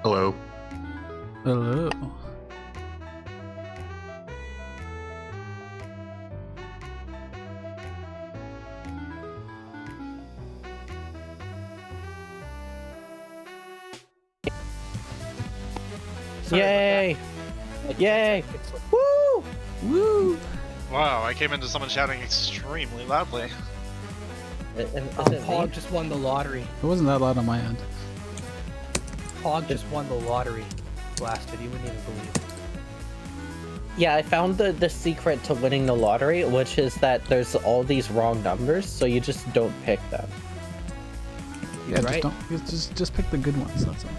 Hello. Hello. Yay! Yay! Woo! Woo! Wow, I came into someone shouting extremely loudly. Is it Hog me? just won the lottery. It wasn't that loud on my end. Hog just won the lottery. Blasted, you wouldn't even believe it. Yeah, I found the secret to winning the lottery, which is that there's all these wrong numbers, so you just don't pick them. Yeah, Right. just pick the good ones. That's all.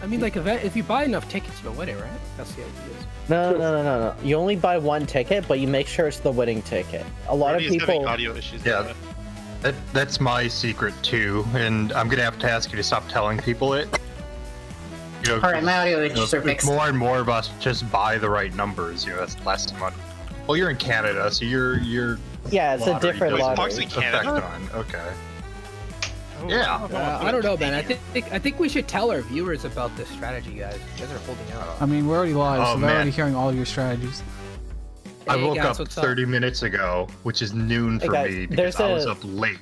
I mean, like, if you buy enough tickets, you'll win it, right? That's the idea. No. You only buy one ticket, but you make sure it's the winning ticket. A lot of Brody's having people. audio issues. Yeah. That's my secret too, and I'm gonna have to ask you to stop telling people it. You know, All right, my audio you know, issues are if fixed. more and more of us just buy the right numbers, you know, that's less money. Well, you're in Canada, so you're Yeah, it's a lottery different doesn't lottery. Parks in Canada? affect on. Okay. Oh, Yeah. I don't know, man. I think we should tell our viewers about this strategy, guys. You guys are holding out. I mean, we're already live, Oh, so they're man. already hearing all your strategies. I Hey, woke guys, up what's 30 minutes ago, which is noon Hey, for guys, me because there's I was a- up late.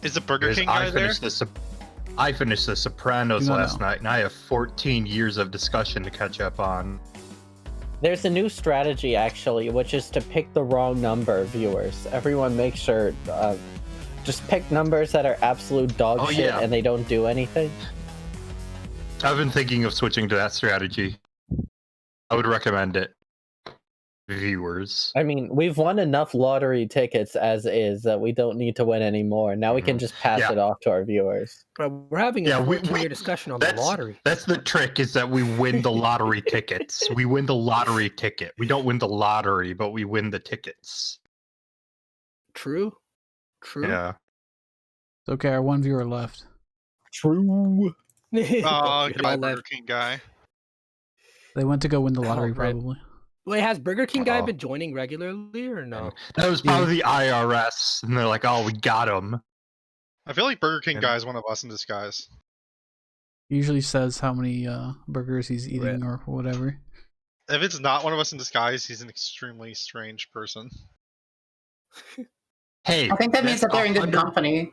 Is the Burger Because King guy there? I finished The Sopranos You wanna last know. night, and I have 14 years of discussion to catch up on. There's a new strategy actually, which is to pick the wrong number, viewers. Everyone make sure just pick numbers that are absolute dog Oh, shit yeah. and they don't do anything. I've been thinking of switching to that strategy. I would recommend it. Viewers. I mean, we've won enough lottery tickets as is that we don't need to win any more. Now we can just pass Yeah. it off to our viewers. But we're having a Yeah, we- 14-year discussion on the That's lottery. That's the trick, is that we win the lottery tickets. We win the lottery ticket. We don't win the lottery, but we win the tickets. True. Yeah. It's okay, our one viewer left. True. Oh, We all goodbye, Burger left. King guy. They went to go win the lottery, right. probably. Wait, has Burger King guy Oh. been joining regularly or no? That was probably the IRS, and they're like, "Oh, we got him." I feel like Burger King And- guy is one of us in disguise. He usually says how many burgers he's eating or whatever. If it's not one of us in disguise, he's an extremely strange person. Hey, I think that means that they're in good 100 company.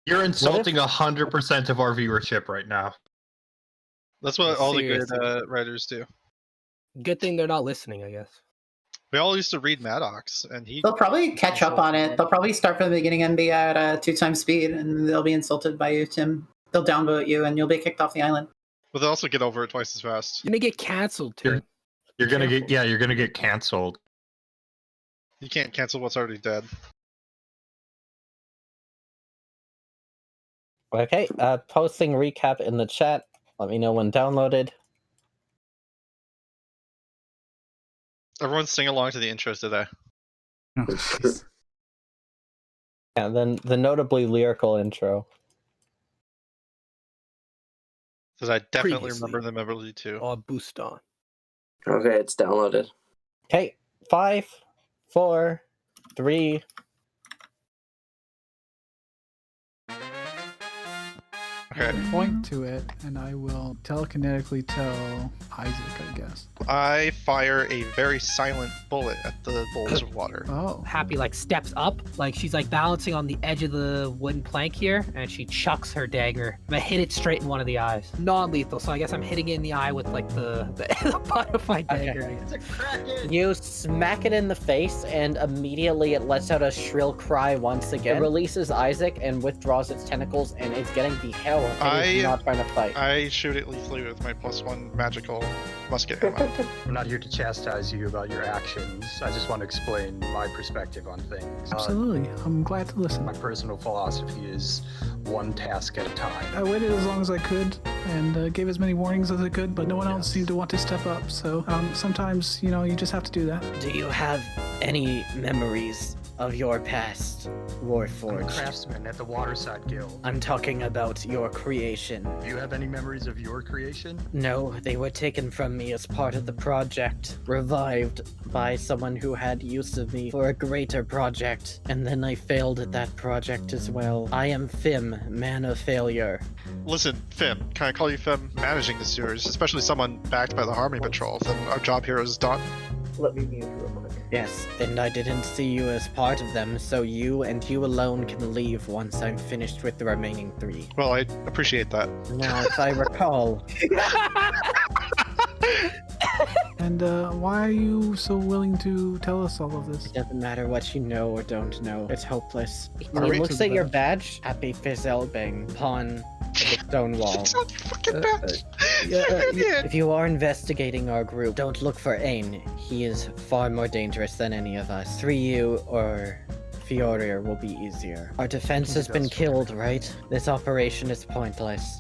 You're insulting 100% of our viewership right now. That's what all the good Seriously. writers do. Good thing they're not listening, I guess. We all used to read Maddox, and he. They'll probably catch up on it. They'll probably start from the beginning and be at 2x speed, and they'll be insulted by you, Tim. They'll downvote you, and you'll be kicked off the island. But they also get over it twice as fast. You're gonna get canceled, Tim. You're gonna Careful. you're gonna get canceled. You can't cancel what's already dead. Okay, posting recap in the chat. Let me know when downloaded. Everyone sing along to the intros today. Oh, jeez. And then the notably lyrical intro. Because I definitely Previously. remember the Memberly too. On Bustan. Okay, it's downloaded. Okay, 5, 4, 3. Okay. Point to it, and I will telekinetically tell Isaac, I guess. I fire a very silent bullet at the bowls of water. Oh. Happy like steps up, like she's like balancing on the edge of the wooden plank here, and she chucks her dagger. I hit it straight in one of the eyes. Non-lethal, so I guess I'm hitting it in the eye with like the butt of my dagger. You smack it in the face, and immediately it lets out a shrill cry once again. It releases Isaac and withdraws its tentacles, and is getting the hell out of it. He's not trying to fight. I shoot it lethally with my +1 magical musket ammo. I'm not here to chastise you about your actions. I just want to explain my perspective on things. Absolutely. I'm glad to listen. My personal philosophy is one task at a time. I waited as long as I could and gave as many warnings as I could, but no one else seemed to want to step up. So sometimes, you just have to do that. Do you have any memories of your past, I'm a Warforged. craftsman at the Waterside Guild. I'm talking about your creation. Do you have any memories of your creation? No, they were taken from me as part of the project, revived by someone who had use of me for a greater project, and then I failed at that project as well. I am Fimm, man of failure. Listen, Fimm, can I call you Fimm? Managing the sewers, especially someone backed by the Harmony Patrol, then our job here is done. Let me mute real quick. Yes, and I didn't see you as part of them, so you and you alone can leave once I'm finished with the remaining 3. Well, I appreciate that. Now, if I recall, And why are you so willing to tell us all of this? it doesn't matter what you know or don't know, it's hopeless. Are we- It looks at your badge, Happy Fizelbang, pawn the stone wall. It's not fucking bad. yeah, You idiot. If you are investigating our group, don't look for Ain. He is far more dangerous than any of us. 3U or Fiorir will be easier. Our defense has been killed, right? This operation is pointless.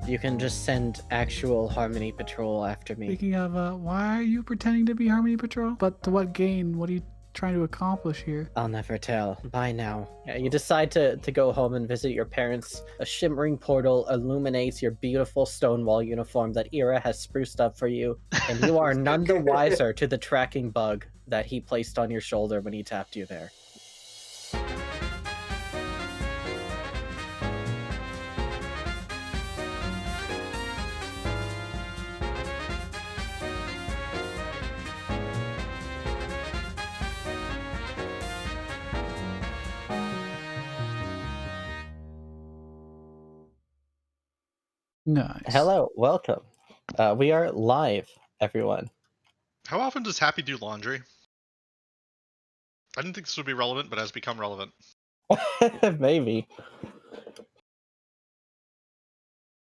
You can just send actual Harmony Patrol after me. Speaking of, why are you pretending to be Harmony Patrol? But to what gain? What are you trying to accomplish here? I'll never tell. Bye now. Yeah, you decide to go home and visit your parents. A shimmering portal illuminates your beautiful Stonewall uniform that Ira has spruced up for you, and you are none the wiser to the tracking bug that he placed on your shoulder when he tapped you there. Nice. Hello, welcome. We are live, everyone. How often does Happy do laundry? I didn't think this would be relevant, but has become relevant. Maybe.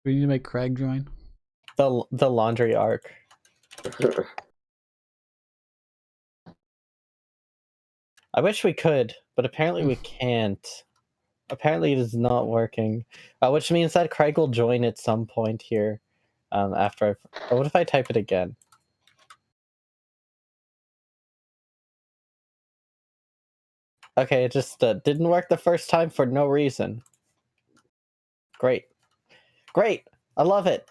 We need to make Craig join. The laundry arc. I wish we could, but apparently we can't. Apparently it is not working. Which means that Craig will join at some point here. After I've... What if I type it again? Okay, it just didn't work the first time for no reason. Great. Great! I love it!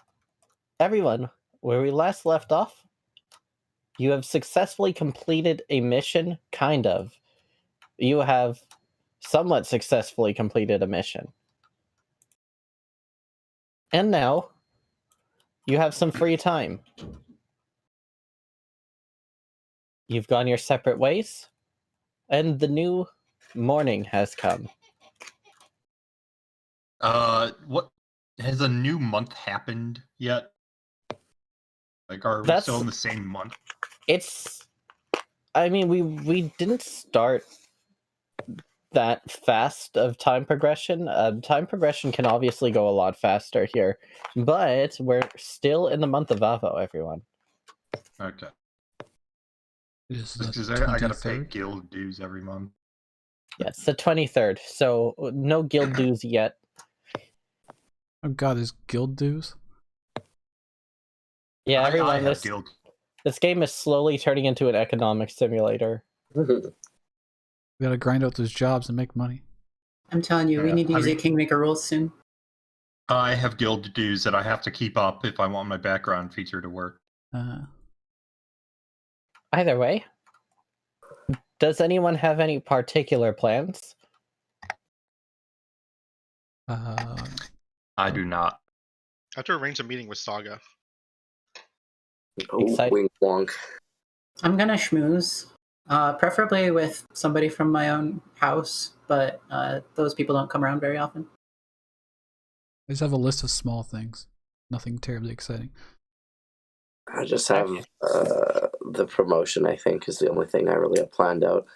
Everyone, where we last left off, you have successfully completed a mission, kind of. You have somewhat successfully completed a mission. And now, you have some free time. You've gone your separate ways, and the new morning has come. What has a new month happened yet? Like, are we still in the same month? It's... I mean, we didn't start that fast of time progression. Time progression can obviously go a lot faster here, but we're still in the month of Avo, everyone. Okay. It is Just the because I gotta pay 23rd. guild dues every month. Yeah, it's the 23rd, so no guild dues yet. Oh god, there's guild dues? Yeah, I everyone, have guild. this game is slowly turning into an economic simulator. We gotta grind out those jobs and make money. I'm telling you, we Yeah, need to I use mean- a Kingmaker rules soon. I have guild dues that I have to keep up if I want my background feature to work. Either way, does anyone have any particular plans? I do not. I have to arrange a meeting with Saga. Oh, Excite- wink wonk. I'm gonna schmooze, preferably with somebody from my own house, but those people don't come around very often. I just have a list of small things. Nothing terribly exciting. I just have the promotion, I think, is the only thing I really have planned out.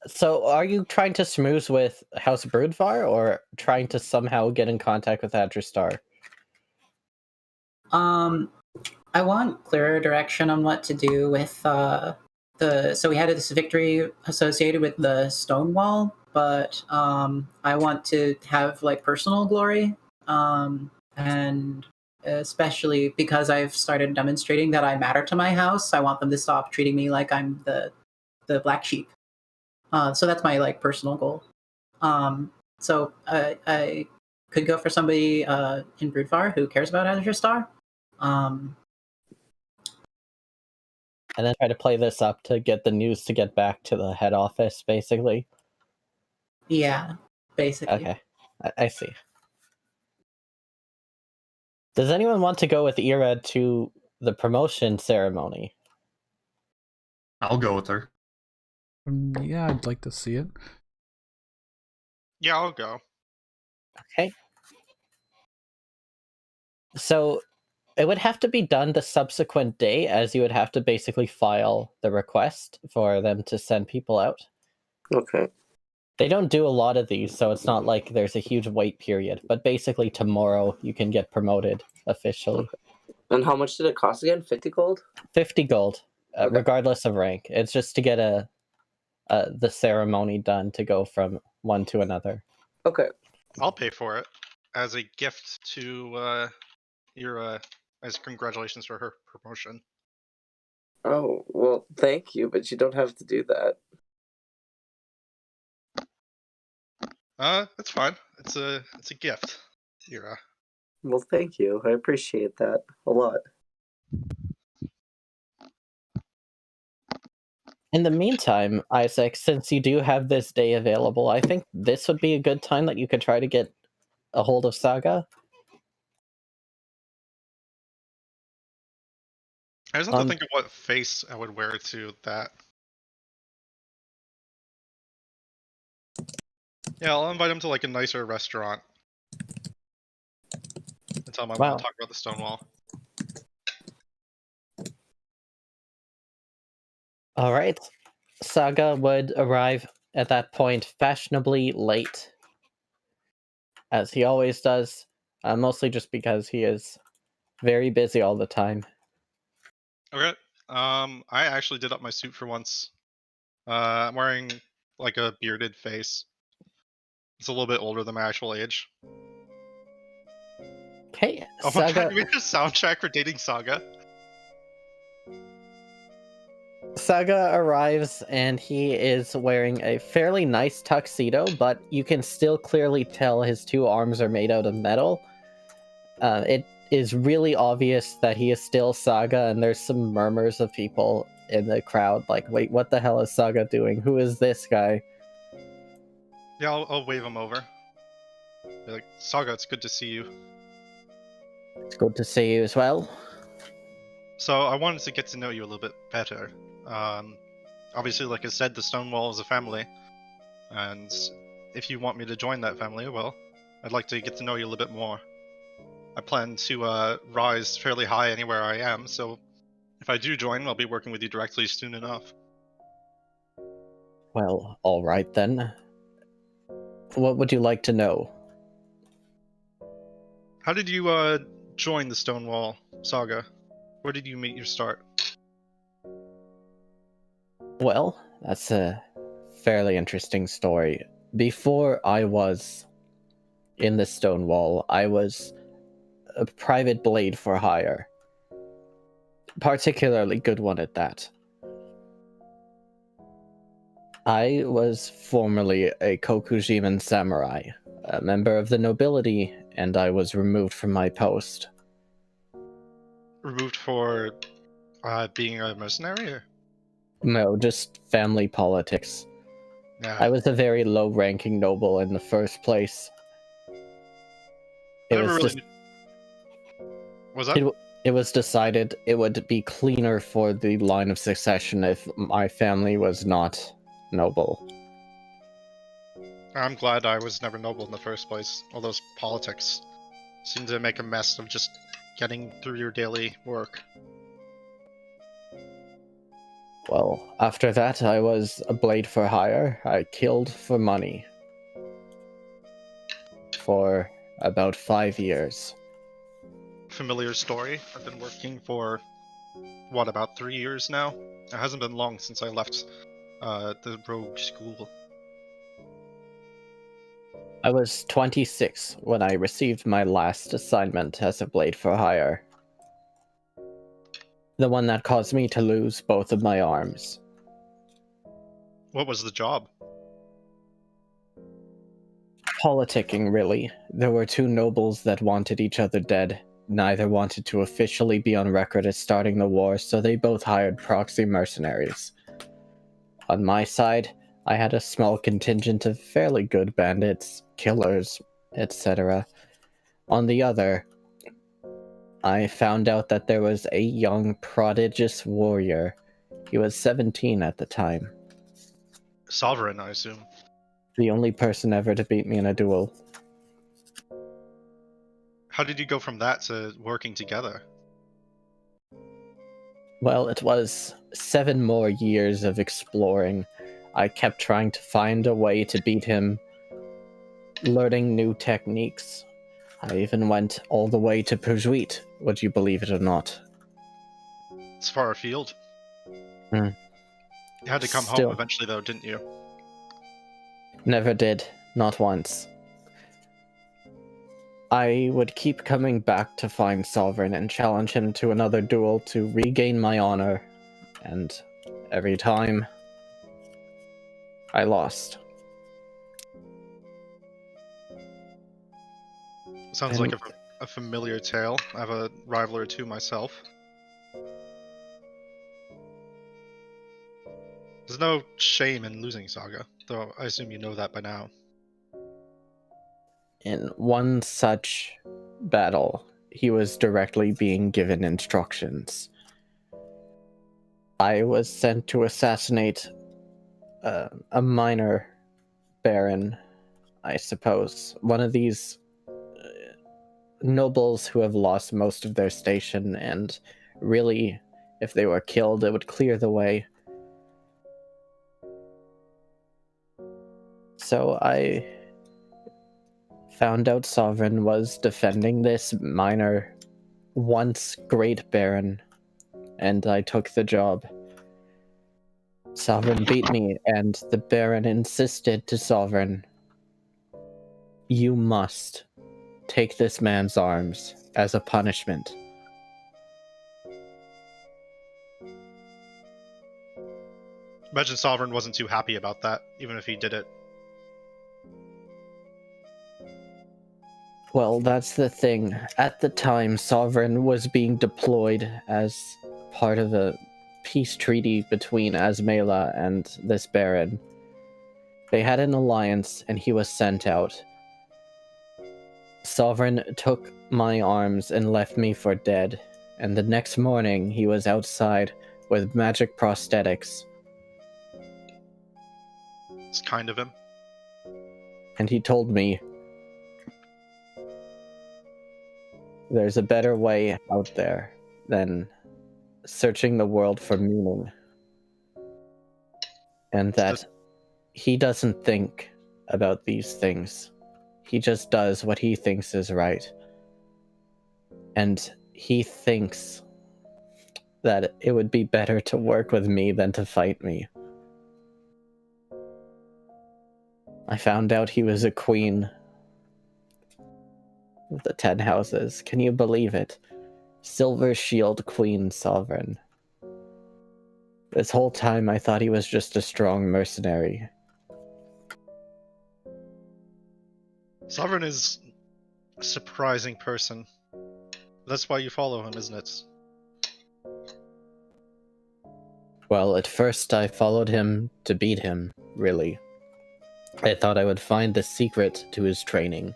So, are you trying to schmooze with House Broodvar, or trying to somehow get in contact with Adristar? I want clearer direction on what to do with so we had this victory associated with the Stonewall, but I want to have like personal glory, and especially because I've started demonstrating that I matter to my house, I want them to stop treating me like I'm the black sheep. So that's my like personal goal. So I could go for somebody in Broodfar who cares about Azure Star. And then try to play this up to get the news to get back to the head office, basically. Yeah, basically. Okay, I see. Does anyone want to go with Irad to the promotion ceremony? I'll go with her. Yeah, I'd like to see it. Yeah, I'll go. Okay. So it would have to be done the subsequent day, as you would have to basically file the request for them to send people out. Okay. They don't do a lot of these, so it's not like there's a huge wait period. But basically tomorrow you can get promoted officially. And how much did it cost again? 50 gold? 50 gold, Okay. regardless of rank. It's just to get the ceremony done to go from one to another. Okay. I'll pay for it as a gift to your as congratulations for her promotion. Oh, well, thank you, but you don't have to do that. That's fine. It's a gift. Ira. Well, thank you. I appreciate that a lot. In the meantime, Isaac, since you do have this day available, I think this would be a good time that you could try to get a hold of Saga. I just have to think of what face I would wear to that. Yeah, I'll invite him to like a nicer restaurant. And tell him I want to talk about the Stonewall. Alright. Saga would arrive at that point fashionably late. As he always does. Mostly just because he is very busy all the time. Okay. I actually did up my suit for once. I'm wearing like a bearded face. It's a little bit older than my actual age. Okay, Oh my Saga. god, we have a soundtrack for Dating Saga. Saga arrives and he is wearing a fairly nice tuxedo, but you can still clearly tell his two arms are made out of metal. It is really obvious that he is still Saga, and there's some murmurs of people in the crowd like, wait, what the hell is Saga doing? Who is this guy? Yeah, I'll wave him over. Be like, Saga, it's good to see you. It's good to see you as well. So I wanted to get to know you a little bit better. Obviously, like I said, the Stonewall is a family, and if you want me to join that family, well, I'd like to get to know you a little bit more. I plan to rise fairly high anywhere I am, so if I do join, I'll be working with you directly soon enough. Well, alright then. What would you like to know? How did you join the Stonewall Saga? Where did you meet your start? Well, that's a fairly interesting story. Before I was in the Stonewall, I was a private blade for hire. Particularly good one at that. I was formerly a Kokujiman samurai, a member of the nobility, and I was removed from my post. Removed for being a mercenary? Or? No, just family politics. Yeah. I was a very low-ranking noble in the first place. It was decided it would be cleaner for the line of succession if my family was not noble. I'm glad I was never noble in the first place. All those politics seem to make a mess of just getting through your daily work. Well, after that, I was a blade for hire. I killed for money. For about 5 years. Familiar story. I've been working for, what, about 3 years now? It hasn't been long since I left the rogue school. I was 26 when I received my last assignment as a blade for hire. The one that caused me to lose both of my arms. What was the job? politicking, really. There were two nobles that wanted each other dead. Neither wanted to officially be on record as starting the war, so they both hired proxy mercenaries. On my side, I had a small contingent of fairly good bandits, killers, etc. On the other, I found out that there was a young, prodigious warrior. He was 17 at the time. Sovereign, I assume. The only person ever to beat me in a duel. How did you go from that to working together? Well, it was 7 more years of exploring. I kept trying to find a way to beat him, learning new techniques. I even went all the way to Pursuit, would you believe it or not? It's far afield. Hmm. You had to come Still. home eventually, though, didn't you? Never did, not once. I would keep coming back to find Sovereign and challenge him to another duel to regain my honor, and every time, I lost. Sounds like a familiar tale. I have a rival or two myself. There's no shame in losing, Saga, though I assume you know that by now. In one such battle, he was directly being given instructions. I was sent to assassinate a minor baron, I suppose. One of these nobles who have lost most of their station, and really, if they were killed, it would clear the way. So I found out Sovereign was defending this minor, once great baron, and I took the job. Sovereign beat me, and the baron insisted to Sovereign, "You must take this man's arms as a punishment." Imagine Sovereign wasn't too happy about that, even if he did it. Well, that's the thing. At the time, Sovereign was being deployed as part of a peace treaty between Azmela and this baron. They had an alliance, and he was sent out. Sovereign took my arms and left me for dead, and the next morning he was outside with magic prosthetics, It's kind of him. and he told me, "There's a better way out there than searching the world for meaning." And that he doesn't think about these things. He just does what he thinks is right. And he thinks that it would be better to work with me than to fight me. I found out he was a queen of the 10 houses. Can you believe it? Silver Shield Queen Sovereign. This whole time I thought he was just a strong mercenary. Sovereign is a surprising person. That's why you follow him, isn't it? Well, at first I followed him to beat him, really. I thought I would find the secret to his training.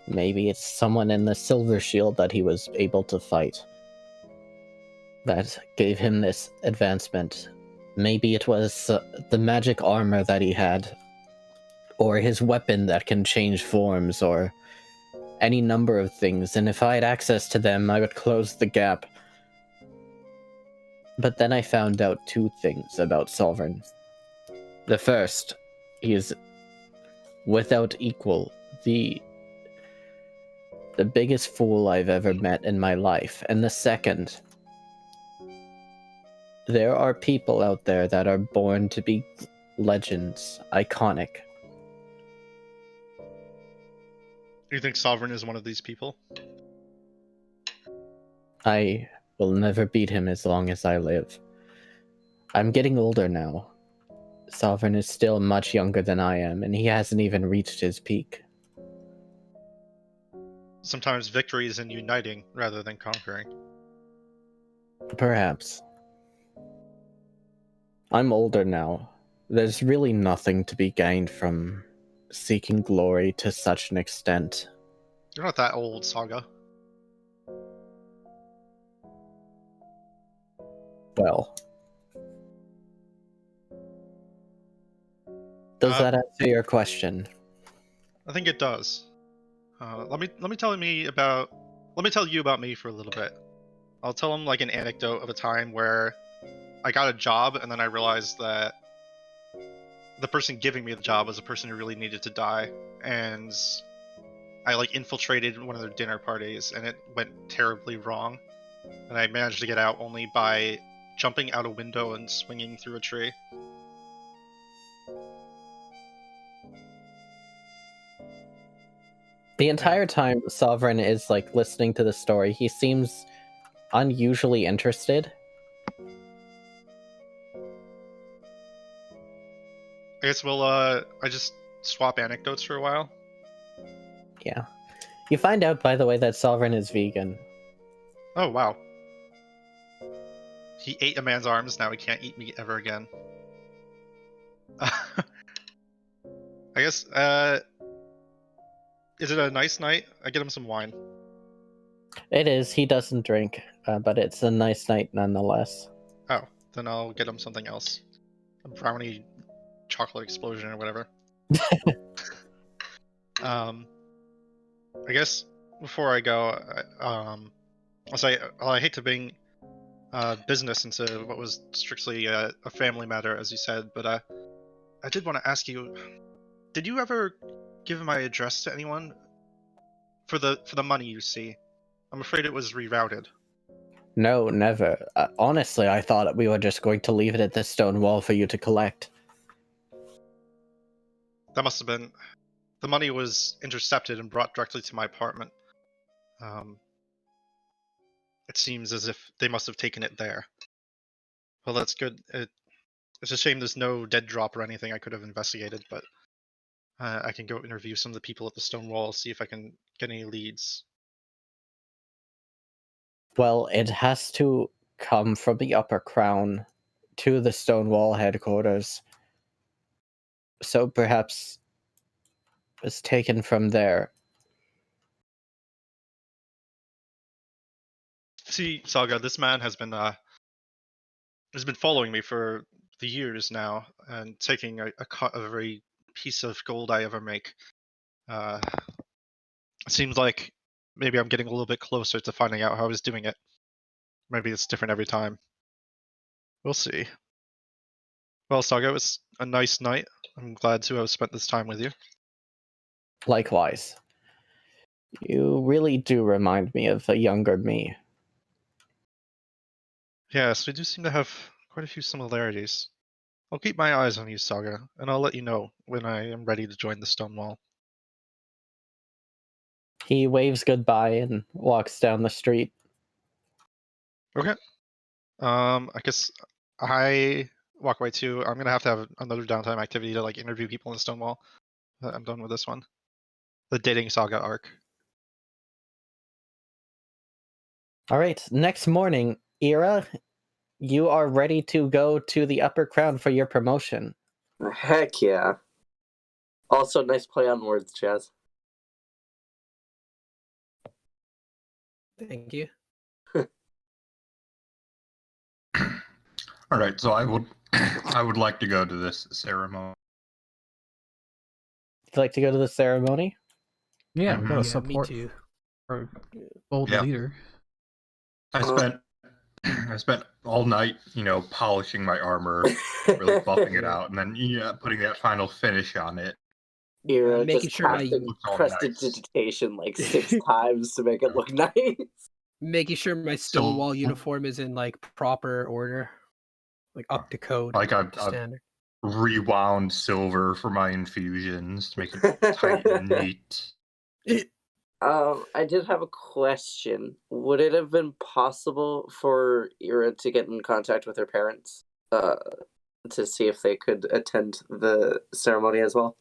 Maybe it's someone in the Silver Shield that he was able to fight that gave him this advancement. Maybe it was the magic armor that he had, or his weapon that can change forms, or any number of things, and if I had access to them, I would close the gap. But then I found out 2 things about Sovereign. The first, he is without equal, the biggest fool I've ever met in my life. And the second, there are people out there that are born to be legends, iconic. You think Sovereign is one of these people? I will never beat him as long as I live. I'm getting older now, Sovereign is still much younger than I am, and he hasn't even reached his peak. Sometimes victory is in uniting rather than conquering. Perhaps. I'm older now. There's really nothing to be gained from seeking glory to such an extent. You're not that old, Saga. Well. Does that answer your question? I think it does. Let me tell you about me for a little bit. I'll tell him like an anecdote of a time where I got a job and then I realized that the person giving me the job was a person who really needed to die, and I like infiltrated one of their dinner parties and it went terribly wrong, and I managed to get out only by jumping out a window and swinging through a tree. The entire time Sovereign is like listening to the story, he seems unusually interested. I guess we'll I just swap anecdotes for a while. Yeah. You find out, by the way, that Sovereign is vegan. Oh wow. He ate a man's arms, now he can't eat meat ever again. I guess, is it a nice night? I get him some wine. It is. He doesn't drink, but it's a nice night nonetheless. Oh, then I'll get him something else. A brownie chocolate explosion or whatever. I guess before I go, I'll say I hate to bring business into what was strictly a family matter, as you said, but I did want to ask you, did you ever give my address to anyone for the money you see? I'm afraid it was rerouted. No, never. Honestly, I thought we were just going to leave it at the stone wall for you to collect. That must have been... The money was intercepted and brought directly to my apartment. It seems as if they must have taken it there. Well, that's good. It's a shame there's no dead drop or anything I could have investigated, but I can go interview some of the people at the stone wall, see if I can get any leads. Well, it has to come from the upper crown to the Stonewall headquarters. So perhaps it's taken from there. See, Saga, this man has been following me for the years now, and taking a cut of every piece of gold I ever make. It seems like maybe I'm getting a little bit closer to finding out how I was doing it. Maybe it's different every time. We'll see. Well, Saga, it was a nice night. I'm glad to have spent this time with you. Likewise. You really do remind me of a younger me. Yes, we do seem to have quite a few similarities. I'll keep my eyes on you, Saga, and I'll let you know when I am ready to join the Stonewall. He waves goodbye and walks down the street. Okay. I guess I walk away too. I'm gonna have to have another downtime activity to like interview people in Stonewall. I'm done with this one. The dating saga arc. Alright, next morning, Ira, you are ready to go to the upper crown for your promotion. Heck yeah. Also, nice play on words, Jazz. Thank you. All right, so I would like to go to this ceremony. Would you like to go to the ceremony? Yeah, we gotta Yeah, support me too. our old Yeah. leader. I spent all night, polishing my armor, really buffing it out, and then putting that final finish on it. You're making just sure my casting Looks all nice. prestidigitation like 6 times to make it look nice. making sure my Stonewall uniform is in like proper order, like up to code, Like up to I've standard. rewound silver for my infusions to make it tight and neat. I did have a question. Would it have been possible for Ira to get in contact with her parents? to see if they could attend the ceremony as well?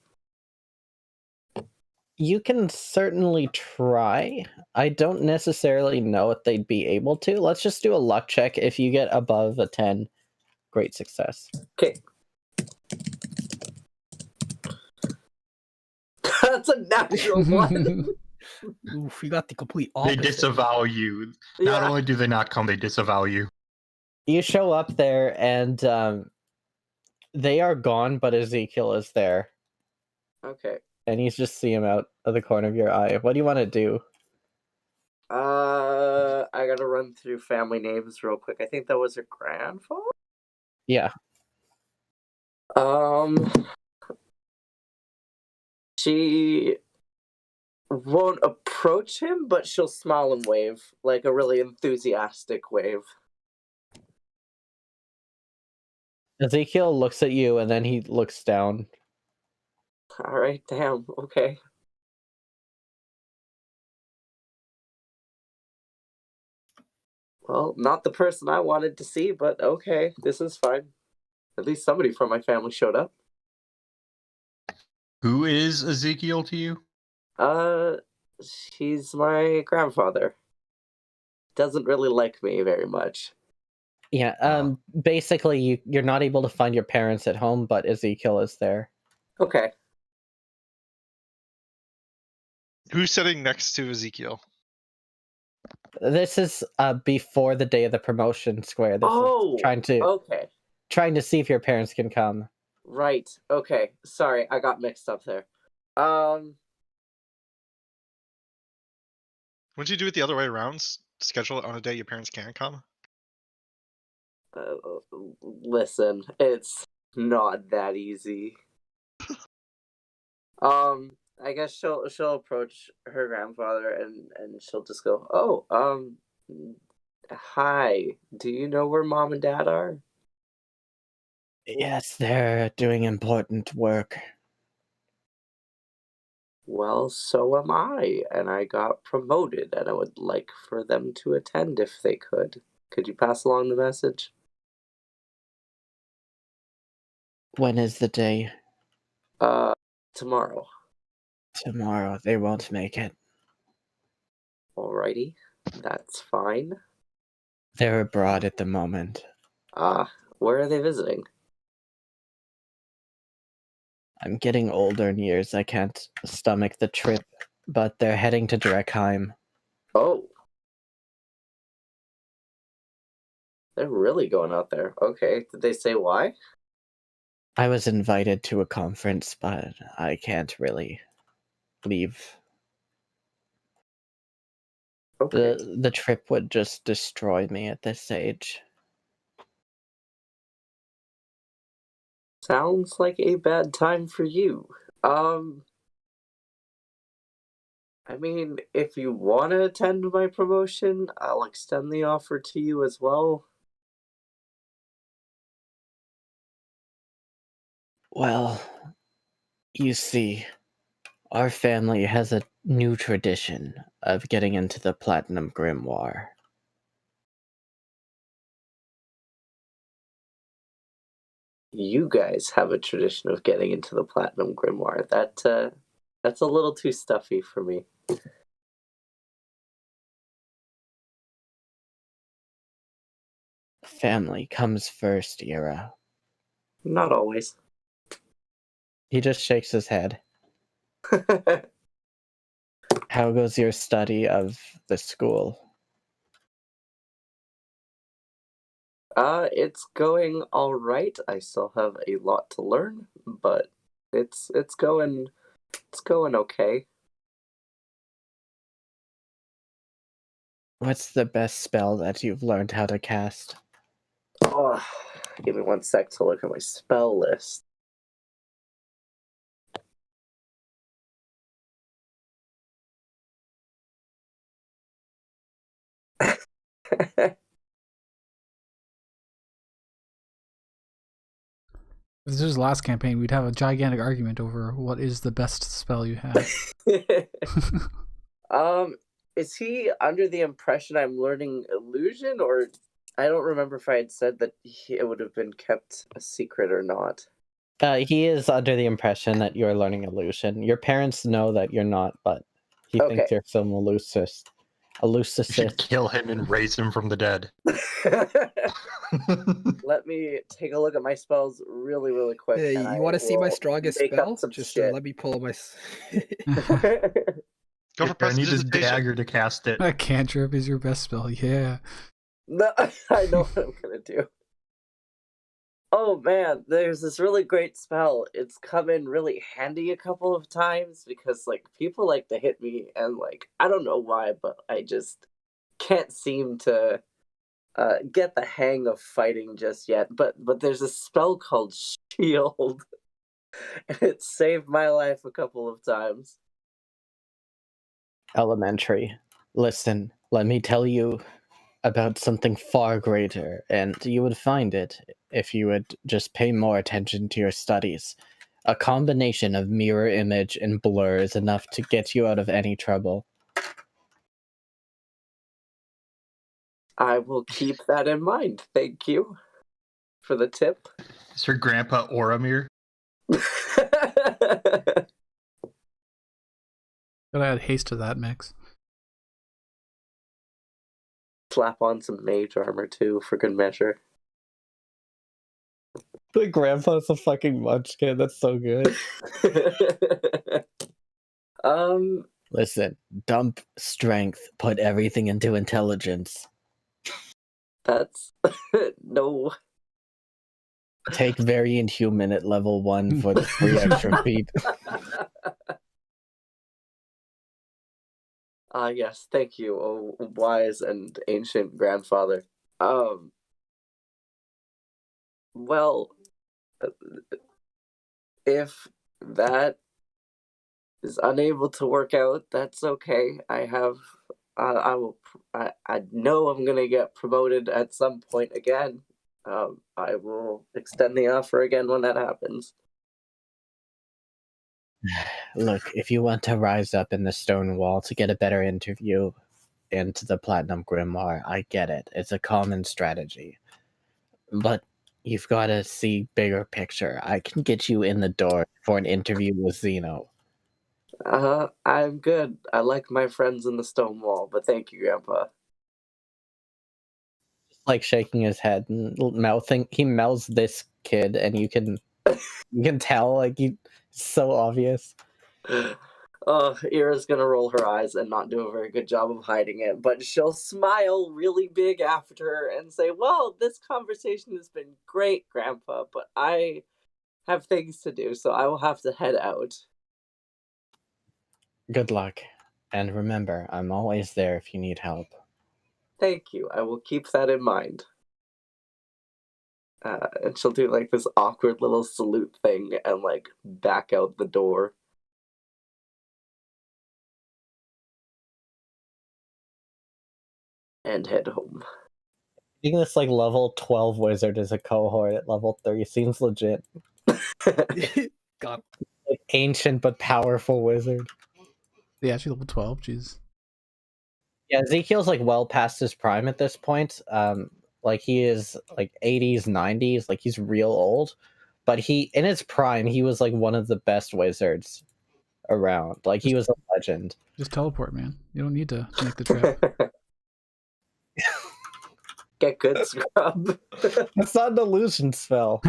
You can certainly try. I don't necessarily know if they'd be able to. Let's just do a luck check. If you get above a 10, great success. Okay. That's a natural one. Oof, you got the complete They opposite. disavow you. Not Yeah. only do they not come, they disavow you. You show up there and they are gone, but Ezekiel is there. Okay. And you just see him out of the corner of your eye. What do you want to do? I gotta run through family names real quick. I think that was her grandfather? Yeah. She won't approach him, but she'll smile and wave, like a really enthusiastic wave. Ezekiel looks at you and then he looks down. Alright, damn, okay. Well, not the person I wanted to see, but okay, this is fine. At least somebody from my family showed up. Who is Ezekiel to you? He's my grandfather. Doesn't really like me very much. Yeah, basically you're not able to find your parents at home, but Ezekiel is there. Okay. Who's sitting next to Ezekiel? This is before the day of the promotion square. This Oh, is trying to see if your parents can come. Right. Okay. Sorry, I got mixed up there. Wouldn't you do it the other way around? Schedule it on a day your parents can come? Listen, it's not that easy. I guess she'll approach her grandfather and she'll just go, "Oh, hi. Do you know where mom and dad are?" Yes, they're doing important work. Well, so am I, and I got promoted, and I would like for them to attend if they could. Could you pass along the message? When is the day? Tomorrow. Tomorrow. They won't make it. Alrighty, that's fine. They're abroad at the moment. Where are they visiting? I'm getting older in years. I can't stomach the trip, but they're heading to Dreckheim. Oh. They're really going out there. Okay, did they say why? I was invited to a conference, but I can't really leave. Okay. The trip would just destroy me at this age. Sounds like a bad time for you. I mean, if you want to attend my promotion, I'll extend the offer to you as well. Well, you see, our family has a new tradition of getting into the Platinum Grimoire. You guys have a tradition of getting into the Platinum Grimoire. That's a little too stuffy for me. Family comes first, Ira. Not always. He just shakes his head. How goes your study of the school? It's going all right. I still have a lot to learn, but it's going okay. What's the best spell that you've learned how to cast? Oh, give me 1 sec to look at my spell list. If this was last campaign, we'd have a gigantic argument over what is the best spell you have. Is he under the impression I'm learning illusion, or I don't remember if I had said that it would have been kept a secret or not. He is under the impression that you're learning illusion. Your parents know that you're not, but he Okay. thinks you're some elucist. You should kill him and raise him from the dead. Let me take a look at my spells really, really quick. Hey, and you want to see my will strongest make up spell? some Just shit. let me pull up my. Go for I need this prestidigitation. dagger to cast it. A cantrip is your best spell. Yeah. No, I know what I'm gonna do. Oh man, there's this really great spell. It's come in really handy a couple of times because like people like to hit me and like I don't know why, but I just can't seem to get the hang of fighting just yet. But there's a spell called Shield, and it saved my life a couple of times. Elementary. Listen, let me tell you about something far greater, and you would find it if you would just pay more attention to your studies. A combination of mirror image and blur is enough to get you out of any trouble. I will keep that in mind. Thank you for the tip. Is your grandpa Oramir? Gotta add haste to that mix. Slap on some mage armor too, for good measure. The grandpa's a fucking munchkin, that's so good. Listen, dump strength, put everything into intelligence. That's no. Take very inhuman at level 1 for the 3 extra feet. Yes, thank you, oh wise and ancient grandfather. Well, if that is unable to work out, that's okay. I know I'm gonna get promoted at some point again. I will extend the offer again when that happens. Look, if you want to rise up in the stone wall to get a better interview into the Platinum Grimoire, I get it. It's a common strategy. But you've got to see bigger picture. I can get you in the door for an interview with Zeno. I'm good. I like my friends in the stone wall, but thank you, Grandpa. Like shaking his head and mouthing. He mouths this kid, and you can tell like it's so obvious. Ira's gonna roll her eyes and not do a very good job of hiding it, but she'll smile really big after and say, "Well, this conversation has been great, Grandpa, but I have things to do, so I will have to head out." Good luck, and remember, I'm always there if you need help. Thank you. I will keep that in mind. And she'll do like this awkward little salute thing and like back out the door. And head home. Being this like level 12 wizard as a cohort at level 3 seems legit. God. Like, ancient but powerful wizard. Yeah, actually level 12, jeez. Yeah, Ezekiel's like well past his prime at this point. Like he is like 80s, 90s, like he's real old. But he in his prime, he was like one of the best wizards around. Like he was a legend. Just teleport, man. You don't need to make the trip. Get good, scrub. That's not an illusion spell.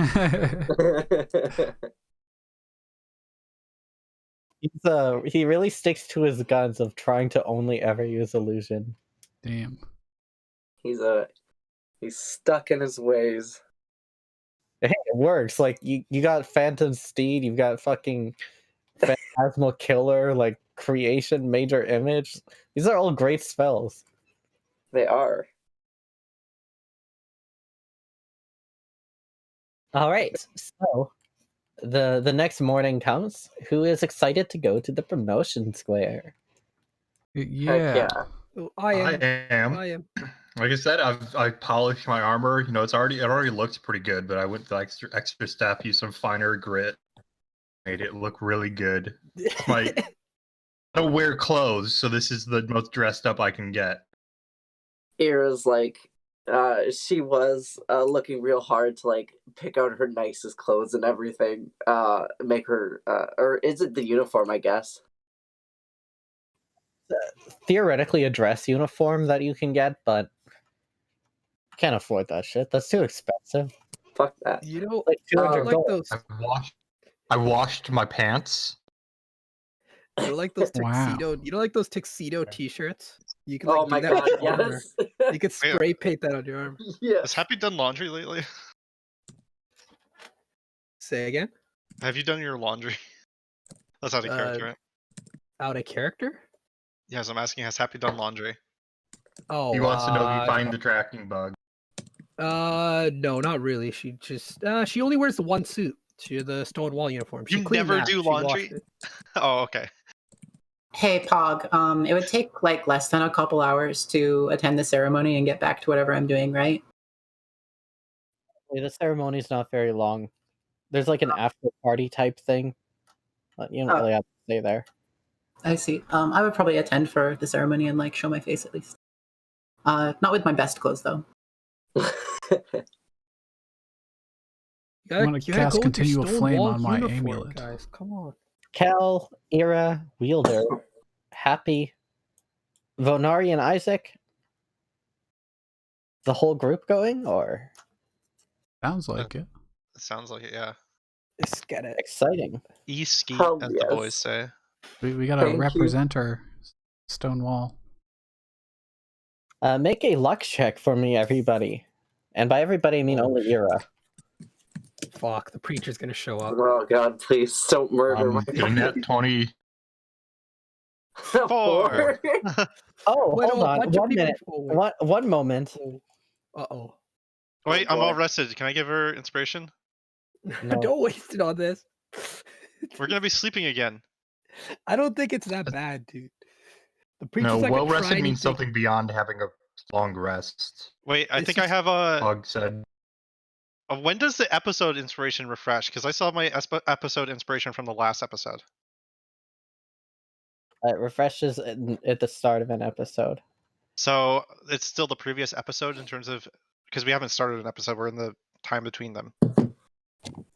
He really sticks to his guns of trying to only ever use illusion. Damn. He's stuck in his ways. Hey, it works. Like you got Phantom Steed, you've got fucking Phantasmal Killer, like Creation, Major Image. These are all great spells. They are. All right, so the next morning comes. Who is excited to go to the promotion square? Yeah. Heck I I am. am. Like I said, I polished my armor. You know, it already looks pretty good, but I went the extra step, used some finer grit, made it look really good. I don't wear clothes, so this is the most dressed up I can get. Ira's like, She was looking real hard to like pick out her nicest clothes and everything. Make her, or is it the uniform? I guess. Theoretically, a dress uniform that you can get, but can't afford that shit. That's too expensive. Fuck that. You know, Like you 200 like gold. those. I washed my pants. You know, like those Wow. tuxedo. You know, like those tuxedo T-shirts. You can Oh like my do that god, with your armor. yes. You could spray paint that on your arm. Yeah. Has Happy done laundry lately? Say again. Have you done your laundry? That's out of character, right? Out of character? Yes, I'm asking, has Happy done laundry? Oh, He wants to know if you find the tracking bug. no, not really. She just she only wears the one suit. The Stonewall uniform. She You cleaned never that. do She washed laundry? it. Oh, okay. Hey, Pog. It would take like less than a couple hours to attend the ceremony and get back to whatever I'm doing, right? The ceremony's not very long. There's like an after party type thing, but you don't really have to stay there. I see. I would probably attend for the ceremony and like show my face at least. Not with my best clothes though. I'm gonna cast Continual Flame on my amulet. Guys, come on. Cal, Ira, Wielder, Happy, Vonari, and Isaac. The whole group going, or Sounds like it. It sounds like it, yeah. Let's get it. exciting? E-skeet, Hell as yes. the boys say. We gotta Thank you. represent our Stonewall. Make a luck check for me, everybody. And by everybody, I mean only Ira. Fuck, the preacher's gonna show up. Oh god, please don't murder my The net 20. 4. Oh, Wait, hold no, a on. bunch of 1 people- minute. oh, wait. One moment. Uh-oh. Wait, I'm all boy. rested. Can I give her inspiration? No. Don't waste it on this. We're gonna be sleeping again. I don't think it's that bad, dude. The preacher's No, not well gonna try rested means anything. something beyond having a long rest. Wait, I This think I is- have a... Pug said. When does the episode inspiration refresh? Because I saw my episode inspiration from the last episode. It refreshes at the start of an episode. So it's still the previous episode in terms of... Because we haven't started an episode, we're in the time between them.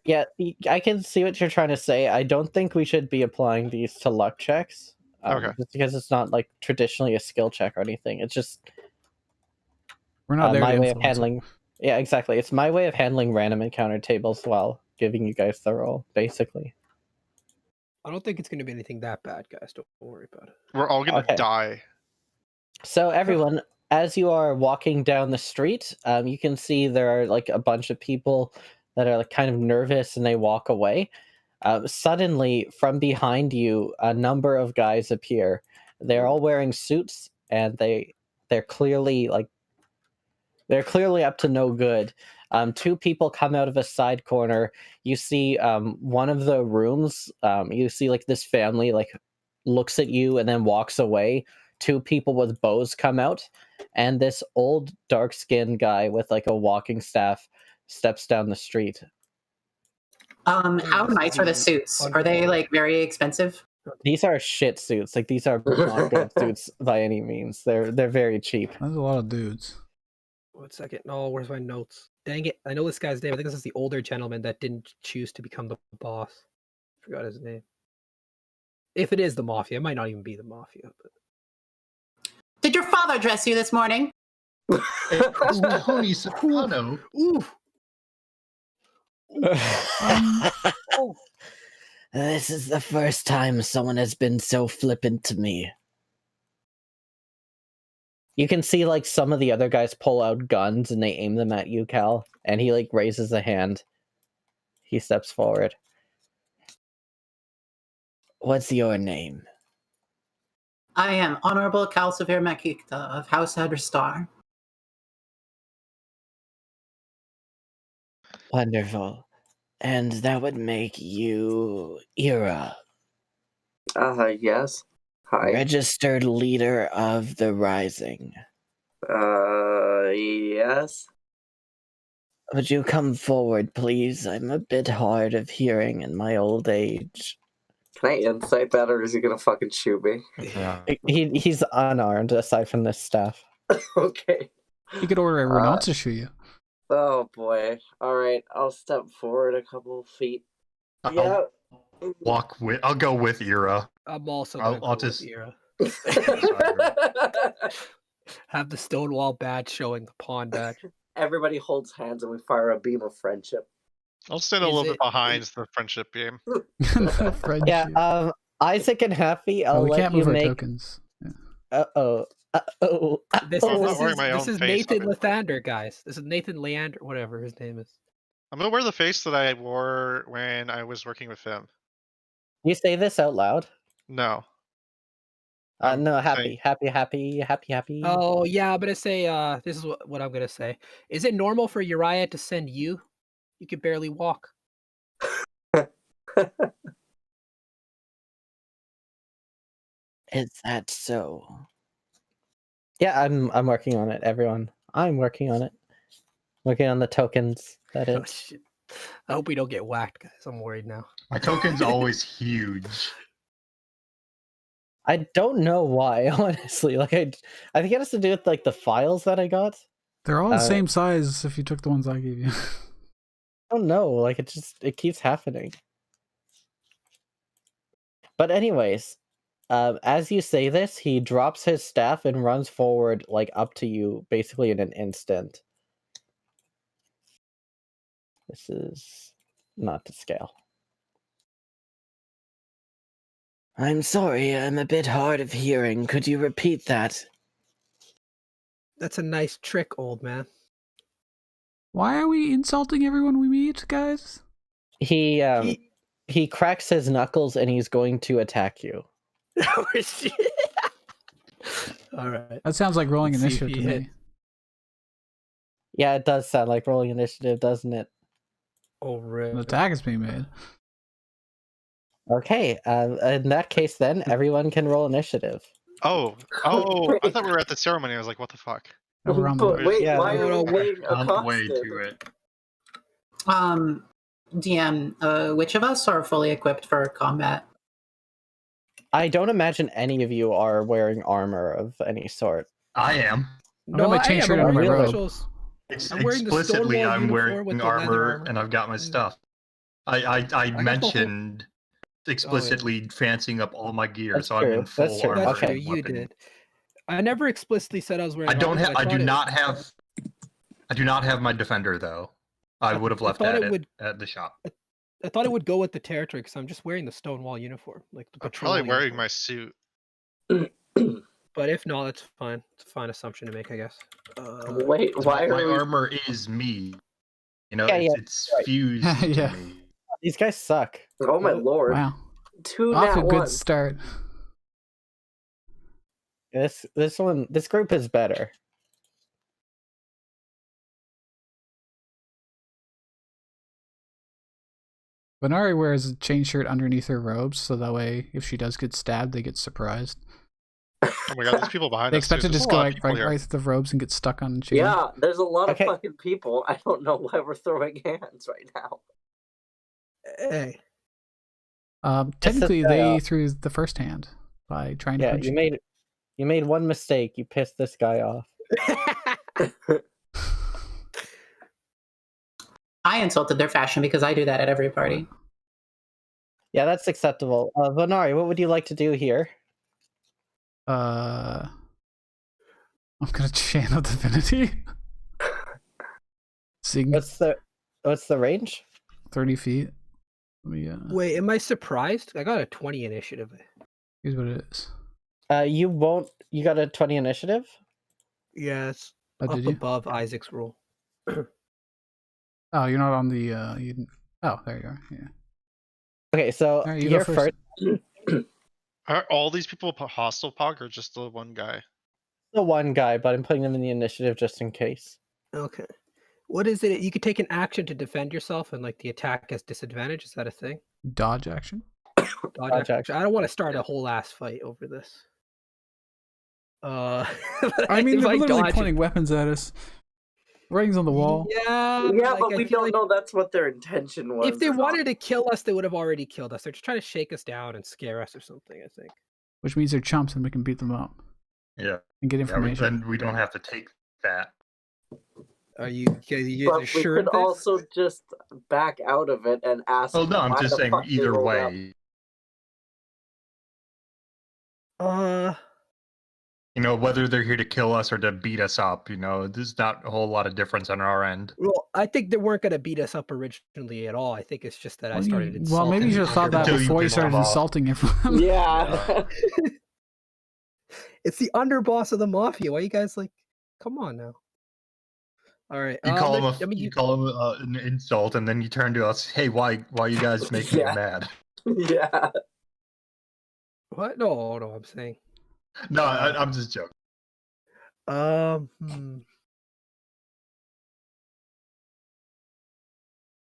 Yeah, I can see what you're trying to say. I don't think we should be applying these to luck checks. Okay. Just because it's not like traditionally a skill check or anything. It's just We're not there my to way of influence it. handling. Yeah, exactly. It's my way of handling random encounter tables while giving you guys the role, basically. I don't think it's gonna be anything that bad, guys. Don't worry about it. We're all gonna Okay. die. So everyone, as you are walking down the street, you can see there are like a bunch of people that are like kind of nervous and they walk away. Suddenly, from behind you, a number of guys appear. They're all wearing suits, and they're clearly up to no good. Two people come out of a side corner. You see one of the rooms. You see like this family like looks at you and then walks away. Two people with bows come out, and this old dark-skinned guy with like a walking staff steps down the street. How nice are the suits? Are they like very expensive? These are shit suits. Like these are not good suits by any means. They're very cheap. There's a lot of dudes. 1 second. No, where's my notes? Dang it. I know this guy's name. I think this is the older gentleman that didn't choose to become the boss. Forgot his name. If it is the Mafia, it might not even be the Mafia. But... Did your father dress you this morning? It's Tony Soprano. Ooh! This is the first time someone has been so flippant to me. You can see like some of the other guys pull out guns and they aim them at you, Cal, and he like raises a hand. He steps forward. What's your name? I am Honorable Calcifer Makikta of House Adrestar. Wonderful. And that would make you Ira, Yes. Hi. registered leader of the Rising. Yes. Would you come forward, please? I'm a bit hard of hearing in my old age. Can I insight that, or is he gonna fucking shoot me? Yeah. He's unarmed aside from this staff. Okay. You could order everyone else to shoot you. Oh boy. Alright, I'll step forward a couple feet. Yeah. I'll go with Ira. I'm also I'll- gonna go I'll with just- Ira. Have the Stonewall badge showing the pawn badge. Everybody holds hands and we fire a beam of friendship. I'll stand a Is little it- bit behind the friendship beam. No friendship. Yeah, Isaac and Happy, I'll we let can't you move our make. tokens. Yeah. This I'm not is wearing my own face, Nathan obviously. Lathander, guys. This is Nathan Leander, whatever his name is. I'm gonna wear the face that I wore when I was working with Fimm. You say this out loud. No. I'm No, saying- happy. Oh yeah, I'm gonna say this is what I'm gonna say. Is it normal for Uriah to send you? You can barely walk. Is that so? Yeah, I'm working on it, everyone. I'm working on it. Working on the tokens. That Oh is. shit. I hope we don't get whacked, guys. I'm worried now. My token's always huge. I don't know why, honestly. Like I think it has to do with like the files that I got. They're all the same size if you took the ones I gave you. I don't know. Like it keeps happening. But anyways, as you say this, he drops his staff and runs forward like up to you, basically in an instant. This is not to scale. I'm sorry, I'm a bit hard of hearing. Could you repeat that? That's a nice trick, old man. Why are we insulting everyone we meet, guys? He cracks his knuckles and he's going to attack you. Oh, shit. All right. That sounds like rolling Let's see if initiative he to hit. me. Yeah, it does sound like rolling initiative, doesn't it? Oh, An really? attack is being made. Okay, in that case then, everyone can roll initiative. Oh, I thought we were at the ceremony. I was like, what the fuck? Now we're on the But wait, Yeah, why no, are we being On the way accosted? to it. DM, which of us are fully equipped for combat? I don't imagine any of you are wearing armor of any sort. I am. I've got my chain shirt under and my robe. I'm wearing the Explicitly, Stonewall I'm uniform wearing with the leather armor armor. and I've got my stuff. I got the whole- mentioned explicitly fancying up all my gear, That's so I'm true, in full that's true. armor. That's Okay. true. and You weapon. did. I never explicitly said I was wearing. I don't armor, have. but I do thought it- not have. I do not have my defender though. I would have left thought that it would- at the shop. I thought it would go with the territory because I'm just wearing the Stonewall uniform, like the I'm patrol. probably wearing uniform. my suit. But if not, that's fine. It's a fine assumption to make, I guess. Wait, why my are we... armor is me. You know, Yeah, it's right. fused Yeah. to me. These guys suck. Oh my lord. Wow. Two Off nat a good ones. start. This group is better. Venari wears a chain shirt underneath her robes, so that way, if she does get stabbed, they get surprised. Oh my god, there's people behind They us. expect too. to There's just a go lot of like people here. right through the robes and get stuck on the chain. Yeah, there's a lot Okay. of fucking people. I don't know why we're throwing hands right now. Hey, Technically, they threw the first hand by trying to Yeah, punch you made one mistake. You pissed this guy off. I insulted their fashion because I do that at every party. Yeah, that's acceptable. Venari, what would you like to do here? I'm gonna channel divinity. Sing What's the range? 30 feet. Let me, wait, am I surprised? I got a 20 initiative. here's what it is. You won't. You got a 20 initiative. Yes, Oh, up did you? above Isaac's rule. Oh, you're not on the. You didn't... Oh, there you are. Yeah. Okay, so Alright, you go you're first. Are all these people hostile pog or just the one guy? the one guy, but I'm putting them in the initiative just in case. Okay. What is it? You could take an action to defend yourself, and like the attack has disadvantage. Is that a thing? Dodge action. Dodge action. I don't want to start a whole ass fight over this. I mean, if they're literally dodge it- pointing weapons at us. Writings on the wall. Yeah, Yeah, like, but I we feel don't like know that's what their intention was. if they or not. wanted to kill us, they would have already killed us. They're just trying to shake us down and scare us or something. I think. Which means they're chumps and we can beat them up Yeah. and get Yeah, information. then we don't have to take that. Are you guys But we sure could of this? also just back out of it and ask. Oh no, I'm why just the saying fuck they either rolled up. way. You know, whether they're here to kill us or to beat us up, you know, there's not a whole lot of difference on our end. Well, I think they weren't gonna beat us up originally at all. I think it's just that I started well, insulting. maybe you should have thought that Until you before you pissed them started off. insulting everyone. Yeah. It's the underboss of the mafia. Why you guys like? Come on now. All right. You call him I mean, you call him an insult, and then you turn to us. Hey, why you guys making Yeah. me mad? Yeah. what? No, I'm saying. No, I'm just joking.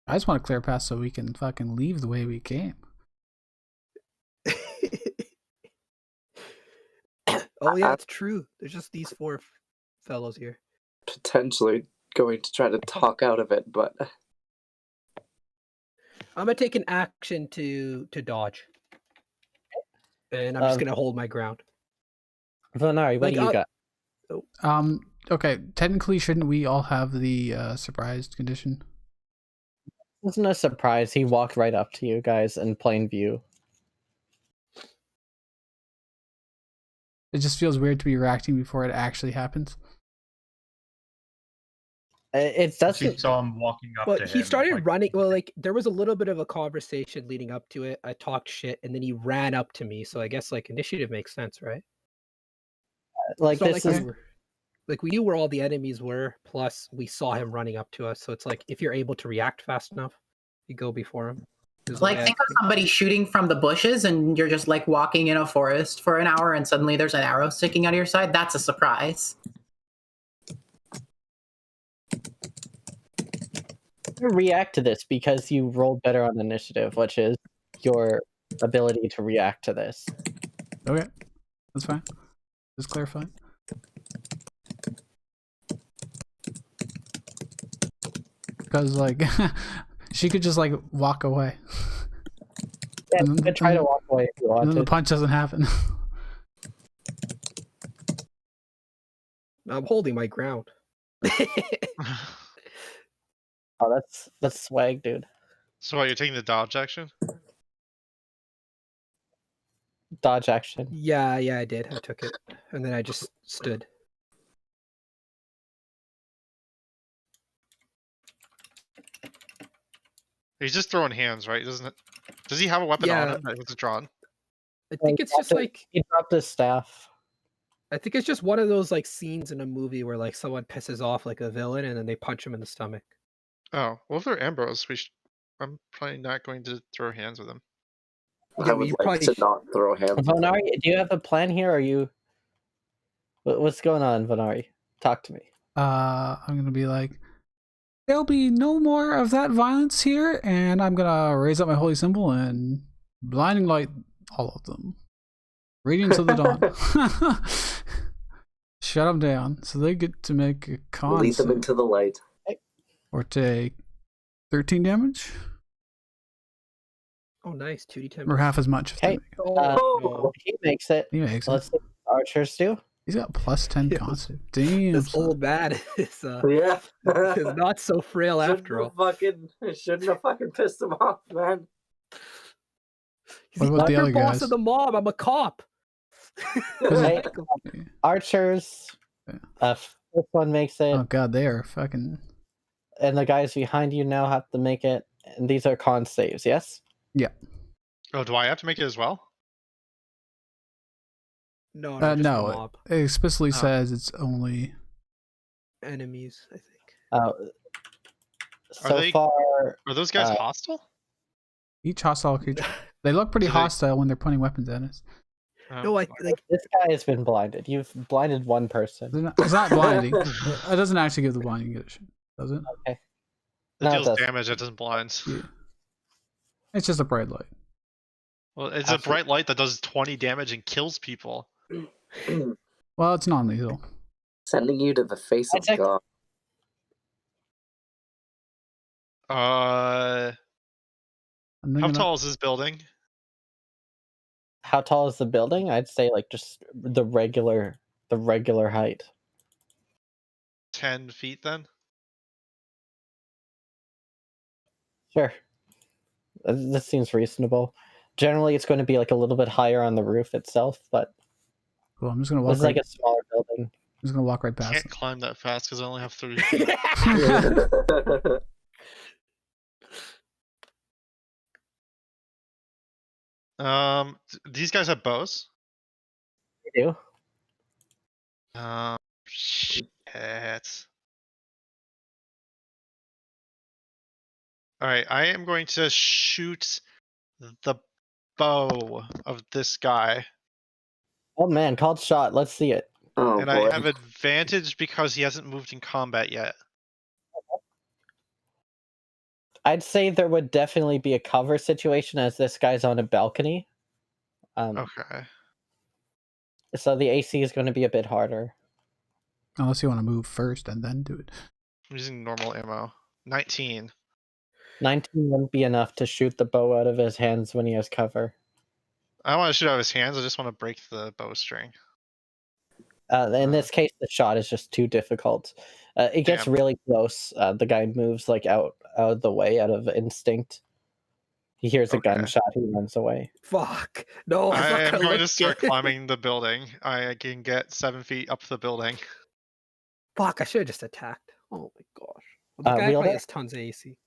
I just want to clear past so we can fucking leave the way we came. Oh yeah, it's true. There's just these four fellows here. Potentially going to try to talk out of it, but I'm gonna take an action to dodge, and I'm just gonna hold my ground. Vonari, what Like, do you got? Okay, technically, shouldn't we all have the surprised condition? It wasn't a surprise. He walked right up to you guys in plain view. It just feels weird to be reacting before it actually happens. It She doesn't. saw him walking up But to he him. started like, running. Well, like there was a little bit of a conversation leading up to it. I talked shit, and then he ran up to me. So I guess like initiative makes sense, right? Like It's not this like is. we were, like we knew where all the enemies were. Plus, we saw him running up to us. So it's like if you're able to react fast enough, you go before him. is Like, what I think of somebody shooting from the bushes and you're just like walking in a forest for an hour and suddenly there's an arrow sticking out of your side. That's a surprise. React to this because you rolled better on initiative, which is your ability to react to this. Okay, that's fine. Just clarifying. Because like, she could just like walk away. Yeah, And you then- could try to and- walk away if you And then the wanted. punch doesn't happen. I'm holding my ground. Oh, that's swag, dude. So what, you're taking the dodge action? Dodge action. Yeah, I did. I took it, and then I just stood. He's just throwing hands, right? Doesn't it? Does he have a weapon on Yeah. him that was drawn? I think it's just like He dropped his staff. I think it's just one of those like scenes in a movie where like someone pisses off like a villain and then they punch him in the stomach. Oh, well, if they're Ambrose, I'm probably not going to throw hands with him. Yeah, I but would you like probably to not throw hands. Vonari, do you have a plan here? Or are you? What's going on, Vonari? Talk to me. I'm gonna be like, there'll be no more of that violence here, and I'm gonna raise up my holy symbol and blinding light all of them. Radiance of the dawn. Shut them down so they get to make a con Lead them save into the light. or take 13 damage Oh, nice. 2d10. or half as much. If they Okay. make it. Oh, no. He makes it. He makes it. Let's see what archers do. He's got plus 10 Yeah, con save. Damn. This son. old man is Yeah. is not so frail after all. Shouldn't have fucking pissed him off, man. He's What the about the other underboss guys? of the mob. I'm a cop. Hey, archers. Yeah. This one makes it, Oh god, they are fucking. and the guys behind you now have to make it. And these are con saves, yes? Oh, do I have to make it as well? No, just the No, mob. it explicitly Oh. says it's only. Enemies, I think. So they- far, Are those guys Uh, hostile? Each hostile creature. They look pretty Do they- hostile when they're pointing weapons at us. Oh, No, I like this guy has been blinded. You've blinded one person. It's not blinding. It doesn't actually give the blinding condition, does it? Okay. it No, it deals doesn't. damage. It doesn't blind. Yeah. It's just a bright light. Well, it's Absolutely. a bright light that does 20 damage and kills people. Well, it's non-lethal. Sending you to the face of That's okay. God. And they're How gonna- tall is this building? How tall is the building? I'd say like just the regular height. 10 feet then? Sure. This seems reasonable. Generally, it's going to be like a little bit higher on the roof itself, but Cool. I'm just gonna this walk is right. like a smaller building. I'm just gonna walk right past. Can't climb that fast because I only have 30 feet. These guys have bows. They do. Shit. Alright, I am going to shoot the bow of this guy. Oh man, called shot. Let's see it. Oh And boy. I have advantage because he hasn't moved in combat yet. I'd say there would definitely be a cover situation as this guy's on a balcony. Okay. So the AC is going to be a bit harder. Unless you want to move first and then do it. I'm using normal ammo. 19. 19 wouldn't be enough to shoot the bow out of his hands when he has cover. I don't want to shoot out of his hands, I just want to break the bowstring. In this case, the shot is just too difficult. It gets Damn. really close. The guy moves like out of the way, out of instinct. He hears a Okay. gunshot. He runs away. Fuck. No, I'm I not am gonna going look to start good. climbing the building. I can get 7 feet up the building. Fuck, I should have just attacked. Oh my gosh. Well, the guy Wheelder? probably has tons of AC.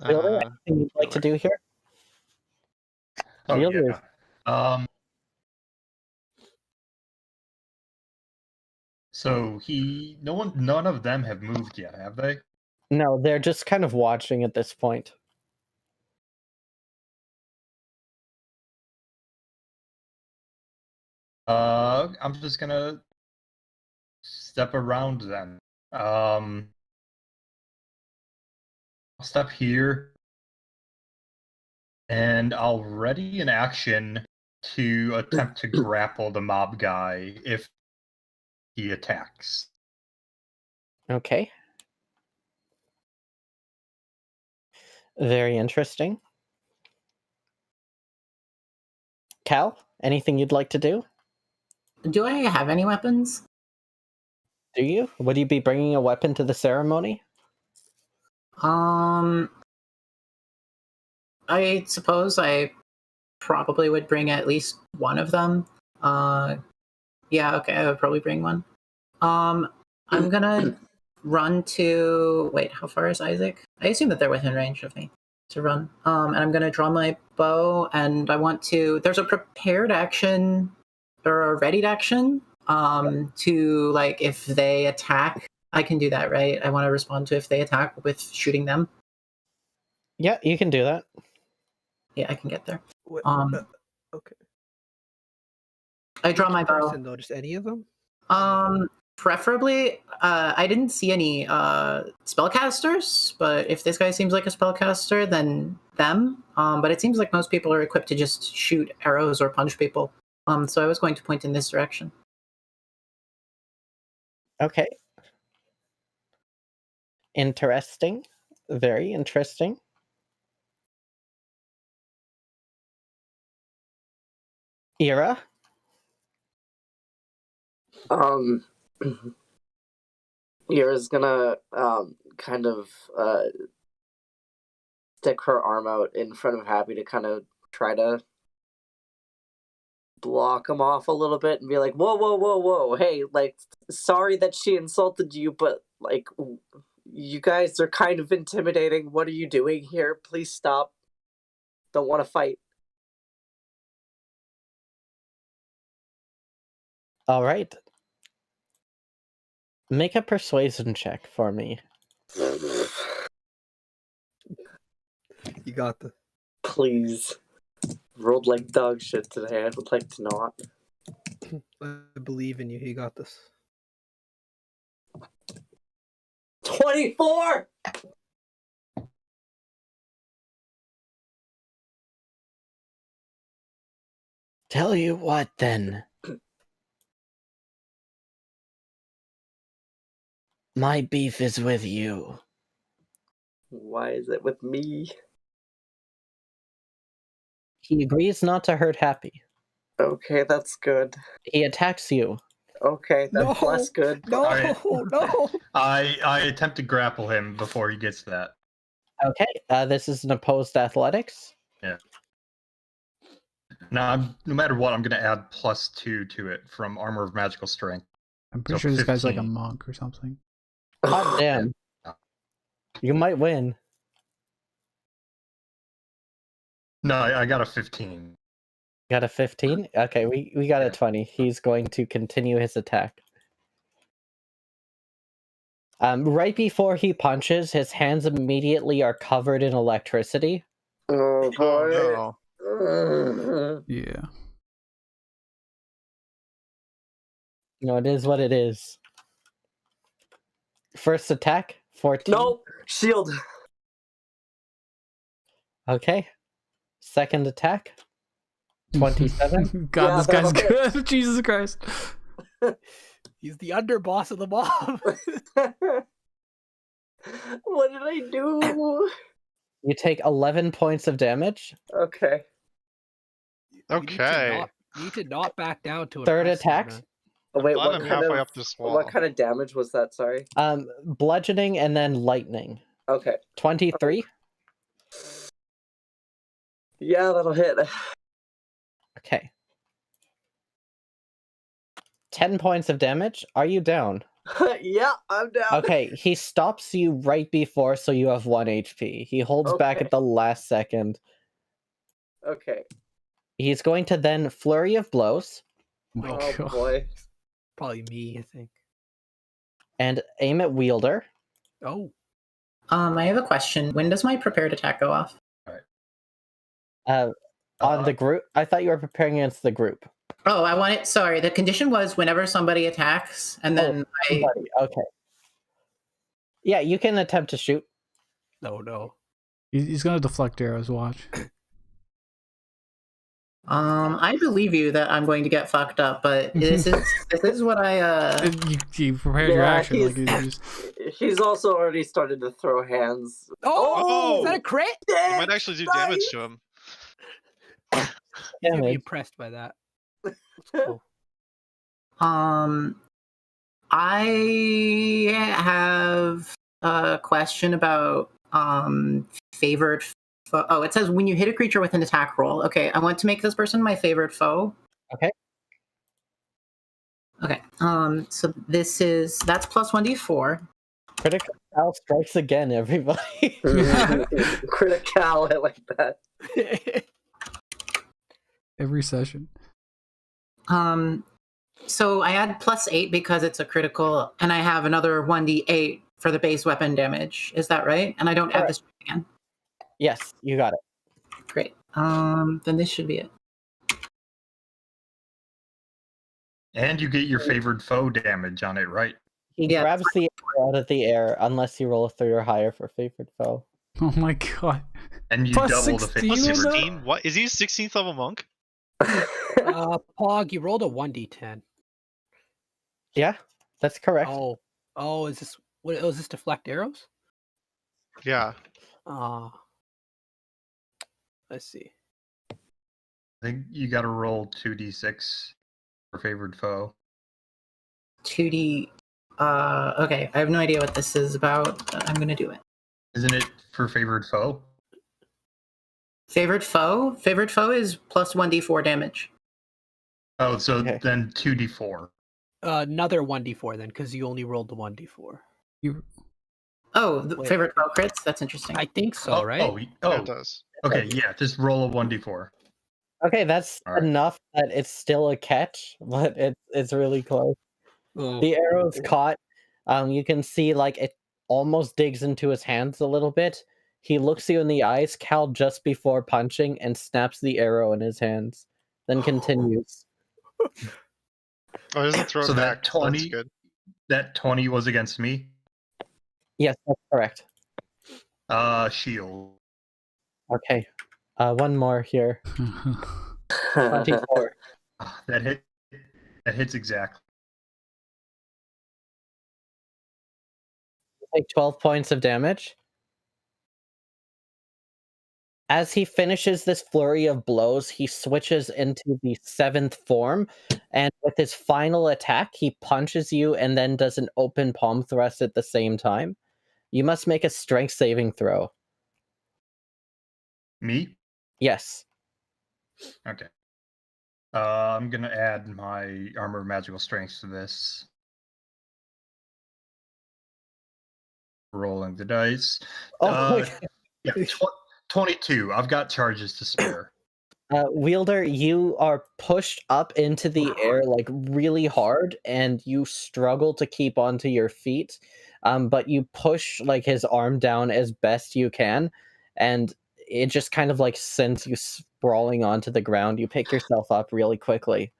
Wheelder, Uh, anything you'd like to do here? Oh, Wheelder. yeah. So none of them have moved yet, have they? No, they're just kind of watching at this point. I'm just gonna step around then. I'll step here, and I'll ready an action to attempt to grapple the mob guy if he attacks. Okay. Very interesting. Cal, anything you'd like to do? Do I have any weapons? Do you? Would you be bringing a weapon to the ceremony? I suppose I probably would bring at least one of them. Yeah, okay, I would probably bring one. I'm gonna run to. Wait, how far is Isaac? I assume that they're within range of me to run. And I'm gonna draw my bow, and I want to. There's a prepared action or a readied action. To like if they attack, I can do that, right? I want to respond to if they attack with shooting them. Yeah, you can do that. Yeah, I can get there. What, okay. I draw my Which bow. person, though? Just any of them? Preferably, I didn't see any spellcasters, but if this guy seems like a spellcaster, then them. But it seems like most people are equipped to just shoot arrows or punch people. So I was going to point in this direction. Okay. Interesting. Very interesting. Ira? Yara's gonna kind of stick her arm out in front of Happy to kind of try to block him off a little bit and be like, whoa, whoa, whoa, whoa, hey, like, sorry that she insulted you, but like, you guys are kind of intimidating. What are you doing here? Please stop. Don't want to fight. All right. Make a persuasion check for me. You got the. Please. Rolled like dog shit today. I would like to not. I believe in you. You got this. 24! Tell you what, then. My beef is with you. Why is it with me? He agrees not to hurt Happy. Okay, that's good. He attacks you. Okay, No, that's less good. No, Alright. no. I attempt to grapple him before he gets to that. Okay, this is an opposed athletics. Now, no matter what, I'm going to add +2 to it from Armor of Magical Strength. I'm pretty So sure this guy's like a 15. monk or something. God damn. You might win. No, I got a 15. Got a 15? Okay, we got a Yeah. 20. He's going to continue his attack. Right before he punches, his hands immediately are covered in electricity. Oh boy. Oh Yeah. You know, it is what it is. First attack, 14. Nope. Shield. Okay. Second attack, 27. God, Yeah, this guy's that'll good. Jesus Christ. He's the underboss of the mob. What did I do? You take 11 points of damage. Okay. Okay. You need to not back down to Third impress attack. him, man. Oh, wait, Glad what I'm kind halfway of up this wall. what kind of damage was that? Sorry. Bludgeoning and then lightning. Okay. 23. Yeah, that'll hit. Okay. 10 points of damage. Are you down? Yeah, I'm down. Okay, he stops you right before, so you have 1 HP. He holds back Okay. at the last second. Okay. He's going to then flurry of blows Oh my Oh God. boy. Probably me, I think. and aim at wielder. Oh, I have a question. When does my prepared attack go off? On the group. I thought you were preparing against the group. Oh, I want it. Sorry, the condition was whenever somebody attacks, and then Somebody. Okay. Yeah, you can attempt to shoot. no. He's gonna deflect arrows. Watch. I believe you that I'm going to get fucked up, but this is what I You prepared your Yeah, action. Like you just. He's also already started to throw hands. Oh, is that a crit? You might actually do damage to him. He's gonna be Damage. impressed by that. I have a question about favored foe. Oh, it says when you hit a creature with an attack roll. Okay, I want to make this person my favored foe. Okay. Okay. So that's plus 1d4. Critical foul strikes again, everybody. Critical, I like that. Every session. So I add +8 because it's a critical, and I have another 1d8 for the base weapon damage. Is that right? And I don't add this again. Yes, you got it. Great. Then this should be it. And you get your favored foe damage on it, right? He Yeah. grabs the arrow out of the air unless you roll a 3 or higher for favored foe. Oh my God. And you Plus double the 16 favored. on that? 16? What? Is he a 16th level monk? Pog, you rolled a 1d10. Yeah, that's correct. Oh, is this what? Oh, is this deflect arrows? Yeah. Let's see. I think you got to roll 2d6 for favored foe. 2d. Okay, I have no idea what this is about, but I'm gonna do it. Isn't it for favored foe? Favored foe? Favored foe is plus 1d4 damage. Oh, so Okay. then 2d4. Another 1d4 then, because you only rolled the 1d4. You. Oh, the Wait. favorite foe crits? That's interesting. I think so, right? Oh, Yeah, it does. okay, yeah. Just roll a 1d4. Okay, that's All right. enough that it's still a catch, but it's really close. Oh, The arrow's caught. You can see like it almost digs into his hands a little bit. He looks you in the eyes, Cal, just before punching, and snaps the arrow in his hands. Then continues. Oh, he doesn't throw So it that back. That's 20 good. That 20 was against me. Yes, that's correct. Shield. Okay. One more here. 24. That hits exactly. Take 12 points of damage. As he finishes this flurry of blows, he switches into the 7th form, and with his final attack, he punches you and then does an open palm thrust at the same time. You must make a strength saving throw. Me? Yes. Okay. I'm gonna add my armor of magical strength to this. Rolling the dice. Oh my God. Yeah, 22. I've got charges to spare. Wielder, you are pushed up into the air like really hard, and you struggle to keep onto your feet. But you push like his arm down as best you can, and it just kind of like sends you sprawling onto the ground. You pick yourself up really quickly,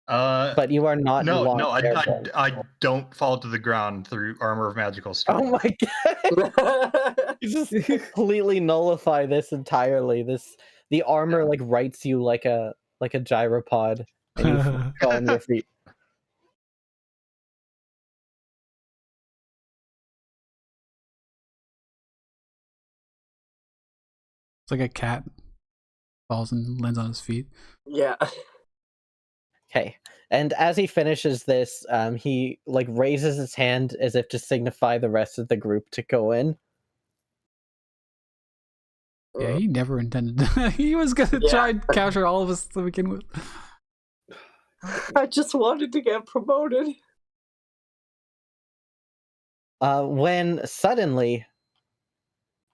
but you are not No, launched airborne. I don't fall to the ground through armor of magical strength. Oh my God! You just completely nullify this entirely. The armor like rights you like a gyropod, and you fall on your feet. It's like a cat falls and lands on his feet. Yeah. Okay, and as he finishes this, he like raises his hand as if to signify the rest of the group to go in. Yeah, he never intended to. He was gonna try and capture all of us to begin with. I just wanted to get promoted. When suddenly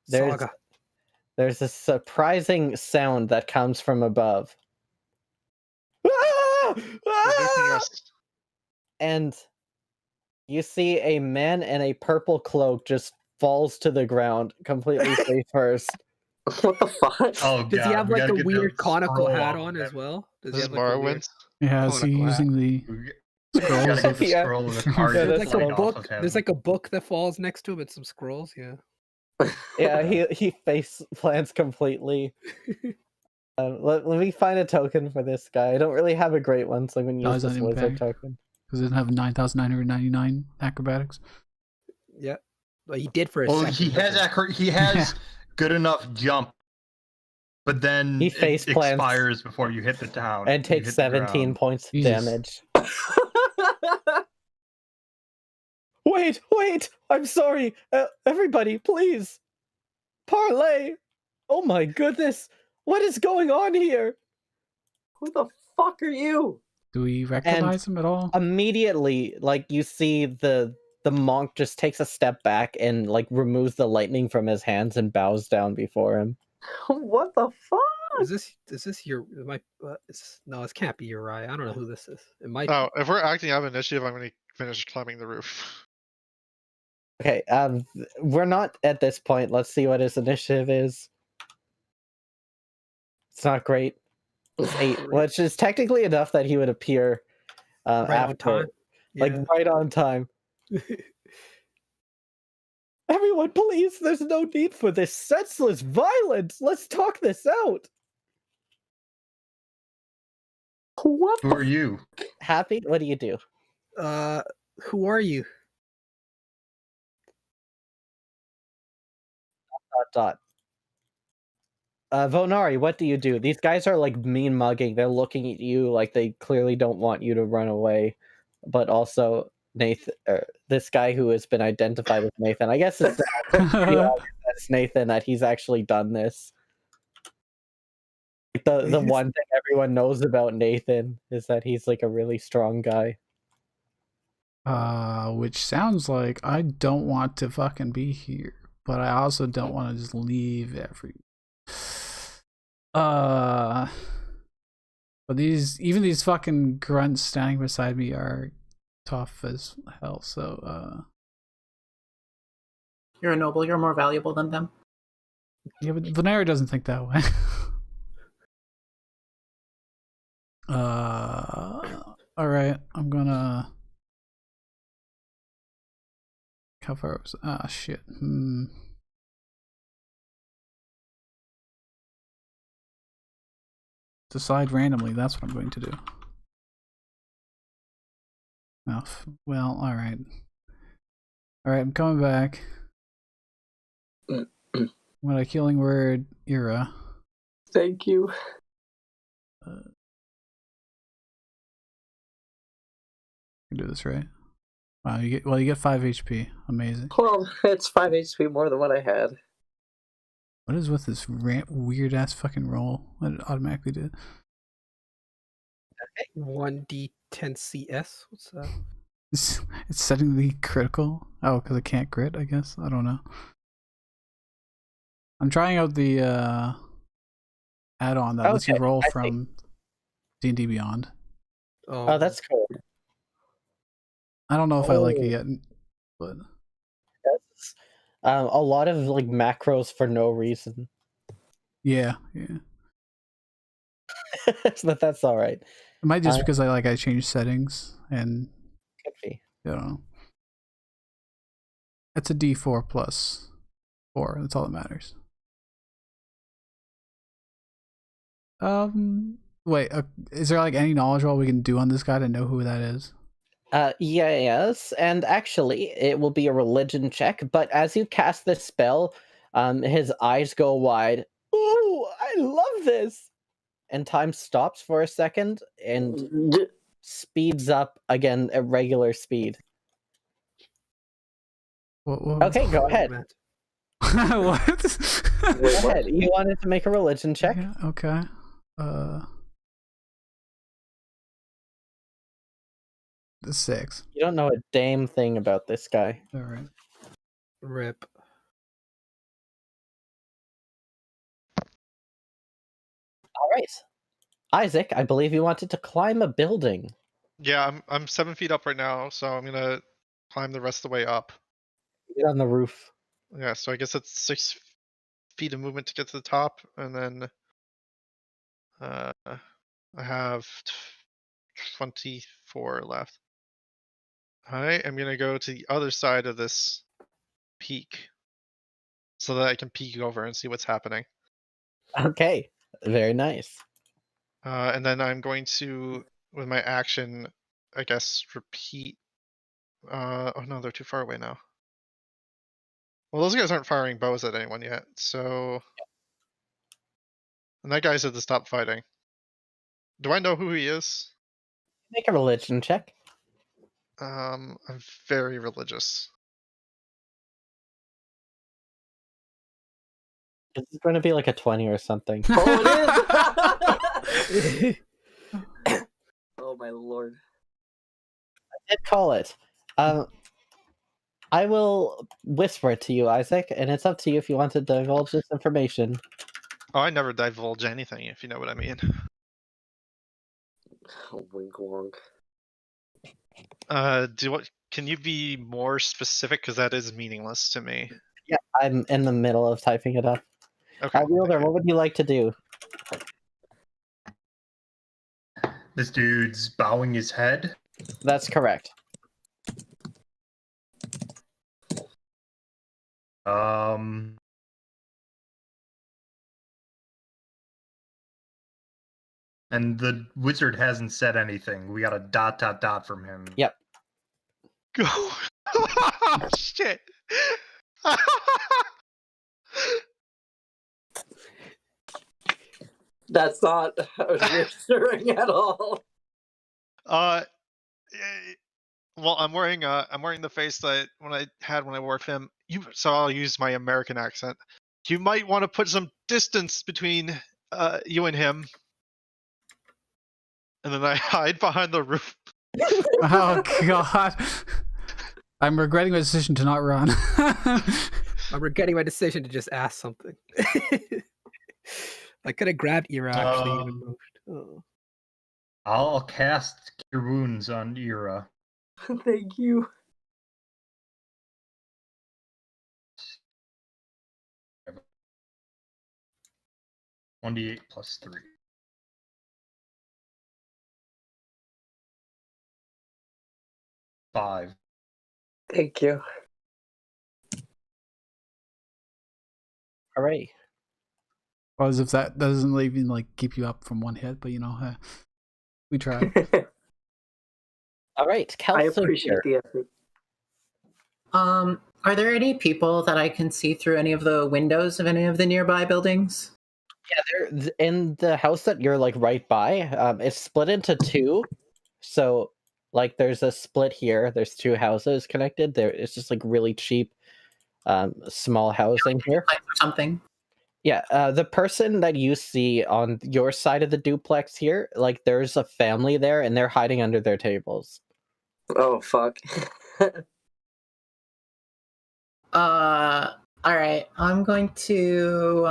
Saga. there's a surprising sound that comes from above. Ah! Ah! And you see a man in a purple cloak just falls to the ground, completely face first. What the fuck? Oh, Does he God, have we like gotta a get weird the conical scroll hat off on of as him. well? Does This he is have like a weird... Morrowind. Yeah, is he Conical hat. using the We scrolls? gotta get the Yeah. scroll of the card Yeah, There's that's like a flying off book. of him. There's like a book that falls next to him and some scrolls. Yeah. Yeah, he face plants completely. Let me find a token for this guy. I don't really have a great one, so I'm gonna use Dies on this wizard impact. token. Because it doesn't have 9,999 acrobatics. Yeah. Well, he did for a Well, second. he has good enough jump, but then He face it plants expires before you hit the town. and you takes hit the 17 ground. points of Jesus. damage. Wait! I'm sorry! Everybody, please! Parlay! Oh my goodness! What is going on here? Who the fuck are you? Do we recognize him at all? Immediately, like, you see the monk just takes a step back and, like, removes the lightning from his hands and bows down before him. What the fuck? Is this your? It might. No, this can't be Uriah. I don't know who this is. It might. Oh, if we're acting out of initiative, I'm going to finish climbing the roof. Okay, we're not at this point. Let's see what his initiative is. It's not great. It's 8, which is technically enough that he would appear Right on after, time. like Yeah. right on time. Everyone, please! There's no need for this senseless violence. Let's talk this out. What? Who are you? Happy? What do you do? Who are you? ... Vonari, what do you do? These guys are like mean mugging. They're looking at you like they clearly don't want you to run away, but also Nathan, this guy who has been identified as Nathan. I guess it's that's Nathan that he's actually done this. The one thing everyone knows about Nathan is that he's like a really strong guy. Which sounds like I don't want to fucking be here, but I also don't want to just leave but even these fucking grunts standing beside me are tough as hell, so You're a noble. You're more valuable than them. yeah, but Venera doesn't think that way. Alright, I'm gonna cover. Shit. Decide randomly, that's what I'm going to do. Oh, well, alright. Alright, I'm coming back. I'm gonna healing word Ira. Thank you. You can do this, right? Wow, you get 5 HP. Amazing. Well, it's 5 HP more than what I had. What is with this weird ass fucking roll? What it automatically did? 1d10 CS. What's that? It's setting the critical. Oh, because I can't crit, I guess. I don't know. I'm trying out the add-on that lets you roll from D&D Beyond. Oh, that's cool. I don't know if I like it yet, but That's a lot of like macros for no reason. yeah. But that's all right. It might just because I changed settings and Could be. I don't know. It's a D4 plus 4. That's all that matters. Wait. Is there like any knowledge roll we can do on this guy to know who that is? Yes, and actually, it will be a religion check. But as you cast this spell, his eyes go wide. Ooh, I love this! And time stops for a second and speeds up again at regular speed. What? Okay, go ahead. What? Go ahead. You wanted to make a religion check? Yeah, okay. The 6. You don't know a damn thing about this guy. All right. Rip. All right. Isaac, I believe you wanted to climb a building. Yeah, I'm 7 feet up right now, so I'm gonna climb the rest of the way up. Get on the roof. Yeah, so I guess it's 6 feet of movement to get to the top, and then I have 24 left. I am gonna go to the other side of this peak, so that I can peek over and see what's happening. Okay, very nice. And then I'm going to, with my action, I guess, repeat. Oh no, they're too far away now. Well, those guys aren't firing bows at anyone yet, so. And that guy said to stop fighting. Do I know who he is? Make a religion check. I'm very religious. This is going to be like a 20 or something. Oh, it is! Oh, my lord. I did call it. I will whisper it to you, Isaac, and it's up to you if you want to divulge this information. Oh, I never divulge anything, if you know what I mean. Oh, wink wonk. Can you be more specific? Because that is meaningless to me. Yeah, I'm in the middle of typing it up. Okay. Wielder, what would you like to do? This dude's bowing his head. That's correct. And the wizard hasn't said anything. We got a ... from him. Yep. Go. Shit. That's not reassuring at all. Well, I'm wearing the face that when I wore Fimm. So I'll use my American accent. You might want to put some distance between you and him. And then I hide behind the roof. Oh god. I'm regretting my decision to not run. I'm regretting my decision to just ask something. I could have grabbed Ira actually even moved. Oh. I'll cast Cure Wounds on Ira. Thank you. $1d8 plus 3. 5. Thank you. Hooray. Well, as if that doesn't even like keep you up from one hit, but you know, we tried. All right, I appreciate the effort. Are there any people that I can see through any of the windows of any of the nearby buildings? Yeah, in the house that you're like right by. It's split into two, so like there's a split here. There's two houses connected. There, it's just like really cheap, small housing here. Like or something? Yeah, the person that you see on your side of the duplex here, like there's a family there, and they're hiding under their tables. Oh fuck. All right. I'm going to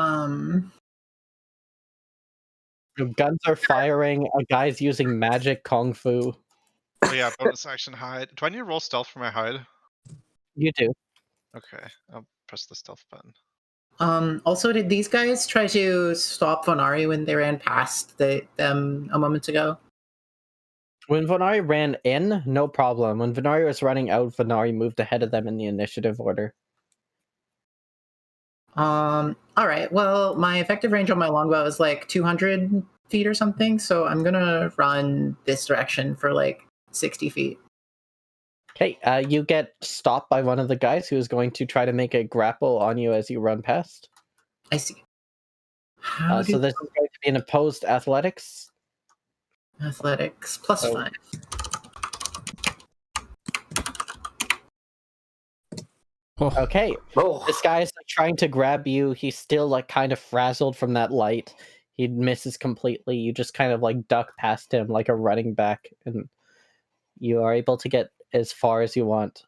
The guns are firing. A guy's using magic kung fu. Oh yeah, bonus action hide. Do I need to roll stealth for my hide? You do. Okay, I'll press the stealth button. Also, did these guys try to stop Vonari when they ran past them a moment ago? When Vonari ran in, no problem. When Vonari was running out, Vonari moved ahead of them in the initiative order. All right. Well, my effective range on my longbow is like 200 feet or something, so I'm gonna run this direction for like 60 feet. Okay, you get stopped by one of the guys who is going to try to make a grapple on you as you run past. I see. So this is going to be an opposed athletics. Athletics plus Oh. 5. Oh, Okay, Oh, this guy is like, trying to grab you. He's still like kind of frazzled from that light. He misses completely. You just kind of like duck past him like a running back, and you are able to get as far as you want.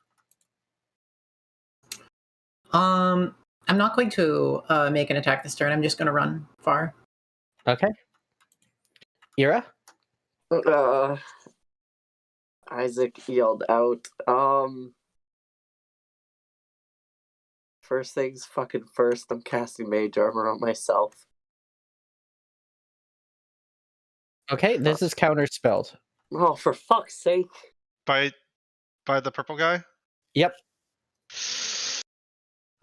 I'm not going to make an attack this turn. I'm just gonna run far. Okay. Ira? Isaac yelled out. First things fucking first, I'm casting mage armor on myself. Okay, this is counterspelled. Oh, for fuck's sake. By the purple guy? Yep.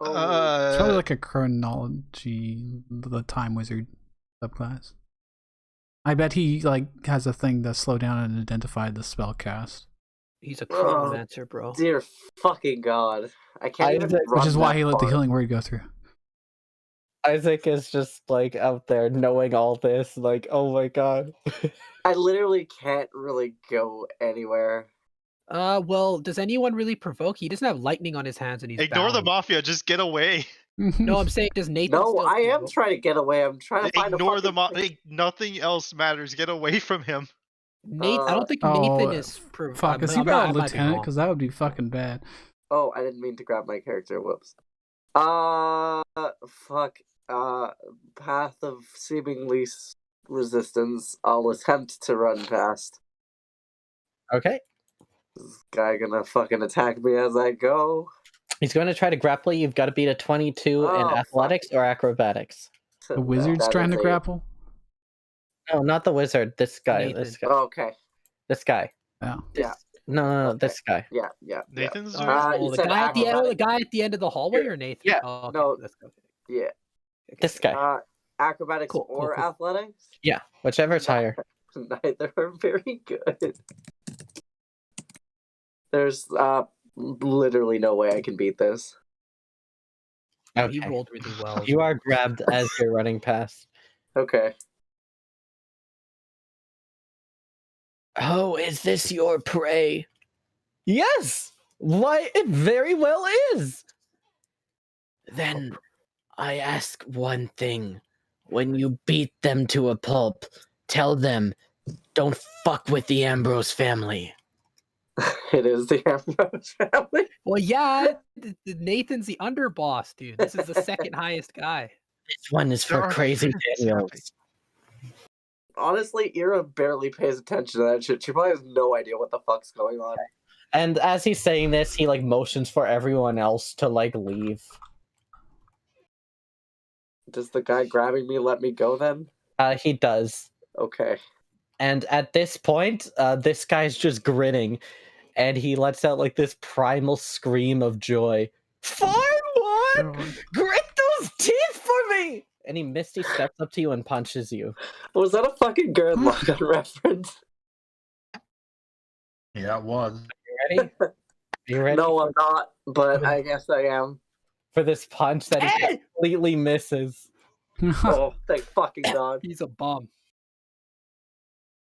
Oh, it's probably like a chronology, the time wizard subclass. I bet he like has a thing to slow down and identify the spell cast, He's a Oh, chronomancer, bro. dear fucking god. I can't even Isaac- run which is why that he let the far. healing word go through. Isaac is just like out there knowing all this, like, oh my god. I literally can't really go anywhere. Well, does anyone really provoke? He doesn't have lightning on his hands and he's Ignore the bound. mafia, just get away. No, I'm saying, does Nathan No, still I am provoke? trying to get away. I'm trying to find Ignore a the fucking mafia. Nothing else matters. Get away from him. Nate, I don't think Oh, Nathan is. Fuck, is he about a lieutenant? Because that would be fucking bad. Oh, I didn't mean to grab my character. Whoops. Fuck. Path of seeming least resistance. I'll attempt to run past. Okay. This guy gonna fucking attack me as I go. He's going to try to grapple you. You've got to beat a 22 in Oh, athletics or acrobatics. The wizard's That trying is to a- grapple? No, not the wizard. This guy. Nathan. This guy. Oh, okay. This guy. Yeah. Yeah. No, Okay. this guy. Yeah. Nathan's doing you the said guy at the end, acrobatic. the guy at the end of the hallway, or Nathan? Yeah. Oh, okay. No. Let's go. Yeah. This guy. Acrobatics Cool, or cool. athletics? Yeah, whichever's higher. Neither are very good. There's literally no way I can beat this. He Okay. rolled really well. You are grabbed as you're running past. Okay. Oh, is this your prey? Yes! Why, it very well is! Then I ask one thing. When you beat them to a pulp, tell them, don't fuck with the Ambrose family. It is the Ambrose family. Well, yeah, Nathan's the underboss, dude. This is the second highest guy. This one is There for are crazy friends, Daniels. Honestly, Ira barely pays attention to that shit. She probably has no idea what the fuck's going on. And as he's saying this, he like motions for everyone else to like leave. Does the guy grabbing me let me go then? He does. Okay. And at this point, this guy's just grinning, and he lets out like this primal scream of joy. Fine one! Grit those teeth for me! And he misty steps up to you and punches you. Was that a fucking Gurren Lagann reference? Yeah, it was. You ready? You ready No, I'm not, but I guess I am. for this punch that he completely misses? Oh, thank fucking God. He's a bum.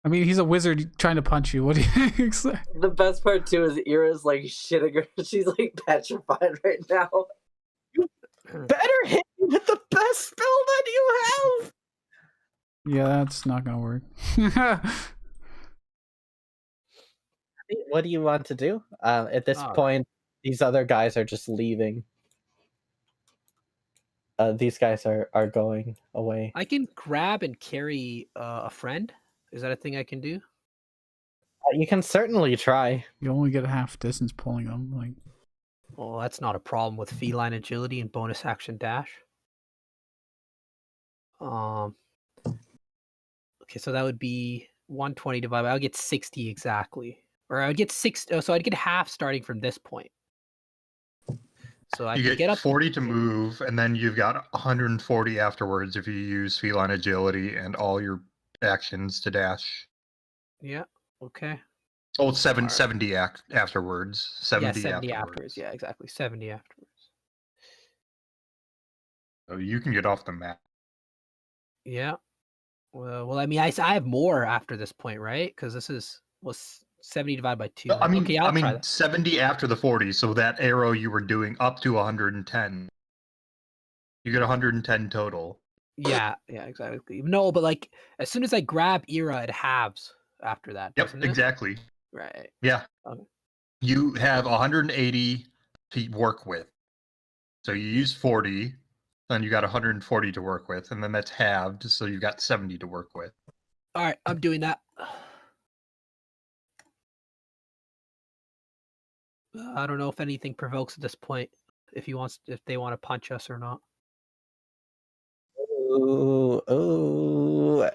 I mean, he's a wizard trying to punch you. What do you expect? The best part too is Ira's like shitting her. She's like petrified right now. Better hit me with the best spell that you have! Yeah, that's not gonna work. What do you want to do? At this Alright. point, these other guys are just leaving. These guys are going away. I can grab and carry a friend. Is that a thing I can do? You can certainly try. You only get a half distance pulling them. Like, Well, that's not a problem with feline agility and bonus action dash. Okay, so that would be 120 divided by, I'll get 60 exactly. Or I would get 60, so I'd get half starting from this point. So I You can get, get up 40 to move, and then you've got 140 afterwards if you use feline agility and all your actions to dash. Yeah, okay. Oh, it's Alright. 70 afterwards. 70, Yeah, 70 afterwards. afterwards. Yeah, exactly. 70 afterwards. So you can get off the map. Yeah. Well, I mean, I have more after this point, right? Because this was 70 divided by 2. I mean, okay, I'll try I mean, that. 70 after the 40. So that arrow you were doing up to 110. You get 110 total. Yeah, exactly. No, but like as soon as I grab Ira, it halves after that. Yep, Doesn't it? exactly. Right. Yeah. Okay. You have 180 to work with. So you use 40, then you got 140 to work with, and then that's halved, so you've got 70 to work with. All right, I'm doing that. I don't know if anything provokes at this point. If they want to punch us or not. Ooh,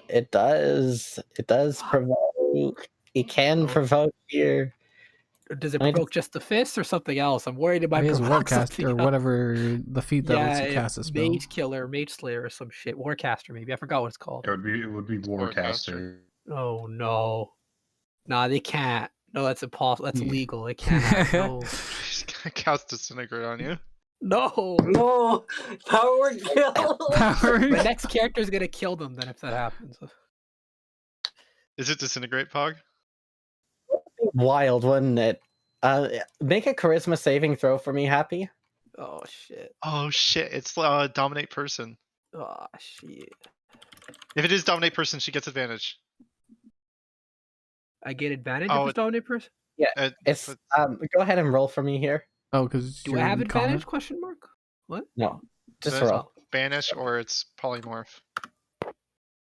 it does. It does provoke. It can provoke here. Or does it I mean, provoke just the fist or something else? I'm worried it might he has provoke Warcast something or else. whatever the feat that lets you cast a spell. Mage Killer, Mage Slayer, or some shit. Warcaster, maybe. I forgot what it's called. It would be Warcaster. Oh no. Nah, they can't. No, that's impossible. That's illegal. They can't. No. He's gonna cast Disintegrate on you. No. No, power word kill. The next character is gonna kill them then if that happens. Is it Disintegrate, Pog? Wild, wouldn't it? Make a charisma saving throw for me, Happy. Oh shit. Oh shit, it's Dominate Person. Oh shit. If it is Dominate Person, she gets advantage. I get advantage Oh, if it's dominate person? Yeah, it's go ahead and roll for me here. Oh, because Do I have advantage? Question mark. What? No, just There's roll. Banish or it's Polymorph.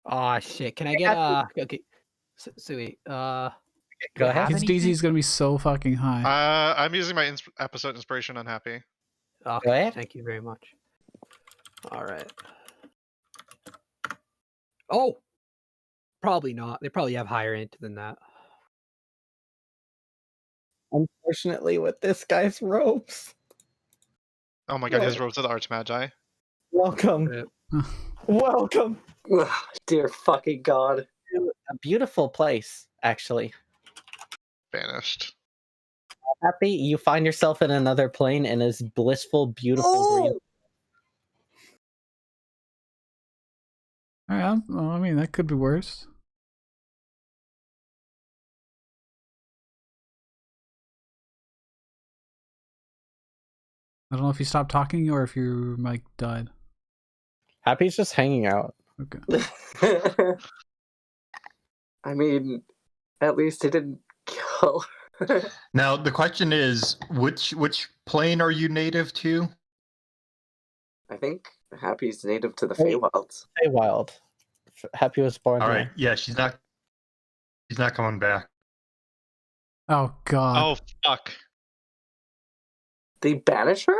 Oh shit. Can I get okay. So wait, Go do I ahead. have His DC anything? is gonna be so fucking high. I'm using my episode inspiration on Happy. Okay, ahead. thank you very much. Alright. Oh! Probably not. They probably have higher int than that. Unfortunately, with this guy's ropes. Oh my god, he has Whoa. Robes of the Archmagi. Welcome. Rip. Welcome. Ugh, dear fucking God. A beautiful place, actually. Banished. Happy, you find yourself in another plane in this blissful, beautiful green. Alright, well, I mean, that could be worse. I don't know if you stopped talking or if your mic died. Happy's just hanging out. Okay. I mean, at least it didn't kill her. Now the question is, which plane are you native to? I think Happy's native to the Feywilds. Feywild. Happy was born All there. right, yeah, she's not coming back. Oh god. Oh fuck. They banish her?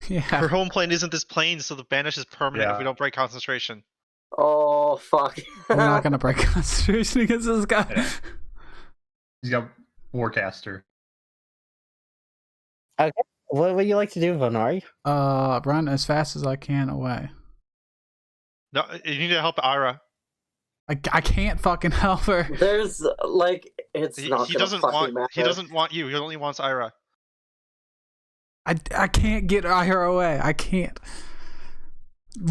Yeah. Her home plane isn't this plane, so the banish is permanent if we Yeah. don't break concentration. Oh, fuck. We're not gonna break concentration against this guy. Yeah. He's got Warcaster. What would you like to do, Vonari? Run as fast as I can away. No, you need to help Ira. I can't fucking help her. There's, like, it's He not gonna doesn't fucking want. matter. He doesn't want you. He only wants Ira. I can't get her away. I can't.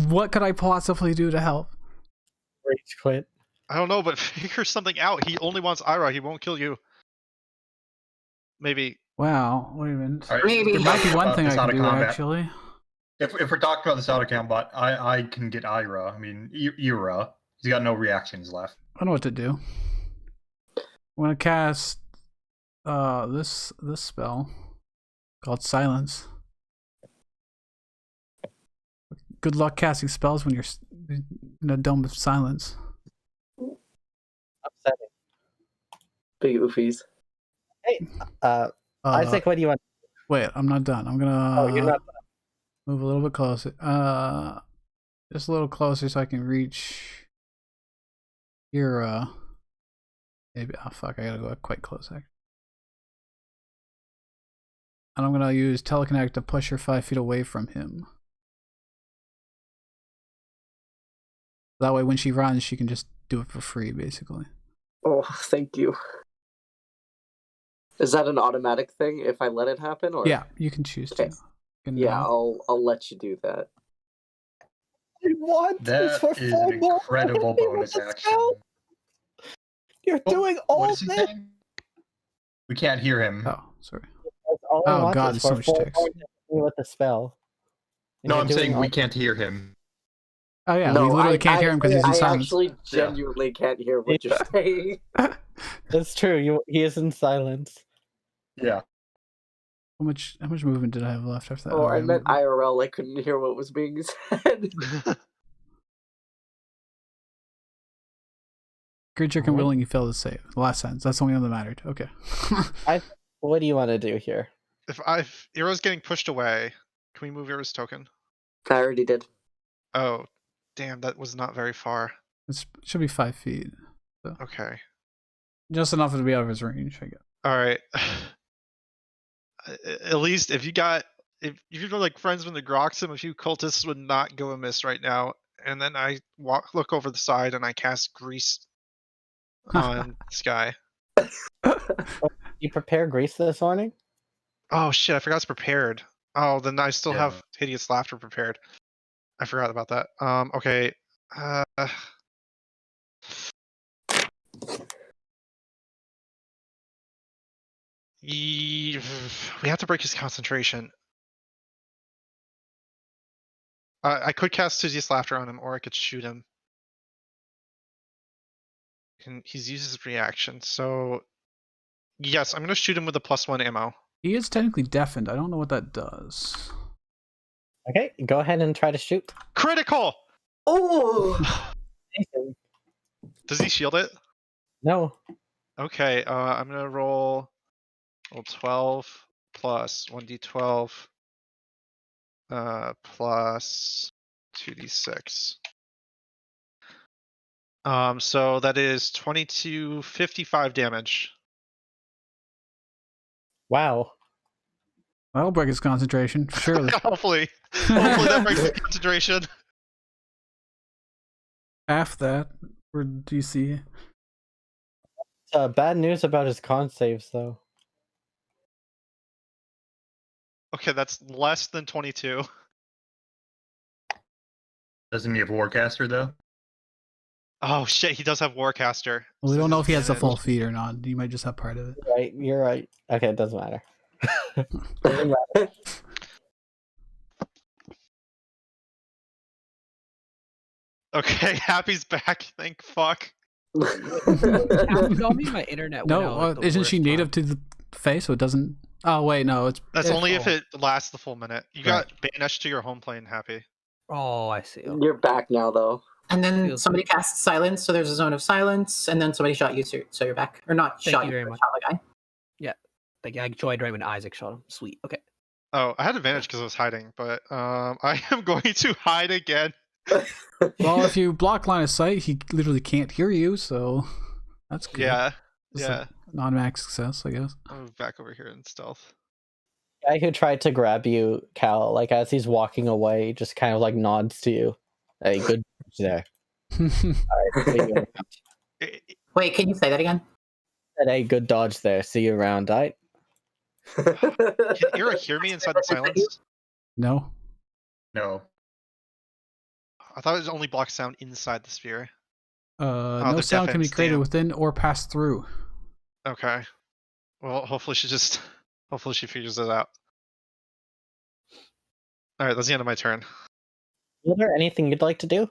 What could I possibly do to help? Rage quit. I don't know, but figure something out. He only wants Ira. He won't kill you. Maybe. Wow, wait a minute. All right, Maybe. There might be one about thing I this can out of do, combat. actually. If we're talking about this out of combat, I can get Ira. I mean, Ira. He's got no reactions left. I know what to do. I'm gonna cast this spell called Silence. Good luck casting spells when you're in a dome of silence. Upsetting. Big oofies. Hey, Isaac, what do you want? Wait, I'm not done. I'm gonna Oh, you're not. move a little bit closer. Just a little closer so I can reach your maybe. Oh fuck! I gotta go quite close. Actually. And I'm gonna use telekinetic to push her 5 feet away from him. That way, when she runs, she can just do it for free, basically. Oh, thank you. Is that an automatic thing if I let it happen, or Yeah, you can choose to. Okay. You can, Yeah, I'll let you do that. I want this That for is 4 an more. incredible Look at me bonus with the action. spell. You're Oh, doing what all is he this. saying? We can't hear him. Oh, sorry. That's all I Oh, want God, is there's so for much 4 text. more to hit me with the spell. And No, you're I'm doing saying all- we can't hear him. Oh yeah, no, we literally I, can't hear him because he's in I silence. actually genuinely can't hear what you're saying. That's true. He is in silence. Yeah. How much movement did I have left after that? Oh, I Alright, meant IRL. I couldn't hear what was being said. creature can willingly fail to save. The last sentence. That's the only one that mattered. Okay. What do you want to do here? If Ira's getting pushed away, can we move Ira's token? I already did. Oh, damn, that was not very far. It should be 5 feet. Okay. Just enough to be out of his range, I guess. Alright. At least if you're like friends with the Groxum, a few cultists would not go amiss right now. And then I look over the side and I cast Grease on this guy. You prepare grease this morning? Oh shit, I forgot it's prepared. Oh, then I still Yeah. have Hideous Laughter prepared. I forgot about that. Okay. We have to break his concentration. I could cast Hideous Laughter on him, or I could shoot him. He's used his reaction, so yes, I'm gonna shoot him with a +1 ammo. He is technically deafened. I don't know what that does. Okay, go ahead and try to shoot. Critical! Oh! Does he shield it? No. Okay, I'm gonna roll 12 plus 1d12 plus 2d6. So that is 2255 damage. Wow. That'll break his concentration, surely. Hopefully that breaks the concentration. Half that for DC. Bad news about his con saves, though. Okay, that's less than 22. Doesn't he have Warcaster though? Oh shit, he does have Warcaster. Well, we So don't know if he has the full disadvantage. feed or not. He might just have part of it. Right, you're right. Okay, it doesn't matter. Doesn't matter. Okay, Happy's back. Thank fuck. Tell me my internet went No, out at the isn't worst she time. native to the face, so it doesn't. Oh wait, no, it's. That's only if it lasts the full minute. You Right. got banished to your home plane, Happy. Oh, I see. Okay. You're back now, though. And then Feels somebody cast silence, so there's a zone of silence, and then somebody shot you, so you're back. Or not Thank shot you you, very but much. shot the guy. Like I joined right when Isaac shot him. Sweet. Okay. Oh, I had advantage because I was hiding, but I am going to hide again. Well, if you block line of sight, he literally can't hear you, so that's good. Yeah, It's yeah. a non-max success, I guess. I'll move back over here in stealth. Guy who tried to grab you, Cal, like as he's walking away, just kind of like nods to you. Hey, good there. Alright, see you around. I- Wait, can you say that again? Said, hey, good dodge there. See you around, alright? Can Ira hear me inside the silence? No. No. I thought it was only block sound inside the sphere. No the sound deaf can be ends, created damn. within or pass through. Okay. Well, hopefully she figures it out. All right, that's the end of my turn. Is there anything you'd like to do?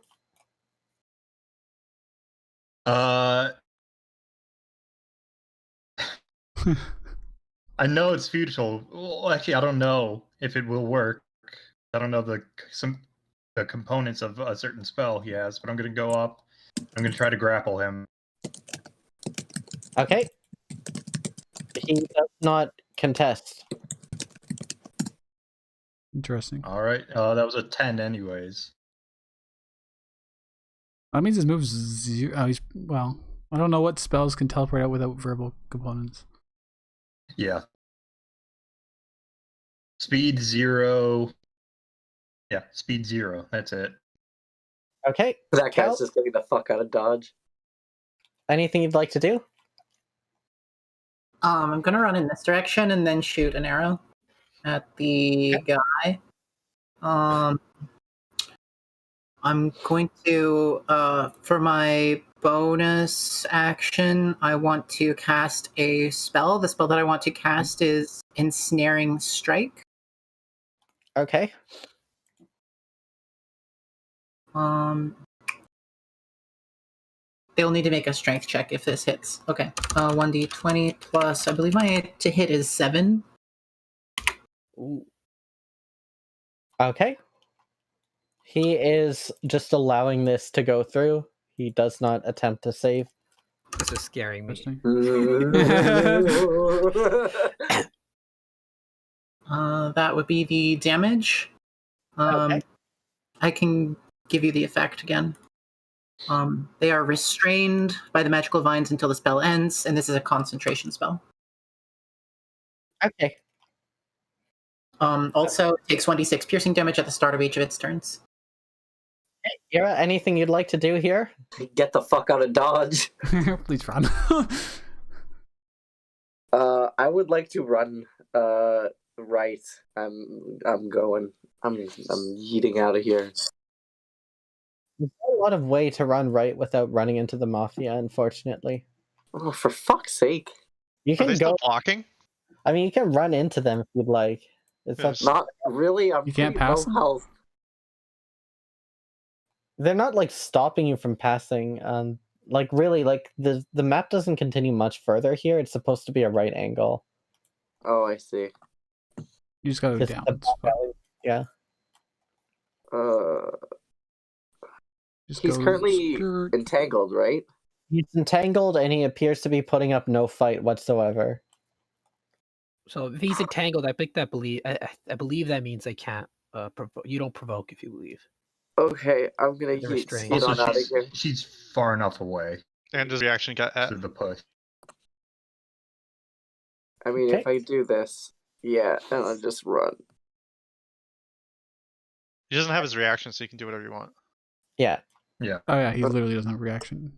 I know it's futile. Well, actually, I don't know if it will work. I don't know the components of a certain spell he has, but I'm gonna go up. I'm gonna try to grapple him. Okay. He does not contest. Interesting. All right. That was a 10, anyways. That means his moves zero. Well, I don't know what spells can teleport out without verbal components. Yeah. Speed 0. Yeah, speed 0. That's it. Okay. That Cal, guy's just getting the fuck out of Dodge. anything you'd like to do? I'm gonna run in this direction and then shoot an arrow at the guy. I'm going to, for my bonus action, I want to cast a spell. The spell that I want to cast is Ensnaring Strike. Okay. They'll need to make a strength check if this hits. Okay. 1d20 plus, I believe my to hit is 7. Ooh. Okay. He is just allowing this to go through. He does not attempt to save. This is scaring me. Interesting. That would be the damage. Okay. I can give you the effect again. They are restrained by the magical vines until the spell ends, and this is a concentration spell. Okay. Also, it takes 1d6 piercing damage at the start of each of its turns. Ira, anything you'd like to do here? Get the fuck out of Dodge. Please run. I would like to run right. I'm going. I'm yeeting out of here. There's not a lot of way to run right without running into the Mafia, unfortunately. Oh, for fuck's sake. You Are can they go. still blocking? I mean, you can run into them if you'd like. It's Yes. up- Not really. I'm You can't pretty pass low them? health. They're not like stopping you from passing. Like really, like the map doesn't continue much further here. It's supposed to be a right angle. Oh, I see. You just gotta go Just down. the back alley. Yeah. Just He's go currently skirt. entangled, right? He's entangled and he appears to be putting up no fight whatsoever. So if he's entangled, I think that I believe that means they can't. You don't provoke if you leave. Okay, I'm gonna They're yeet restrained. skeet Also, on out of here. she's far enough away And his reaction got at. to the push. I mean, Okay. if I do this, yeah, and I'll just run. He doesn't have his reaction, so you can do whatever you want. Yeah. Yeah, Oh yeah, he literally doesn't have a reaction.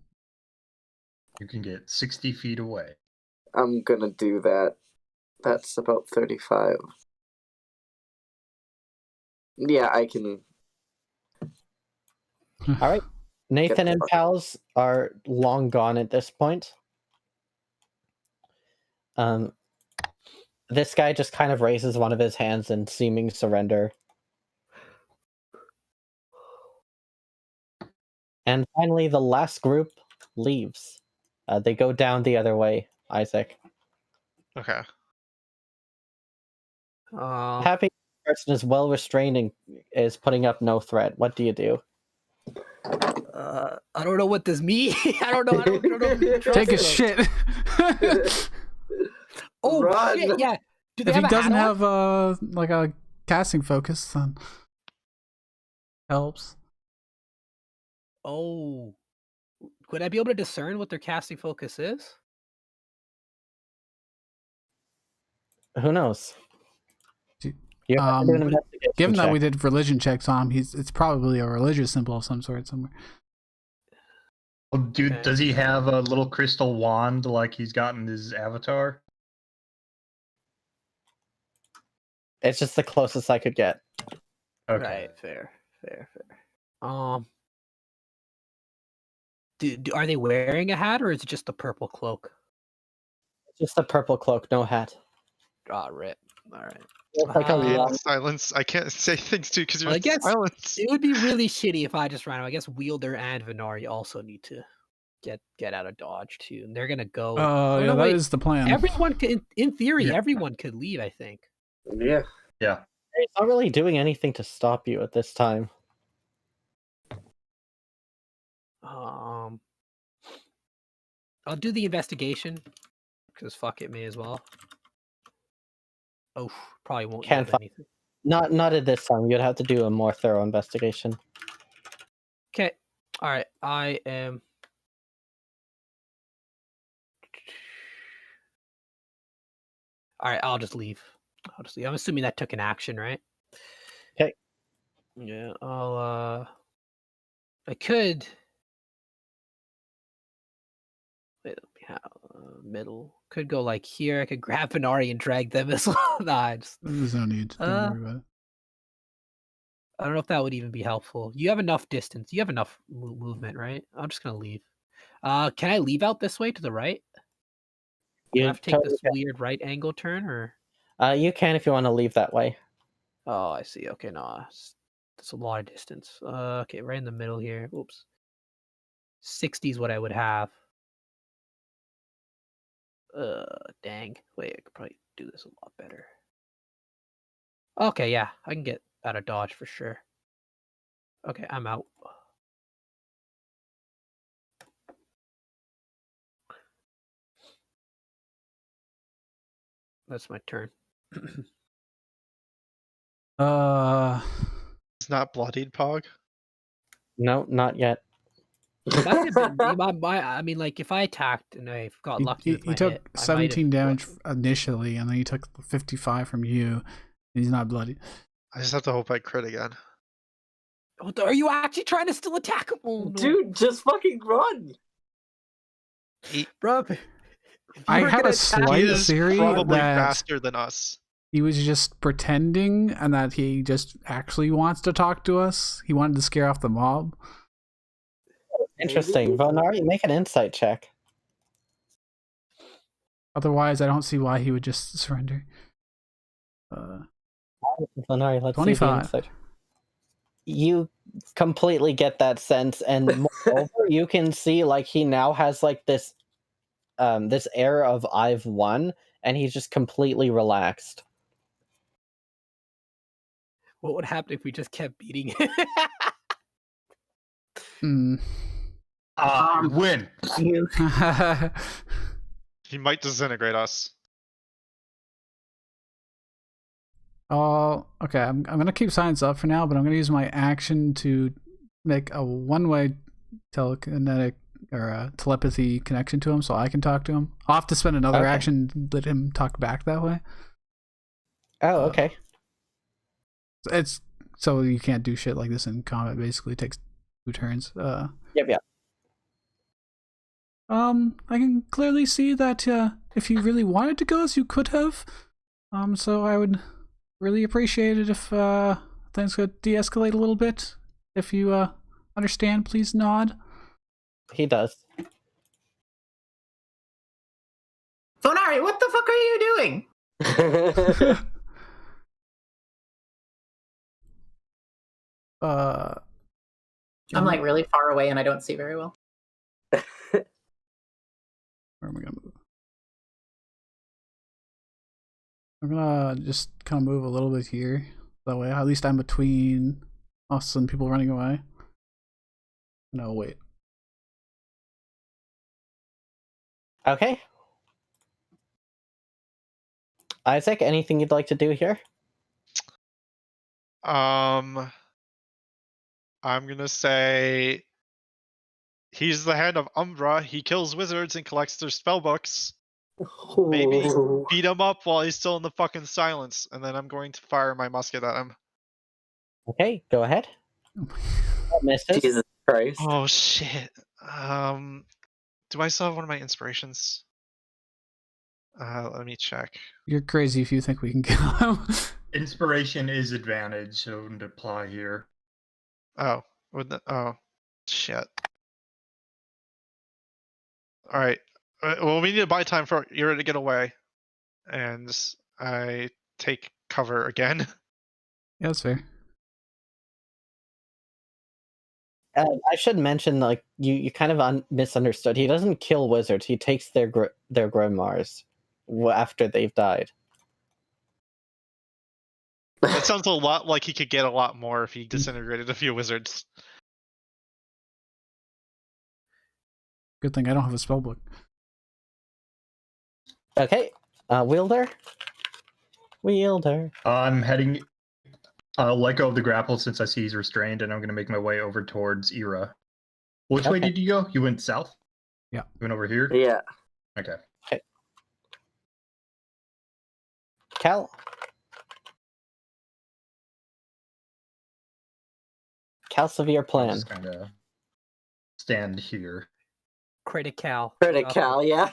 you can get 60 feet away. I'm gonna do that. That's about 35. Yeah, I can. All right. Nathan the and fuck- pals are long gone at this point. This guy just kind of raises one of his hands in seeming surrender. And finally, the last group leaves. They go down the other way, Isaac. Okay. Happy person is well restrained and is putting up no threat. What do you do? I don't know what this means. I don't know. I don't know if you trust Take a them. shit. Oh Run. shit! Yeah. Do they If he have a hat doesn't on? have like a casting focus, then helps. Oh. Would I be able to discern what their casting focus is? Who knows? Do- You have to do an Um, investigation Given that check. we did religion checks on him, it's probably a religious symbol of some sort somewhere. Well, dude, Okay. does he have a little crystal wand like he's got in his avatar? It's just the closest I could get. Okay. Right, fair. Are they wearing a hat or is it just a purple cloak? Just a purple cloak, no hat. Ah, rip. All right. It's like a Be in long. silence. I can't say things too because you're Well, I in guess silence. it would be really shitty if I just ran away. I guess Wielder and Venari also need to get out of dodge too, and they're gonna go. Oh, yeah, that is the plan. Everyone can, in theory, Yeah. everyone could leave. I think. Yeah. Yeah. It's not really doing anything to stop you at this time. I'll do the investigation because fuck it, may as well. Oh, probably won't Can't yield find- anything. Not at this time. You'd have to do a more thorough investigation. Okay, all right. I am. All right, I'll just leave. I'm assuming that took an action, right? Okay. Yeah, I could. Wait, let me have middle. Could go like here. I could grab Venari and drag them as well. Nah, There's no need. Don't worry about it. I don't know if that would even be helpful. You have enough distance. You have enough movement, right? I'm just gonna leave. Can I leave out this way to the right? Do I have to take totally this weird right angle turn, or? You can if you want to leave that way. Oh, I see. Okay, no, that's a lot of distance. Okay, right in the middle here. Oops. 60 is what I would have. Dang. Wait, I could probably do this a lot better. Okay, yeah, I can get out of dodge for sure. Okay, I'm out. That's my turn. It's not bloodied, Pog. No, not yet. I mean, like, if I attacked and I got lucky with my he took hit, 17 damage initially, and then he took 55 from you, and he's not bloody. I just have to hope I crit again. Are you actually trying to still attack him? Oh, no. Dude, just fucking run. Bro, I have a He slight is theory probably that faster than us. he was just pretending and that he just actually wants to talk to us. He wanted to scare off the mob. Interesting. Venari, make an insight check. Otherwise, I don't see why he would just surrender. Venari, let's 25. see the insight. You completely get that sense, and moreover, you can see like he now has like this this air of I've won, and he's just completely relaxed. what would happen if we just kept beating him? Win. He might disintegrate us. Oh, okay. I'm gonna keep science up for now, but I'm gonna use my action to make a one-way telekinetic or telepathy connection to him, so I can talk to him. I'll have to spend another action to let him talk back that way. Oh, okay. It's so you can't do shit like this in combat. Basically, it takes 2 turns. Yep. I can clearly see that if you really wanted to go, as you could have. So I would really appreciate it if things could de-escalate a little bit. If you understand, please nod. He does. Fonari, what the fuck are you doing? I'm like really far away and I don't see very well. Where am I gonna move? I'm gonna just kind of move a little bit here. That way, at least I'm between us and people running away. No, wait. Okay. Isaac, anything you'd like to do here? I'm gonna say he's the head of Umbra. He kills wizards and collects their spellbooks. Maybe beat him up while he's still in the fucking silence, and then I'm going to fire my musket at him. Okay, go ahead. That misses. Jesus Christ. Oh shit. Do I still have one of my inspirations? Let me check. You're crazy if you think we can kill him. Inspiration is advantage, so it wouldn't apply here. Oh, oh, shit. All right. Well, we need to buy time for Ira to get away, and I take cover again. Yeah, that's fair. I should mention, like, you kind of misunderstood. He doesn't kill wizards. He takes their grimoires after they've died. It sounds a lot like he could get a lot more if he disintegrated a few wizards. Good thing I don't have a spellbook. Okay, wielder. I'm heading. I'll let go of the grapple since I see he's restrained, and I'm going to make my way over towards Ira. Which way Okay. did you go? You went south? Yeah. You went over here? Yeah. Okay. Cal. Severe I'll plan. just kind of stand here. Critical. Critical, yeah.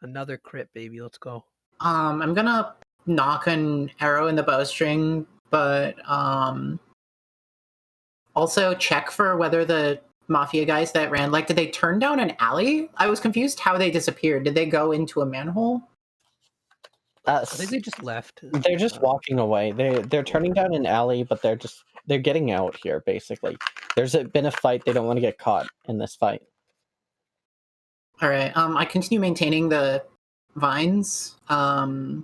Another crit, baby. Let's go. I'm gonna knock an arrow in the bowstring, but also check for whether the mafia guys that ran, like, did they turn down an alley? I was confused how they disappeared. Did they go into a manhole? I think they just left. They're just walking away. They're turning down an alley, but they're getting out here. Basically, there's been a fight. They don't want to get caught in this fight. All right. I continue maintaining the vines, but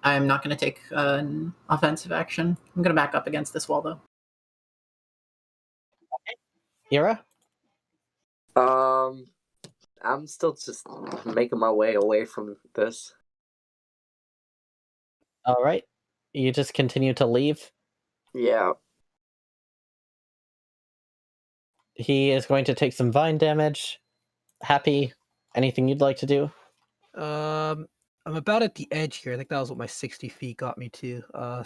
I'm not going to take an offensive action. I'm going to back up against this wall, though. Ira? I'm still just making my way away from this. All right. You just continue to leave. Yeah. He is going to take some vine damage. Happy, anything you'd like to do? I'm about at the edge here. I think that was what my 60 feet got me to. I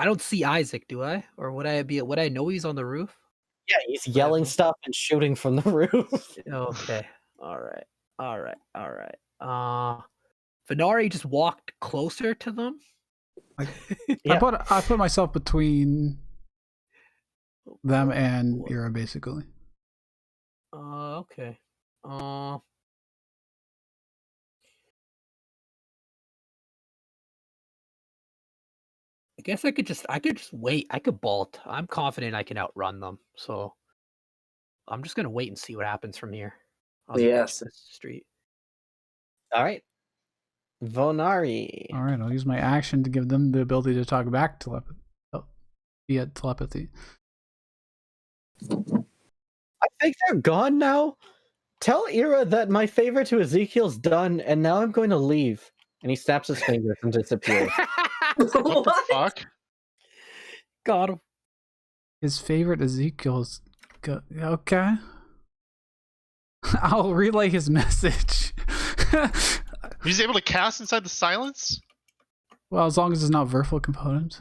don't see Isaac, do I? Or would I know he's on the roof? Yeah, he's yelling stuff and shooting from the roof. Okay. All right. Venari just walked closer to them. Yeah. I put myself between them and Ira, basically. Okay. I guess I could just wait. I could bolt. I'm confident I can outrun them. So I'm just gonna wait and see what happens from here. On the edge Yes. of this street. All right. Vonari. All right, I'll use my action to give them the ability to talk back via telepathy. I think they're gone now. Tell Ira that my favor to Ezekiel's done, and now I'm going to leave. And he snaps his fingers and disappears. What the fuck? Got him. His favorite Ezekiel's okay. I'll relay his message. He's able to cast inside the silence? Well, as long as it's not Verful component.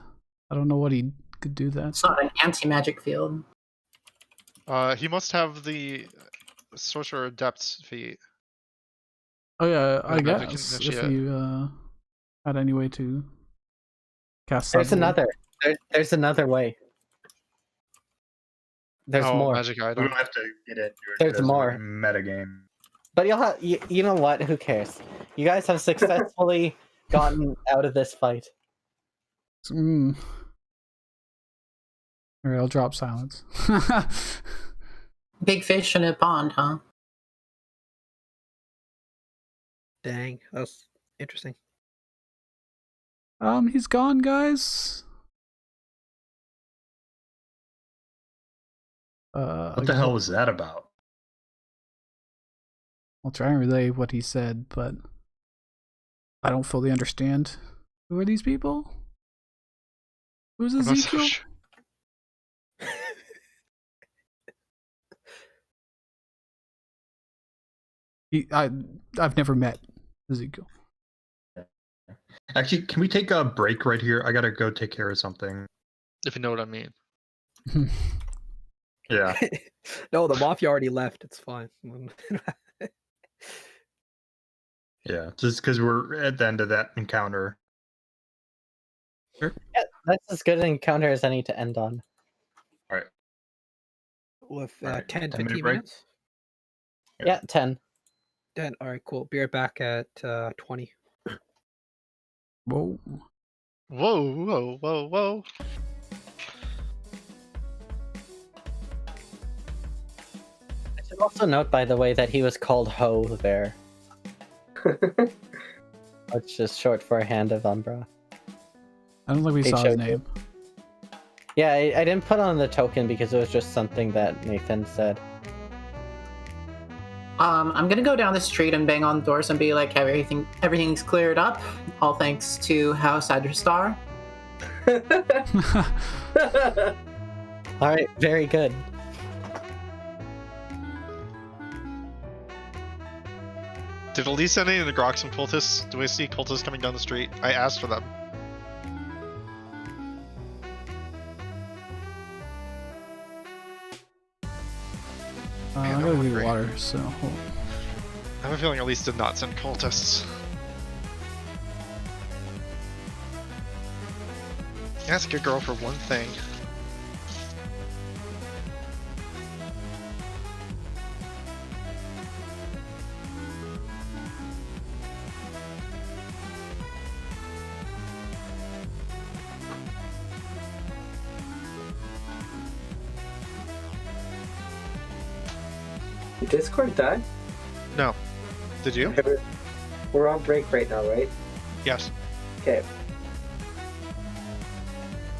I don't know what he could do that. It's not an anti-magic field. He must have the Sorcerer Adept's feat. Oh yeah, I Magic guess if initiate. you had any way to cast. There's Subdual. another. There's another way. There's more. Magic We item. don't have to get into it. There's because more. we're metagame. But you'll have. You know what? Who cares? You guys have successfully gotten out of this fight. Alright, I'll drop silence. Big fish in a pond, huh? Dang, that's interesting. He's gone, guys. What the hell was that about? I'll try and relay what he said, but I don't fully understand. Who are these people? Who's I'm not so Ezekiel? sure. I've never met Ezekiel. Actually, can we take a break right here? I gotta go take care of something. If you know what I mean. Yeah. No, the mafia already left. It's fine. Yeah, just because we're at the end of that encounter. Yeah, that's as good an encounter as any to end on. All right. With All right, 10, 10-minute 15 break? minutes. Yeah, 10. Then, all right, cool. Be right back at 20. Whoa. Whoa, whoa, whoa, whoa. I should also note, by the way, that he was called Ho there. Which is short for a hand of Umbra. I don't think we He saw his showed you. name. Yeah, I didn't put on the token because it was just something that Nathan said. I'm gonna go down the street and bang on doors and be like, everything's cleared up. All thanks to House Adristar. Alright, very good. Did Elise send any of the Grok some cultists? Do I see cultists coming down the street? I asked for them. I I'm gotta do hungry. water, so hold on. I have a feeling Elise did not send cultists. Ask your girl for one thing. Did Discord die? No. Did you? We're on break right now, right? Yes. Okay.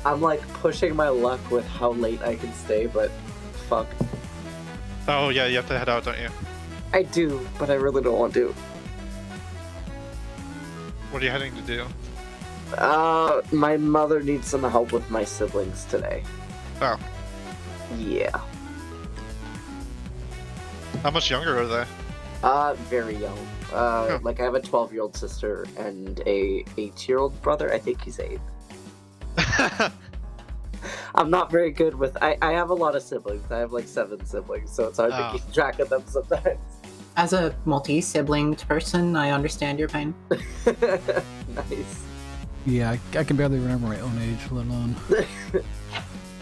I'm like pushing my luck with how late I can stay, but fuck. Oh yeah, you have to head out, don't you? I do, but I really don't want to. What are you heading to do? My mother needs some help with my siblings today. Oh. Yeah. How much younger are they? Very young. Huh. Like I have a 12-year-old sister and a 8-year-old brother. I think he's 8. I'm not very good with. I have a lot of siblings. I have like 7 siblings, so it's hard Oh. to keep track of them sometimes. As a multi-siblinged person, I understand your pain. Nice. Yeah, I can barely remember my own age, let alone.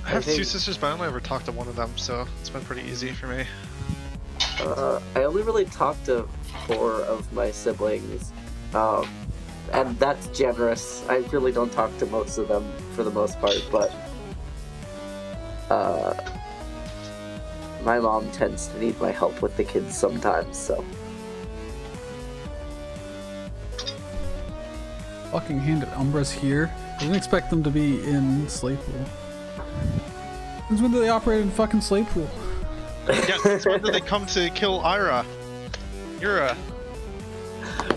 I have think- 2 sisters, but I only ever talked to one of them, so it's been pretty easy for me. I only really talked to 4 of my siblings, and that's generous. I really don't talk to most of them for the most part, but my mom tends to need my help with the kids sometimes, so. Fucking hand at Umbra's here. I didn't expect them to be in Slatepool. Since when do they operate in fucking Slatepool? Yeah, since when did they come to kill Ira? Yura.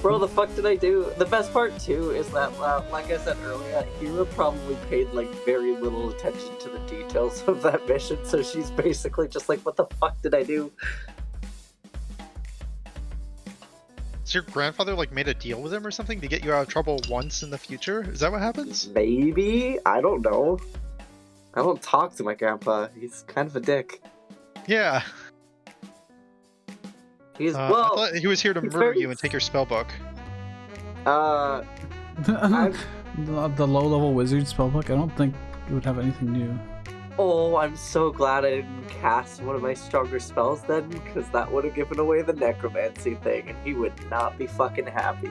Bro, the fuck did I do? The best part too is that, like I said earlier, Hira probably paid like very little attention to the details of that mission, so she's basically just like, what the fuck did I do? So your grandfather like made a deal with him or something to get you out of trouble once in the future? Is that what happens? Maybe? I don't know. I don't talk to my grandpa. He's kind of a dick. Yeah. He's, I well, thought he was here to he's murder very- you and take your spell book. I'm- The low-level wizard spellbook, I don't think it would have anything new. oh, I'm so glad I didn't cast one of my stronger spells then, because that would have given away the necromancy thing, and he would not be fucking happy.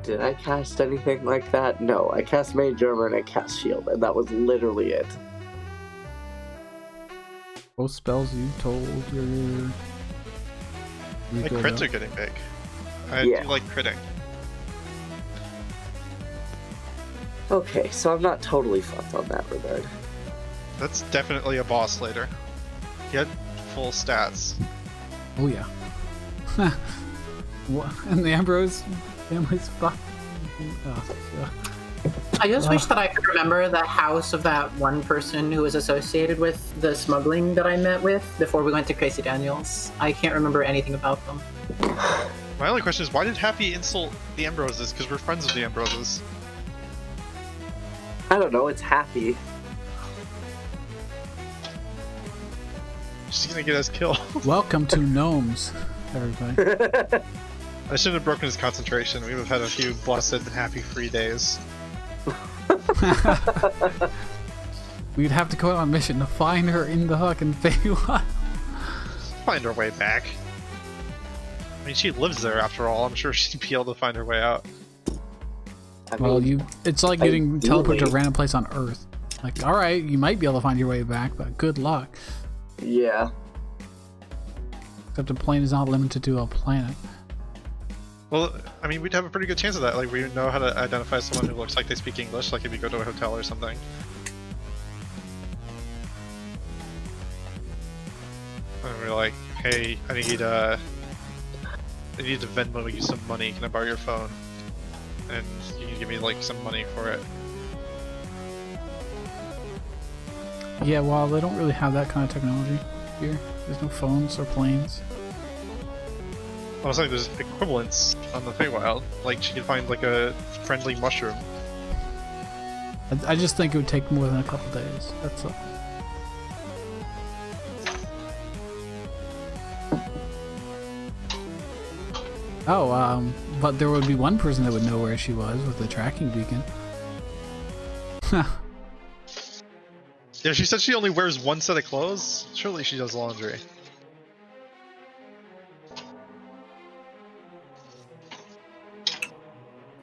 Did I cast anything like that? No, I cast Mage Armor and I cast Shield, and that was literally it. Both spells you told your... My good crits at. are getting big. I Yeah. do like critting. Okay, so I'm not totally fucked on that regard. That's definitely a boss later. Get full stats. Oh yeah. What? And the Ambrose family's fuck. I just wish that I could remember the house of that one person who was associated with the smuggling that I met with before we went to Crazy Daniels. I can't remember anything about them. My only question is, why did Happy insult the Ambroses? Because we're friends with the Ambroses. I don't know, it's happy. She's gonna get us killed. Welcome to gnomes, everybody. I shouldn't have broken his concentration. We would have had a few blessed and happy free days. We'd have to go on a mission to find her in the fucking Feywild. Find her way back. I mean, she lives there after all. I'm sure she'd be able to find her way out. I Well, mean, it's like getting teleported to a ideally- random place on Earth. Like, alright, you might be able to find your way back, but good luck. yeah. Except the plane is not limited to a planet. Well, I mean, we'd have a pretty good chance of that. Like, we know how to identify someone who looks like they speak English, like if you go to a hotel or something. And we're like, hey, I need to Venmo you some money. Can I borrow your phone? And you can give me, like, some money for it. Yeah, well, they don't really have that kind of technology here. There's no phones or planes. I was like, there's equivalents on the Feywild. Like, she could find, like, a friendly mushroom. I just think it would take more than a couple days. That's all. Oh, but there would be one person that would know where she was with the tracking beacon. Yeah, she said she only wears one set of clothes. Surely she does laundry.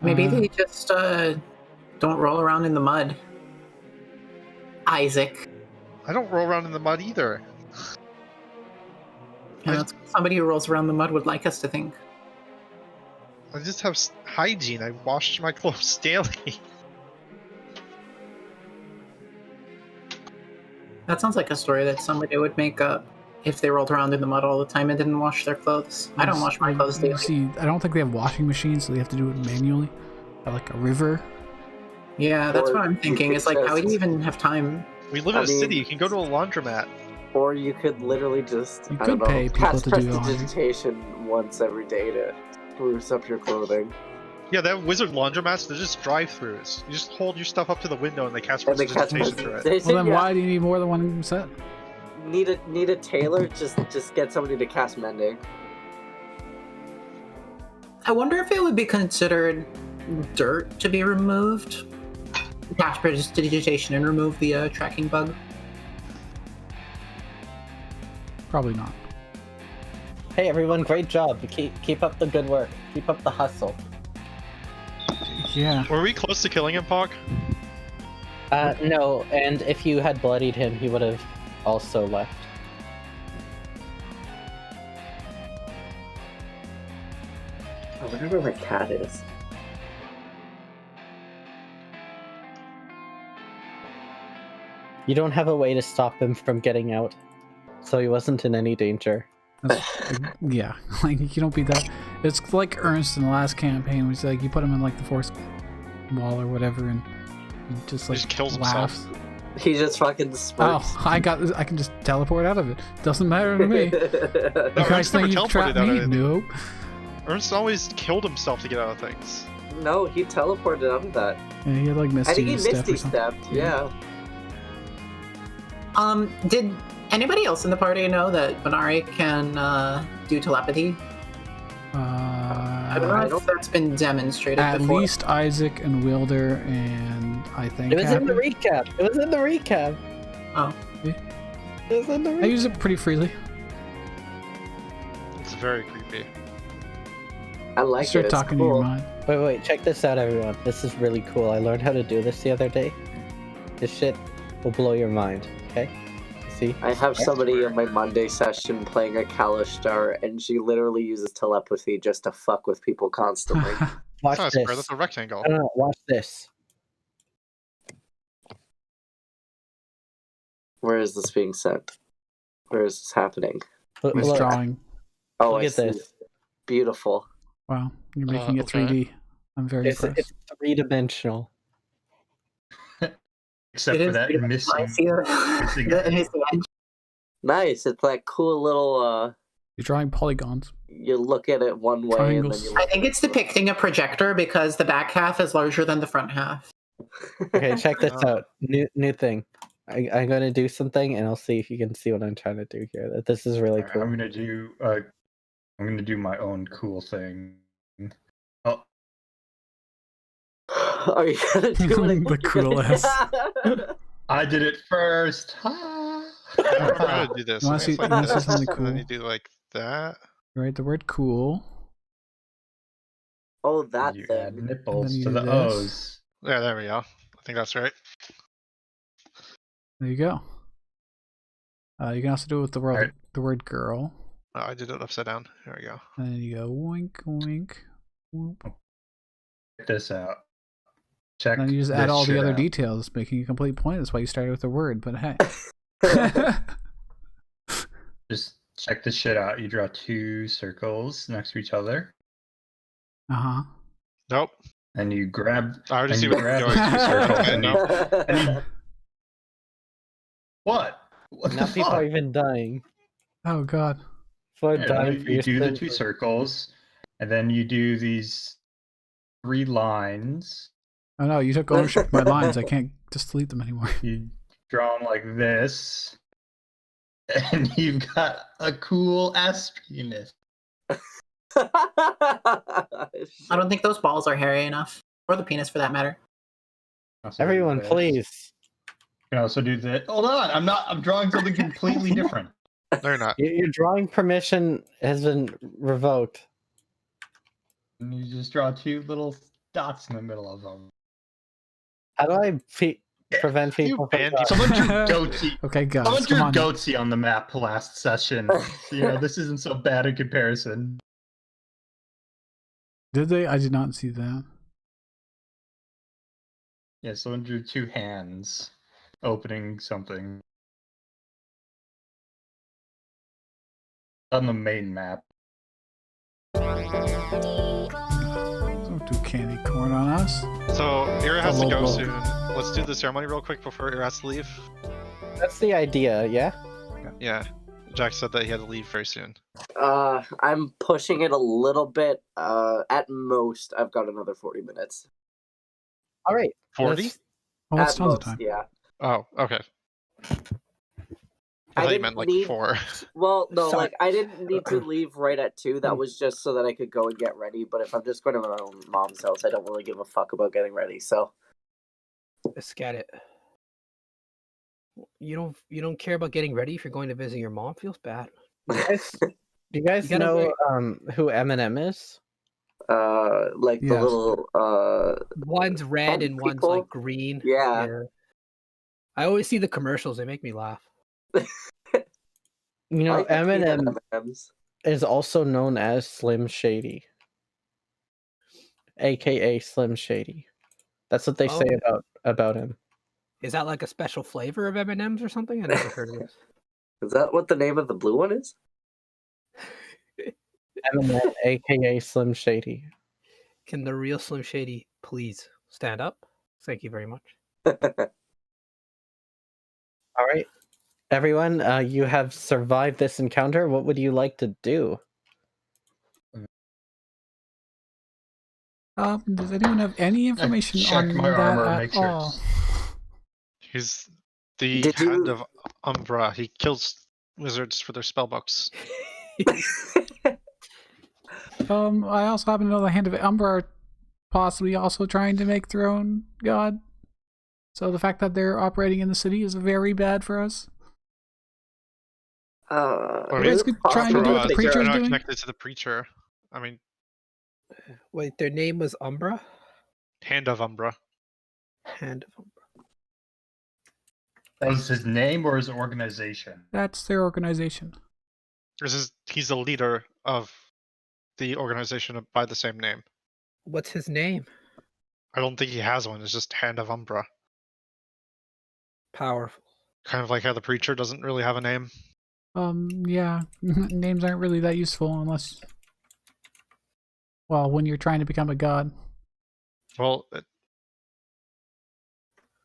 Maybe they just don't roll around in the mud. Isaac. I don't roll around in the mud either. And that's what somebody who rolls around the mud would like us to think. I just have hygiene. I wash my clothes daily. That sounds like a story that somebody would make up if they rolled around in the mud all the time and didn't wash their clothes. I don't wash my clothes daily. See, I don't think they have washing machines, so they have to do it manually. At like a river. Yeah, that's Or what I'm you thinking. could It's like, how would you just- even have time? We live in I a mean- city. You can go to a laundromat. Or you could literally just, You I don't could pay know, people cast to do laundry. prestidigitation once every day to spruce up your clothing. Yeah, they have wizard laundromats. They're just drive-throughs. You just hold your stuff up to the window and they cast And they cast prestidigitation through it. prestidigitation. Well, then yeah. why do you need more than one set? Need a tailor? Just get somebody to cast mending. I wonder if it would be considered dirt to be removed. Cast prestidigitation and remove the tracking bug. Probably not. Hey everyone, great job. Keep up the good work. Keep up the hustle. Yeah. Were we close to killing him, Pog? No, and if you had bloodied him, he would have also left. I wonder where my cat is. You don't have a way to stop him from getting out, so he wasn't in any danger. Yeah, like you don't beat that. It's like Ernst in the last campaign, which is like you put him in like the forest wall or whatever, and he just like He just kills laughs. himself. He just fucking spurts. Oh, I got this. I can just teleport out of it. Doesn't matter to me. You No, guys Ernst never think you trapped teleported out of me? it. Nope. Ernst always killed himself to get out of things. No, he teleported out of that. Yeah, he had like I think Misty he step or Misty something. stepped, yeah. Did anybody else in the party know that Benari can do telepathy? I don't know if that's been demonstrated At before. least Isaac and Wilder and I think It was in the Happy. recap. It was in the recap. Oh. It was in the I recap. use it pretty freely. It's very creepy. I like Start it. It's talking cool. to your mind. Wait, check this out, everyone. This is really cool. I learned how to do this the other day. This shit will blow your mind, okay? See? I have somebody in my Monday session playing a Kalishtar, and she literally uses telepathy just to fuck with people constantly. Watch That's not a square, this. that's a rectangle. No, watch this. Where is this being sent? Where is this happening? Look, He's look, drawing. Oh, look I at see. this. Beautiful. Wow, you're making it okay. 3D. I'm very It's impressed. three-dimensional. Except It for is that beautiful. missing. I see missing the missing edge. Nice. It's that cool little. You're drawing polygons. You look at it one way, Triangles. and then you. I think it's depicting a projector because the back half is larger than the front half. Okay, check this Oh. out. New thing. I'm gonna do something, and I'll see if you can see what I'm trying to do here. This is really Alright, cool. I'm gonna do my own cool thing. Oh, Are you gonna do it? The coolest. I did it first. I don't know how to do this. You wanna It's see- like you wanna see this, something and then cool? you do like that. Write the word cool. Oh, that You add thing. nipples you to do the this. O's. Yeah, there we go. I think that's right. There you go. You can also do it with Alright. the word girl. Oh, I did it upside down. There we go. And then you go wink, wink, whoop. Check this out. Check. And then you just add this all the shit other out. details, making a complete point. That's why you started with the word, but hey. Just check this shit out. You draw 2 circles next to each other, Uh-huh. Nope. and you grab. I already and see you what you're grab doing. the 2 circles, Okay, and you, no. and you. What? What Now the people fuck? are even dying. Oh god. For Yeah, dying for you your do the sins. 2 circles, and then you do these 3 lines. Oh no, you took ownership of my lines. I can't just delete them anymore. You draw them like this, and you've got a cool ass penis. I don't think those balls are hairy enough, or the penis for that matter. Also do Everyone, this. please. You can also do this. Hold on, I'm drawing something completely different. No, you're not. Your drawing permission has been revoked. And you just draw 2 little dots in the middle of them. How do I prevent You people from banned dying? Someone drew goatsy. Okay, guys, Someone drew come on. goatsy on the map last session. So, this isn't so bad in comparison. Did they? I did not see that. Yeah, someone drew 2 hands opening something on the main map. Don't do candy corn on us. So Ira has to go Hello. soon. Let's do the ceremony real quick before Ira has to leave. That's the idea, yeah? Yeah. Jack said that he had to leave very soon. I'm pushing it a little bit. At most, I've got another 40 minutes. All right. 40? let's- Oh, it's At tons of most, time. yeah. Oh, okay. I I thought you didn't meant like need- 4. Well, no, Sorry. like I didn't need to leave right at 2. That was just so that I could go and get ready. But if I'm just going to my own mom's house, I don't really give a fuck about getting ready. So Let's get it. You don't care about getting ready if you're going to visit your mom? Feels bad. Do you guys You gotta know who Eminem is? like the Yes. little One's red and one's people? like green. yeah. I always see the commercials. They make me laugh. You know, I like the peanut Eminem M&Ms. is also known as Slim Shady, aka Slim Shady. That's what they say about him. Is that like a special flavor of M&Ms or something? I never heard of this. Is that what the name of the blue one is? Eminem, aka Slim Shady. Can the real Slim Shady please stand up? Thank you very much. All right, everyone, you have survived this encounter. What would you like to do? Does anyone have any information check on my that armor, at make sure all? He's the Did you- hand of Umbra. He kills wizards for their spellbooks. I also happen to know the Hand of Umbra are possibly also trying to make their own god. So the fact that they're operating in the city is very bad for us. Or You guys could try and do what the they're preacher's not doing? connected to the preacher. I mean, Wait, their name was Umbra? hand of Umbra. Hand of Umbra. Was his name or his organization? That's their organization. He's the leader of the organization by the same name. What's his name? I don't think he has one. It's just hand of Umbra. Powerful. Kind of like how the preacher doesn't really have a name. Yeah, names aren't really that useful unless, well, when you're trying to become a god. Well, it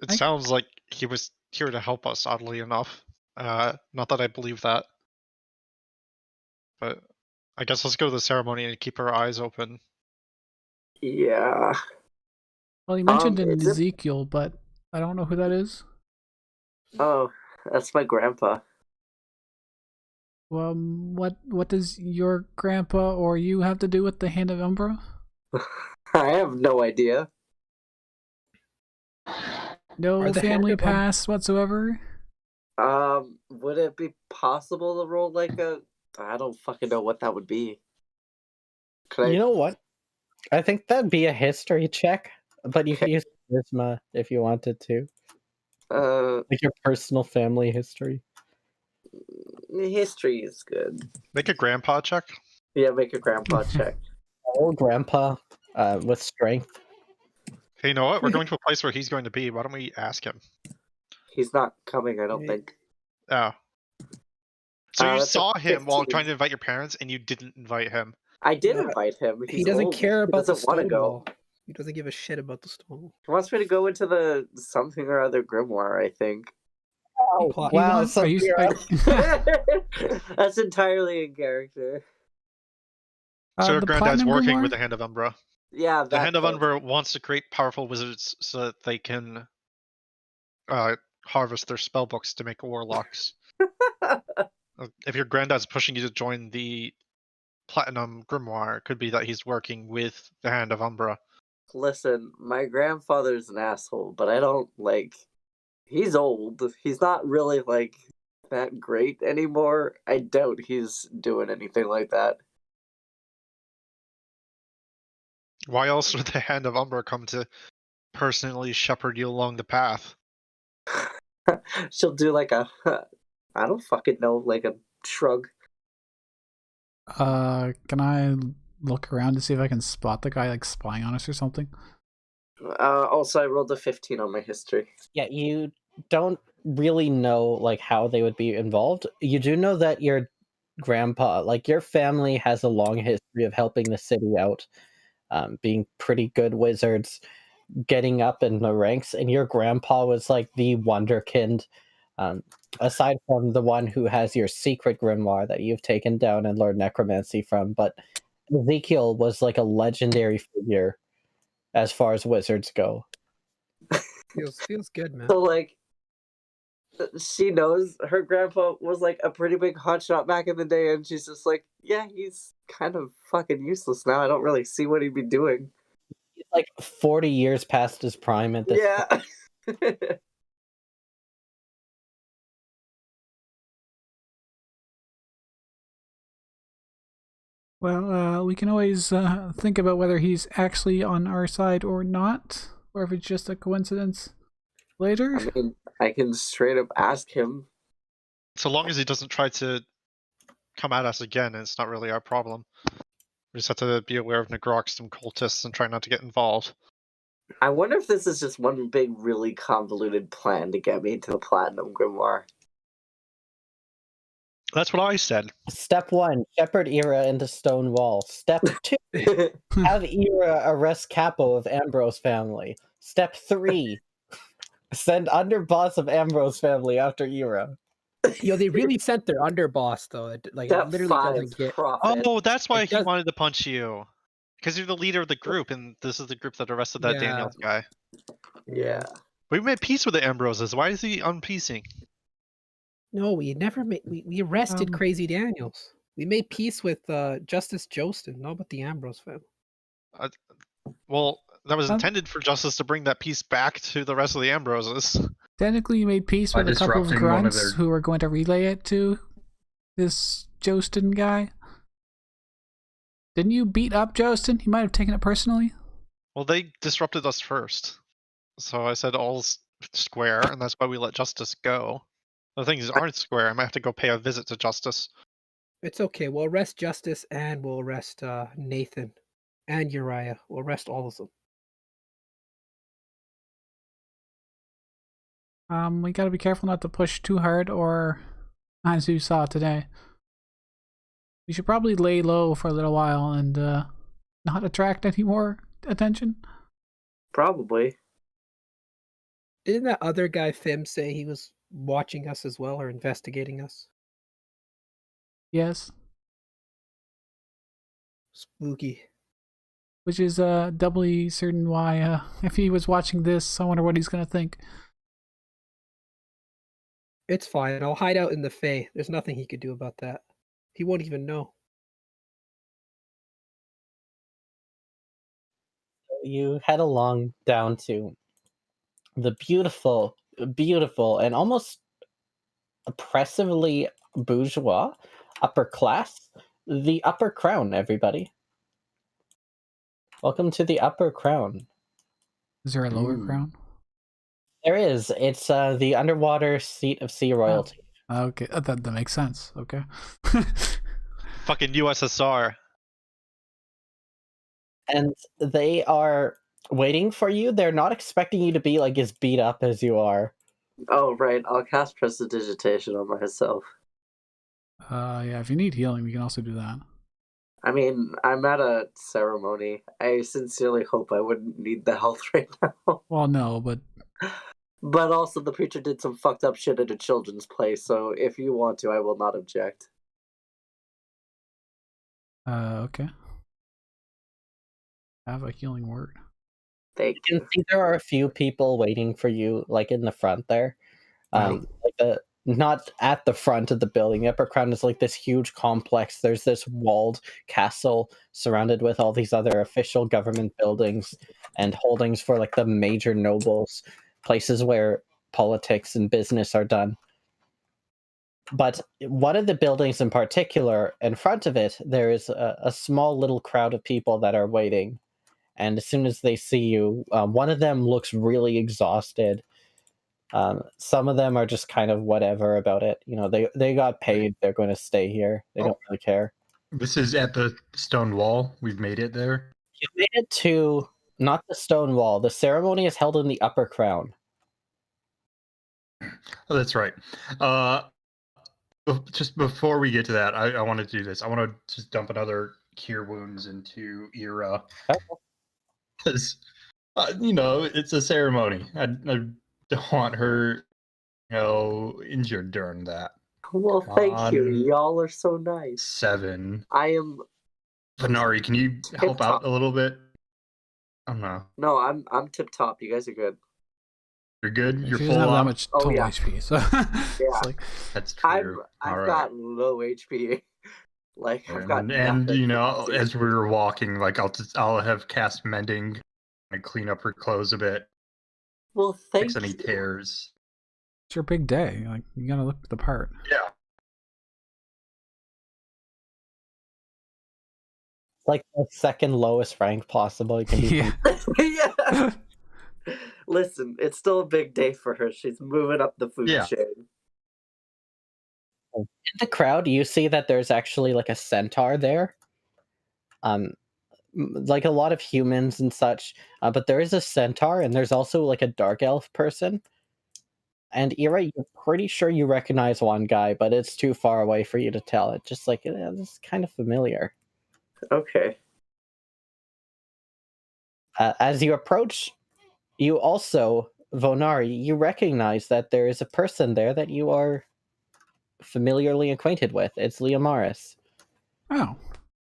I- sounds like he was here to help us, oddly enough. Not that I believe that. But I guess let's go to the ceremony and keep our eyes open. Yeah. Well, he mentioned in is it- Ezekiel, but I don't know who that is. Oh, that's my grandpa. What does your grandpa or you have to do with the Hand of Umbra? I have no idea. No Are the Hand family of past whatsoever? Would it be possible to roll like a? I don't fucking know what that would be. Could You know what? I think that'd be a history check, but you could use charisma if you wanted to. Like your personal family history. History is good. Make a grandpa check. Yeah, make a grandpa check. Old grandpa with strength. Hey, you know what? We're going to a place where he's going to be. Why don't we ask him? He's not coming, I don't think. Oh. So you That's a saw him while 15. trying to invite your parents, and you didn't invite him. I did Yeah. invite him. He He's doesn't old. care about He the doesn't want to go. Stonewall. He doesn't give a shit about the Stonewall. He wants me to go into the something or other grimoire, I think. Oh, plot- wow, Are so you, That's entirely in character. So your the granddad's Platinum working Grimoire? with the Hand of Umbra. Yeah, The Hand of thing. Umbra wants to create powerful wizards so that they can harvest their spell books to make warlocks. If your granddad's pushing you to join the Platinum Grimoire, it could be that he's working with the Hand of Umbra. Listen, my grandfather's an asshole, but I don't like. He's old. He's not really like that great anymore. I doubt he's doing anything like that. Why else would the Hand of Umbra come to personally shepherd you along the path? She'll do like a. I don't fucking know, like a shrug. Can I look around to see if I can spot the guy like spying on us or something? Also, I rolled a 15 on my history. Yeah, you don't really know like how they would be involved. You do know that your grandpa, like your family, has a long history of helping the city out, being pretty good wizards, getting up in the ranks, and your grandpa was like the wonderkind. Aside from the one who has your secret grimoire that you've taken down and learned necromancy from, but Ezekiel was like a legendary figure as far as wizards go. Feels good, man. So, like, she knows her grandpa was like a pretty big hotshot back in the day, and she's just like, yeah, he's kind of fucking useless now. I don't really see what he'd be doing. He's like 40 years past his prime at this point. Yeah. Well, we can always think about whether he's actually on our side or not, or if it's just a coincidence later. I mean, I can straight up ask him. So long as he doesn't try to come at us again, it's not really our problem. We just have to be aware of Nagrok and cultists and try not to get involved. I wonder if this is just one big, really convoluted plan to get me into the Platinum Grimoire. That's what I said. Step 1, shepherd Ira into Stonewall. Step 2, have Ira arrest Capo of Ambrose family. Step 3, send underboss of Ambrose family after Ira. Yo, they really sent their underboss though. It Step literally 5, doesn't get. profit. Oh, that's why It he does- wanted to punch you. Because you're the leader of the group, and this is the group that arrested that Yeah. Daniels guy. Yeah. We made peace with the Ambroses. Why is he unpeacing? No, we never made. We arrested Crazy Daniels. We made peace with Justice Jostin, not with the Ambrose family. Well, that was intended for Justice to bring that peace back to the rest of the Ambroses. Technically, you made peace By with a couple of disrupting one of grunts their- who were going to relay it to this Jostin guy. Didn't you beat up Jostin? He might have taken it personally. Well, they disrupted us first. So I said all's square, and that's why we let Justice go. The things aren't square. I might have to go pay a visit to Justice. It's okay. We'll arrest Justice and we'll arrest Nathan and Uriah. We'll arrest all of them. We gotta be careful not to push too hard, or as you saw today. We should probably lay low for a little while and not attract any more attention. Probably. Didn't that other guy Fimm say he was watching us as well or investigating us? Yes, Spooky. which is doubly certain why if he was watching this, I wonder what he's gonna think. It's fine. I'll hide out in the Fae. There's nothing he could do about that. He won't even know. You head along down to the beautiful, beautiful, and almost oppressively bourgeois upper class, the Upper Crown, everybody. Welcome to the Upper Crown. Is there a lower Ooh. crown? There is. It's the underwater seat of sea royalty. Okay, that makes sense. Okay. Fucking USSR. And they are waiting for you. They're not expecting you to be like as beat up as you are. Oh, right. I'll cast Prestidigitation on myself. Yeah, if you need healing, we can also do that. I mean, I'm at a ceremony. I sincerely hope I wouldn't need the health right now. Well, no, but But also, the preacher did some fucked up shit at a children's play, so if you want to, I will not object. okay. Have a healing word. Thank You you. can see there are a few people waiting for you, like in the front there. Like not at the front of the building. The Upper Crown is like this huge complex. There's this walled castle surrounded with all these other official government buildings and holdings for like the major nobles, places where politics and business are done. But one of the buildings in particular, in front of it, there is a small little crowd of people that are waiting. And as soon as they see you, one of them looks really exhausted. Some of them are just kind of whatever about it. You know, they got paid. They're going to stay here. They don't really care. This is at the stone wall. We've made it there. You made it to not the stone wall. The ceremony is held in the Upper Crown. Oh, that's right. Just before we get to that, I want to do this. I want to just dump another cure wounds into Ira. Because, you know, it's a ceremony. I don't want her, you know, injured during that. Well, thank you. On Y'all are so nice. 7. I am. Venari, can you help out a little bit? I don't know. No, I'm tip top. You guys are good. You're good? You're she full doesn't have that up? much Oh, total yeah. HP, so Yeah. it's like That's true. I've got low HP. Like I've got And nothing you know, to as we were walking, like I'll have cast mending and clean up her clothes a bit, Well, fix thank any you. tears. it's your big day. Like you gotta look the part. Yeah. Like the second lowest rank possible. You can be Yeah. Yeah. Listen, it's still a big day for her. She's moving up the food Yeah. chain. In the crowd, you see that there's actually like a centaur there. Like a lot of humans and such, but there is a centaur, and there's also like a dark elf person. And Ira, you're pretty sure you recognize one guy, but it's too far away for you to tell. It's just like, this is kind of familiar. Okay. As you approach, you also, Vonari, you recognize that there is a person there that you are familiarly acquainted with. It's Leomaris. Oh,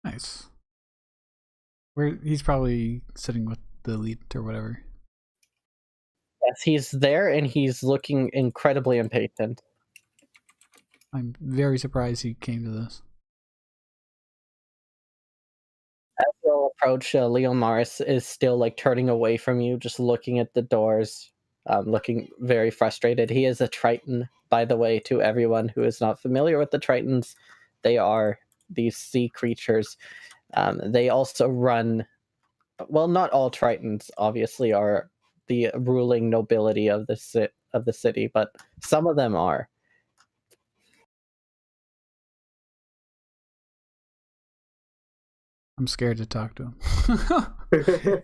nice. Where he's probably sitting with the elite or whatever. Yes, he's there, and he's looking incredibly impatient. I'm very surprised he came to this. As you'll approach, Leomaris is still like turning away from you, just looking at the doors, looking very frustrated. He is a Triton, by the way, to everyone who is not familiar with the Tritons. They are these sea creatures. They also run. Well, not all Tritons, obviously, are the ruling nobility of the city, but some of them are. I'm scared to talk to him.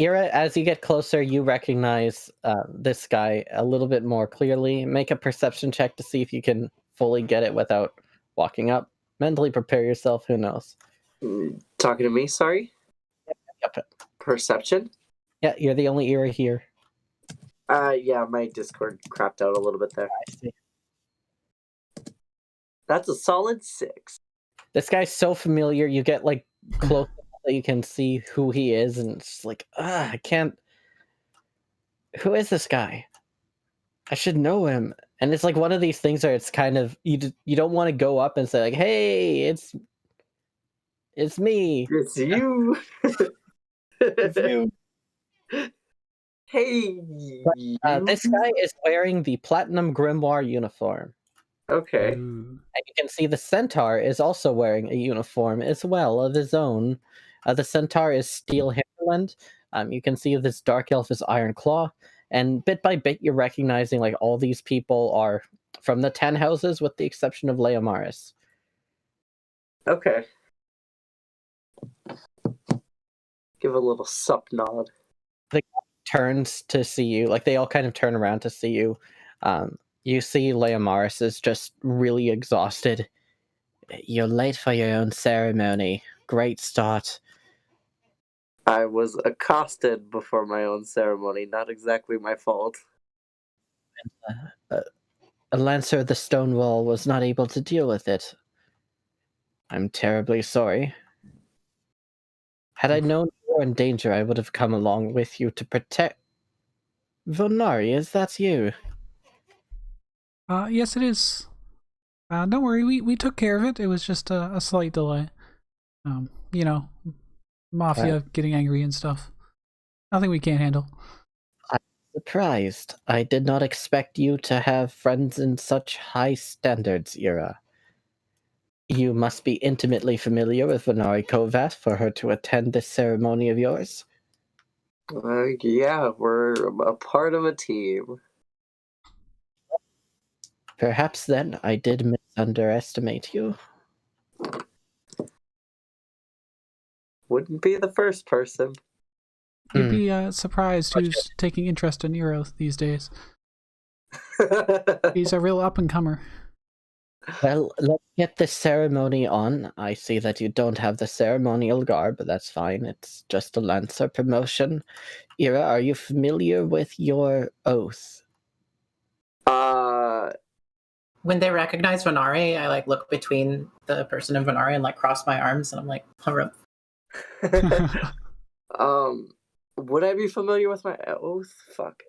Ira, as you get closer, you recognize this guy a little bit more clearly. Make a perception check to see if you can fully get it without walking up. Mentally prepare yourself, who knows. Talking to me, sorry? Yep. Perception? Yeah, you're the only Ira here. Yeah, my Discord crapped out a little bit there. I see. That's a solid 6. This guy's so familiar, you get like close enough that you can see who he is, and it's like, I can't. Who is this guy? I should know him. And it's like one of these things where it's kind of you don't want to go up and say like, "Hey, it's me." It's you. It's you. Hey, This guy is wearing the Platinum Grimoire uniform. Okay. Ooh. And you can see the Centaur is also wearing a uniform as well of his own. The Centaur is Steel Hinterland. You can see this Dark Elf is Iron Claw. And bit by bit, you're recognizing like all these people are from the 10 houses with the exception of Leomaris. Okay. Give a little sup nod. Turns to see you, like they all kind of turn around to see you. You see Leomaris is just really exhausted. You're late for your own ceremony. Great start. I was accosted before my own ceremony. Not exactly my fault. A Lancer of the Stonewall was not able to deal with it. I'm terribly sorry. Had I known you were in danger, I would have come along with you to protect... Vonari, is that you? Yes, it is. Don't worry, we took care of it. It was just a slight delay. You know, Mafia getting angry and stuff. Nothing we can't handle. I'm surprised. I did not expect you to have friends in such high standards, Ira. You must be intimately familiar with Vonari Kovat for her to attend this ceremony of yours. Yeah, we're a part of a team. Perhaps then I did misunderestimate you. Wouldn't be the first person. You'd be surprised who's taking interest in Euro these days. He's a real up-and-comer. Well, let's get this ceremony on. I see that you don't have the ceremonial garb, but that's fine. It's just a Lancer promotion. Ira, are you familiar with your oath? When they recognize Venari, I like look between the person and Venari and like cross my arms and I'm like, hurry up. Would I be familiar with my oath? Fuck.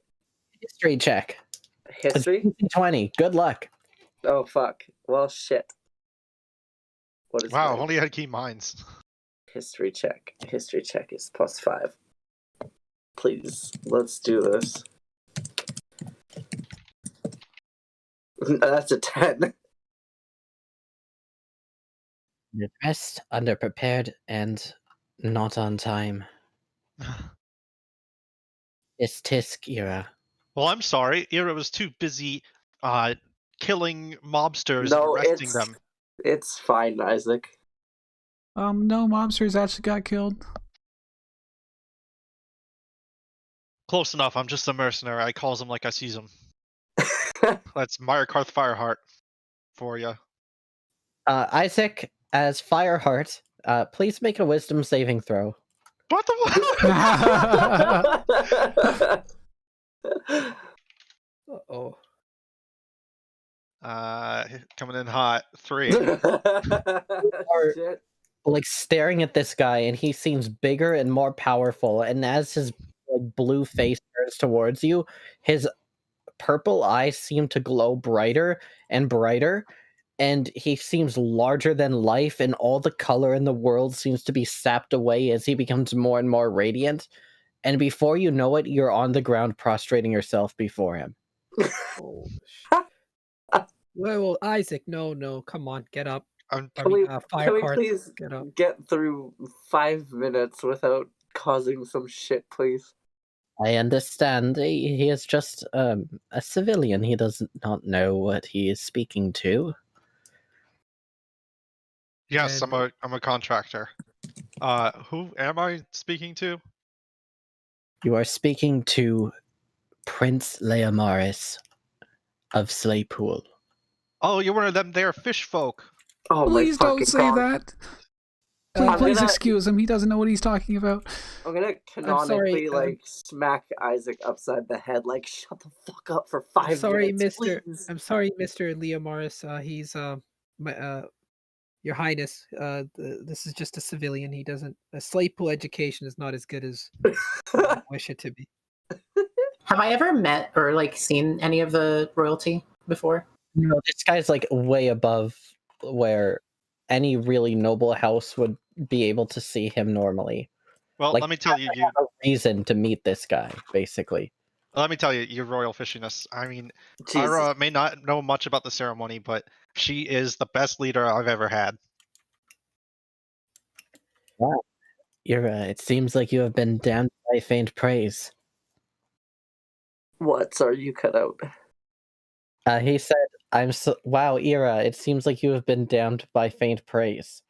History check. History? 20. Good luck. Oh, fuck. Well, shit. What is Wow, my only had key minds. history check? History check is +5. Please, let's do this. That's a 10. You're dressed, underprepared, and not on time. It's Tisk, Ira. Well, I'm sorry. Ira was too busy killing mobsters No, and arresting them. it's fine, Isaac. No mobsters actually got killed. Close enough. I'm just a mercenary. I calls them like I sees them. That's Myrekarth Fireheart for you. Isaac, as Fireheart, please make a wisdom saving throw. What the Uh-oh. Coming in hot. 3. Shit. Like staring at this guy, and he seems bigger and more powerful. And as his blue face turns towards you, his purple eyes seem to glow brighter and brighter, and he seems larger than life, and all the color in the world seems to be sapped away as he becomes more and more radiant. And before you know it, you're on the ground prostrating yourself before him. Oh, well, Isaac, no, come on, get up. I'm Can we Fireheart, please get up. get through 5 minutes without causing some shit, please? I understand. He is just a civilian. He does not know what he is speaking to. Yes, And- I'm a contractor. Who am I speaking to? You are speaking to Prince Leomaris of Slaypool. Oh, you're one of them there fish folk. Oh, Please my don't fucking say God. that. I'm Please gonna- excuse him. He doesn't know what he's talking about. I'm gonna canonically sorry, like smack Isaac upside the head, like shut the fuck up for 5 I'm sorry, minutes, Mr. please. I'm sorry, Mr. Leomaris. He's Your Highness. This is just a civilian. He doesn't. A slave pool education is not as good as I wish it to be. Have I ever met or like seen any of the royalty before? No, this guy's like way above where any really noble house would be able to see him normally. Well, Like, let me tell you, have a reason to meet this guy, basically. your royal fishiness. I mean, Jesus. Ira may not know much about the ceremony, but she is the best leader I've ever had. Wow. It seems like you have been damned by faint praise. What? Sorry, you cut out. He said, wow, Ira, it seems like you have been damned by faint praise.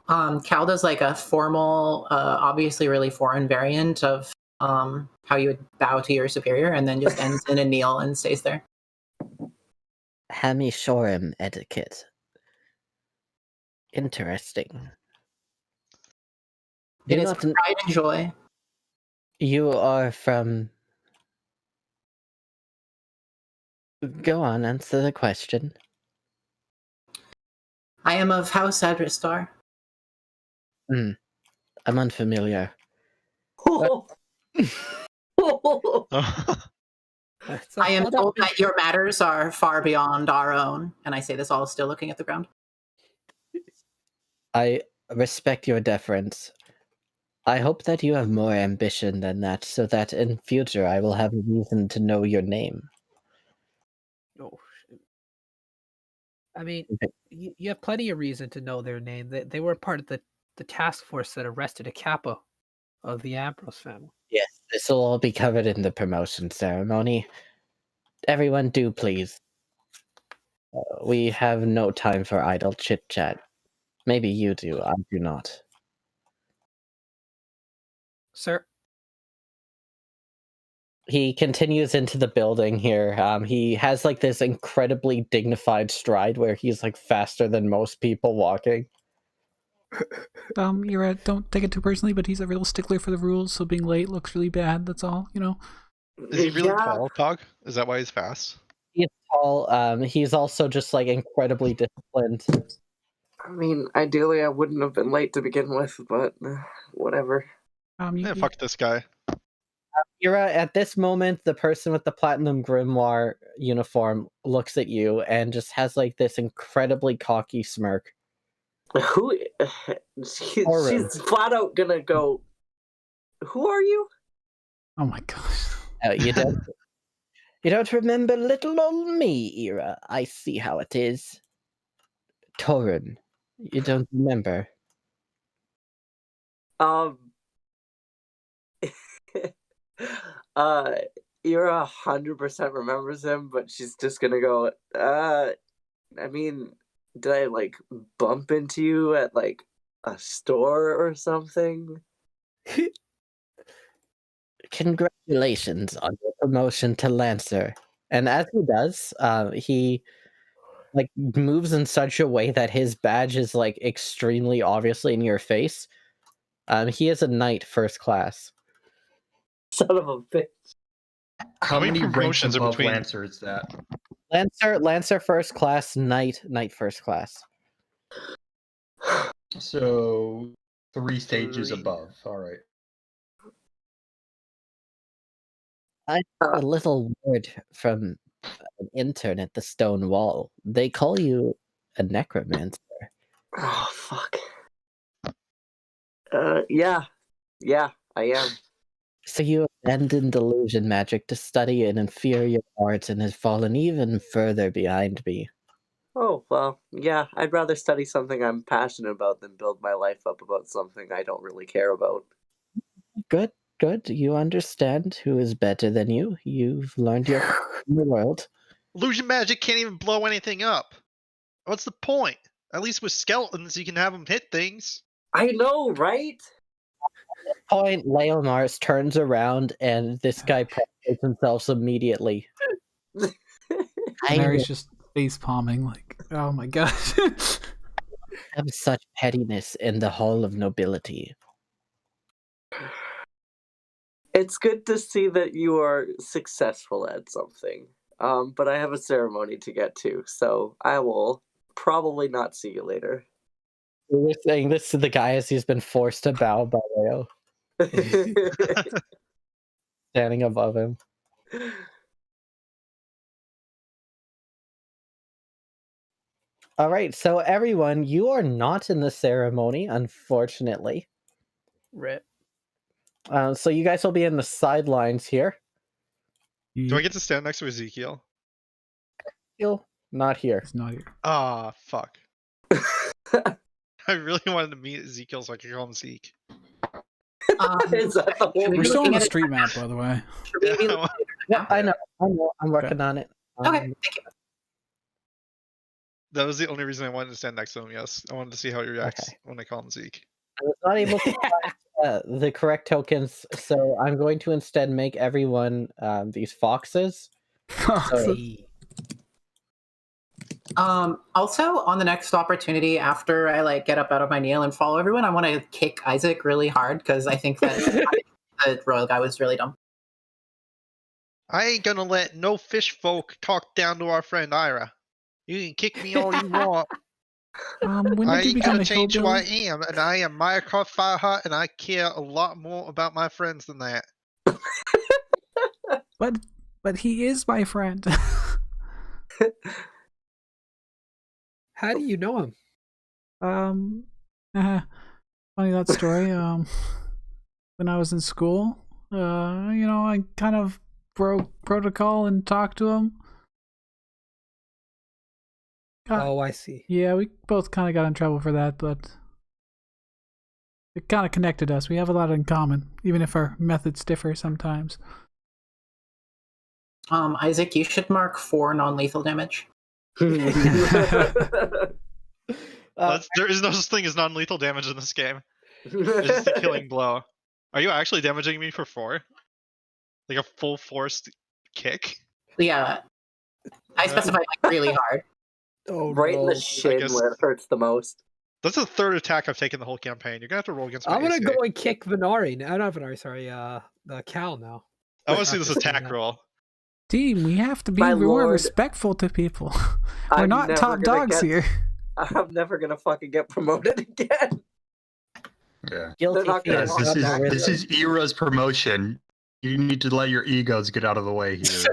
Cal does like a formal, obviously really foreign variant of how you would bow to your superior, and then just ends in a kneel and stays there. Hamishorim etiquette. Interesting. It is pride and joy. You are from... Go on, answer the question. I am of House Adristar. I'm unfamiliar. I am told that your matters are far beyond our own, and I say this all still looking at the ground. I respect your deference. I hope that you have more ambition than that, so that in future I will have a reason to know your name. Oh, I mean, you have plenty of reason to know their name. They were part of the task force that arrested a capo of the Ambrose family. Yes, this will all be covered in the promotion ceremony. Everyone do please. We have no time for idle chit-chat. Maybe you do, I do not. Sir? He continues into the building here. He has like this incredibly dignified stride where he's like faster than most people walking. Ira, don't take it too personally, but he's a real stickler for the rules, so being late looks really bad, that's all, you know? Is he really tall, Tog? Is that why he's fast? He's tall. He's also just like incredibly disciplined. I mean, ideally I wouldn't have been late to begin with, but whatever. Fuck this guy. Ira, at this moment, the person with the platinum grimoire uniform looks at you and just has like this incredibly cocky smirk. Who? She's flat out gonna go, who are you? Oh my gosh. You don't remember little old me, Ira. I see how it is. Torun, you don't remember. Ira 100% remembers him, but she's just gonna go, I mean, did I like bump into you at like a store or something? Congratulations on your promotion to Lancer. And as he does, he like moves in such a way that his badge is like extremely obviously in your face. He is a knight first class. Son of a bitch. How many ranks promotions are above between- Lancer is that? Lancer first class, knight first class. So 3 stages 3. above. All right. I got a little word from an intern at the Stone Wall. They call you a necromancer. Oh, fuck. Yeah, I am. So you abandoned illusion magic to study an inferior art and have fallen even further behind me. Oh, well, yeah, I'd rather study something I'm passionate about than build my life up about something I don't really care about. Good. You understand who is better than you. You've learned your in the world. Illusion magic can't even blow anything up. What's the point? At least with skeletons, you can have them hit things. I know, right? Point, Leomars turns around and this guy prostrates himself immediately. Mary's just face palming, like, oh my gosh. Have such pettiness in the hall of nobility. It's good to see that you are successful at something. But I have a ceremony to get to, so I will probably not see you later. You're saying this to the guy as he's been forced to bow by Leo. Standing above him. All right, so everyone, you are not in the ceremony, unfortunately. Rip. So you guys will be in the sidelines here. Do I get to stand next to Ezekiel? You'll not here. It's not here. Ah, fuck. I really wanted to meet Ezekiel so I could call him Zeke. Is that the whole We're still on the at it? street map, by the way. Should we be Yeah, looking at it Yeah, now? I know. I'm working on it. Okay, thank you. that was the only reason I wanted to stand next to him, yes. I wanted to see how he reacts Okay. when I call him Zeke. I was not able to find the correct tokens, so I'm going to instead make everyone these foxes. Also, on the next opportunity after I like get up out of my kneel and follow everyone, I want to kick Isaac really hard because I think that the royal guy was really dumb. I ain't gonna let no fish folk talk down to our friend Ira. You can kick me all you want. When I did you ain't become gonna a change who I hillbilly? am, and I am Minecraft Fireheart, and I care a lot more about my friends than that. But he is my friend. How do you know him? Funny that story. When I was in school, I kind of broke protocol and talked to him. Oh, I see. Yeah, we both kind of got in trouble for that, but it kind of connected us. We have a lot in common, even if our methods differ sometimes. Isaac, you should mark 4 non-lethal damage. Uh, There is no such thing as non-lethal damage in this game. It's just a killing blow. Are you actually damaging me for 4? Like a full forced kick? Yeah, I specified like really hard. Oh, Right in no. the shin guess- where it hurts the most. That's the 3rd attack I've taken the whole campaign. You're gonna have to roll against my I'm gonna AC. go and kick Venari. No, not Venari, sorry. The Cal now. I want to see this After seeing attack that. roll. Team, we have to be My more lord. respectful to people. We're I'm not never top gonna dogs get- here. I'm never gonna fucking get promoted again. Yeah. guilty They're not feet. gonna Guys, want this that is this is Era's promotion. You need to let your egos get out of the way here.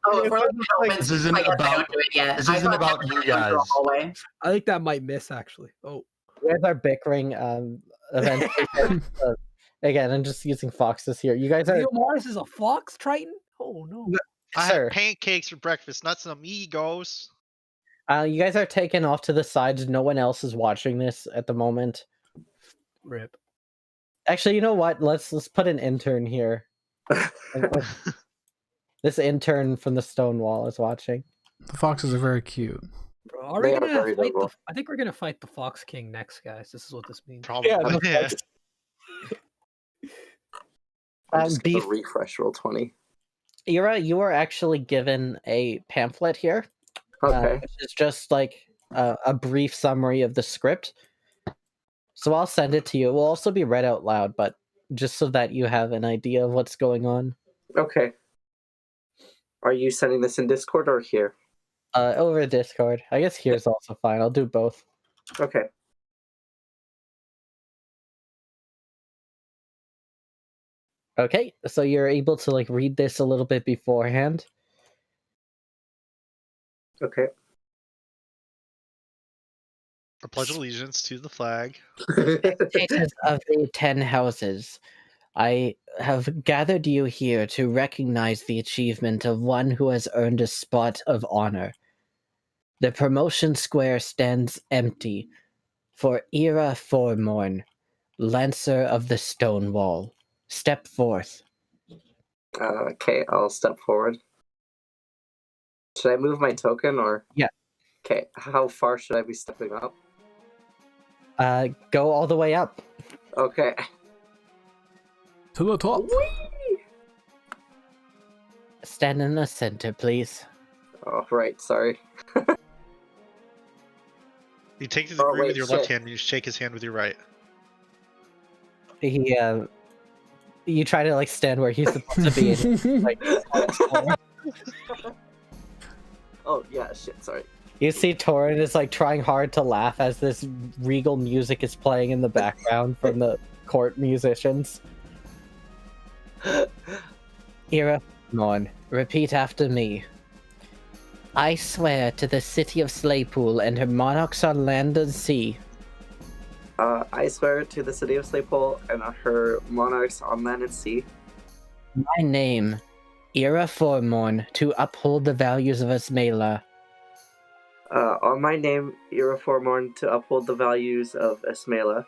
Oh, if we're looking at This wins, isn't I guess I about- don't do it yet. this I isn't thought about that you was gonna go guys. all the way. I think that might miss, actually. Oh. You guys are bickering eventually. Again, I'm just using foxes here. You guys are Leo Morris is a fox triton? Oh, no. I Sir. had pancakes for breakfast, not some egos. you guys are taken off to the sides. No one else is watching this at the moment. Rip. Actually, you know what? Let's put an intern here. This intern from the Stonewall is watching. The foxes are very cute. Bro, are They we are gonna very fight adorable. I think we're gonna fight the Fox King next, guys. This is what this means. Probably. no, Yeah. I'm just gonna Beef- refresh roll 20. Ira, you are actually given a pamphlet here. Okay. Which is just like a brief summary of the script. So I'll send it to you. It will also be read out loud, but just so that you have an idea of what's going on. Okay. Are you sending this in Discord or here? Over Discord. I guess here's also fine. I'll do both. Okay. Okay, so you're able to like read this a little bit beforehand. Okay. I pledge allegiance to the flag. Spectators of the 10 houses, I have gathered you here to recognize the achievement of one who has earned a spot of honor. The promotion square stands empty for Ira Formorn, Lancer of the Stonewall. Step forth. Okay, I'll step forward. Should I move my token or? Yeah. Okay, how far should I be stepping up? Go all the way up. Okay. To the top. Stand in the center, please. Oh, right, sorry. You take the Oh, degree wait, with your left shit. hand and you shake his hand with your right. He, you try to like stand where he's supposed to be. And, like, Oh, yeah, shit, sorry. you see Torin is like trying hard to laugh as this regal music is playing in the background from the court musicians. Ira Morn, repeat after me. I swear to the city of Slaypool and her monarchs on land and sea. I swear to the city of Slaypool and her monarchs on land and sea. My name, Ira Formorn, to uphold the values of Esmela. On my name, Ira Formorn, to uphold the values of Esmela.